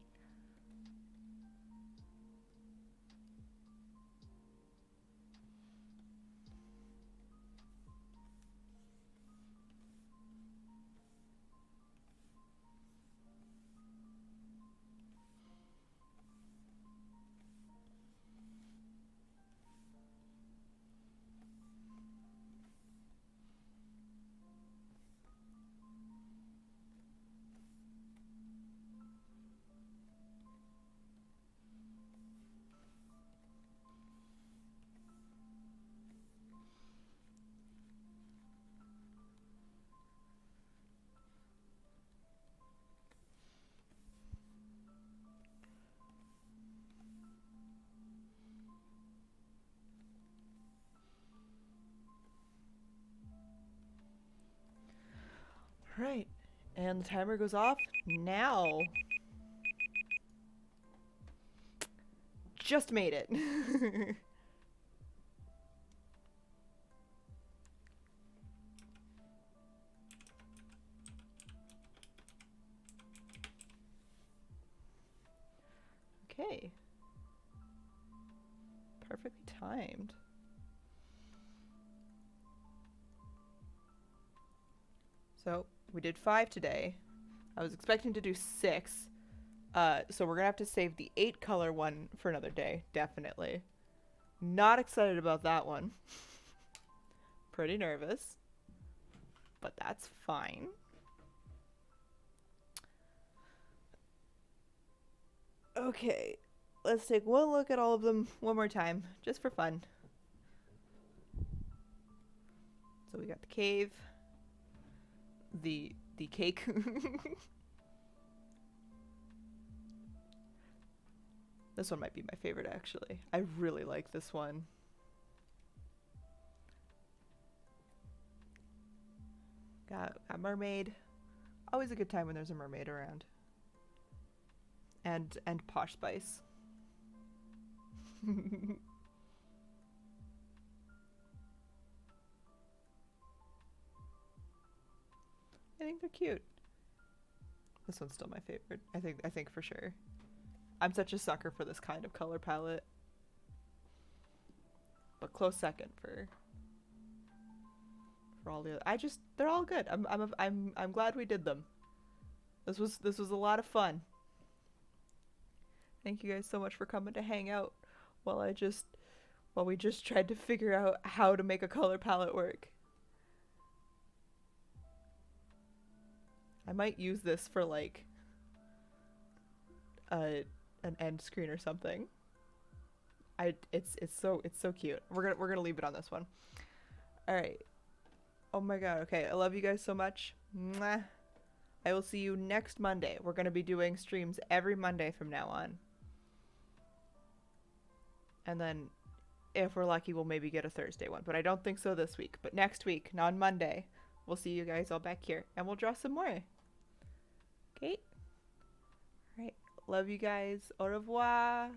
Right. And the timer goes off now. Just made it. Okay. Perfectly timed. So, we did 5 today. I was expecting to do 6. So we're gonna have to save the 8 color one for another day, definitely. Not excited about that one. Pretty nervous, but that's fine. Okay, let's take one look at all of them one more time, just for fun. So we got the cave, the cake. This one might be my favorite, actually. I really like this one. Got a mermaid. Always a good time when there's a mermaid around. And Posh Spice. I think they're cute. This one's still my favorite. I think for sure. I'm such a sucker for this kind of color palette. But close second for all the other. They're all good. I'm glad we did them. This was a lot of fun. Thank you guys so much for coming to hang out while we just tried to figure out how to make a color palette work. I might use this for like an end screen or something. It's so cute. We're gonna leave it on this one. All right. Oh my god. Okay. I love you guys so much. Mwah. I will see you next Monday. We're gonna be doing streams every Monday from now on. And then if we're lucky, we'll maybe get a Thursday one, but I don't think so this week. But next week, on Monday, we'll see you guys all back here and we'll draw some more. Okay? All right. Love you guys. Au revoir.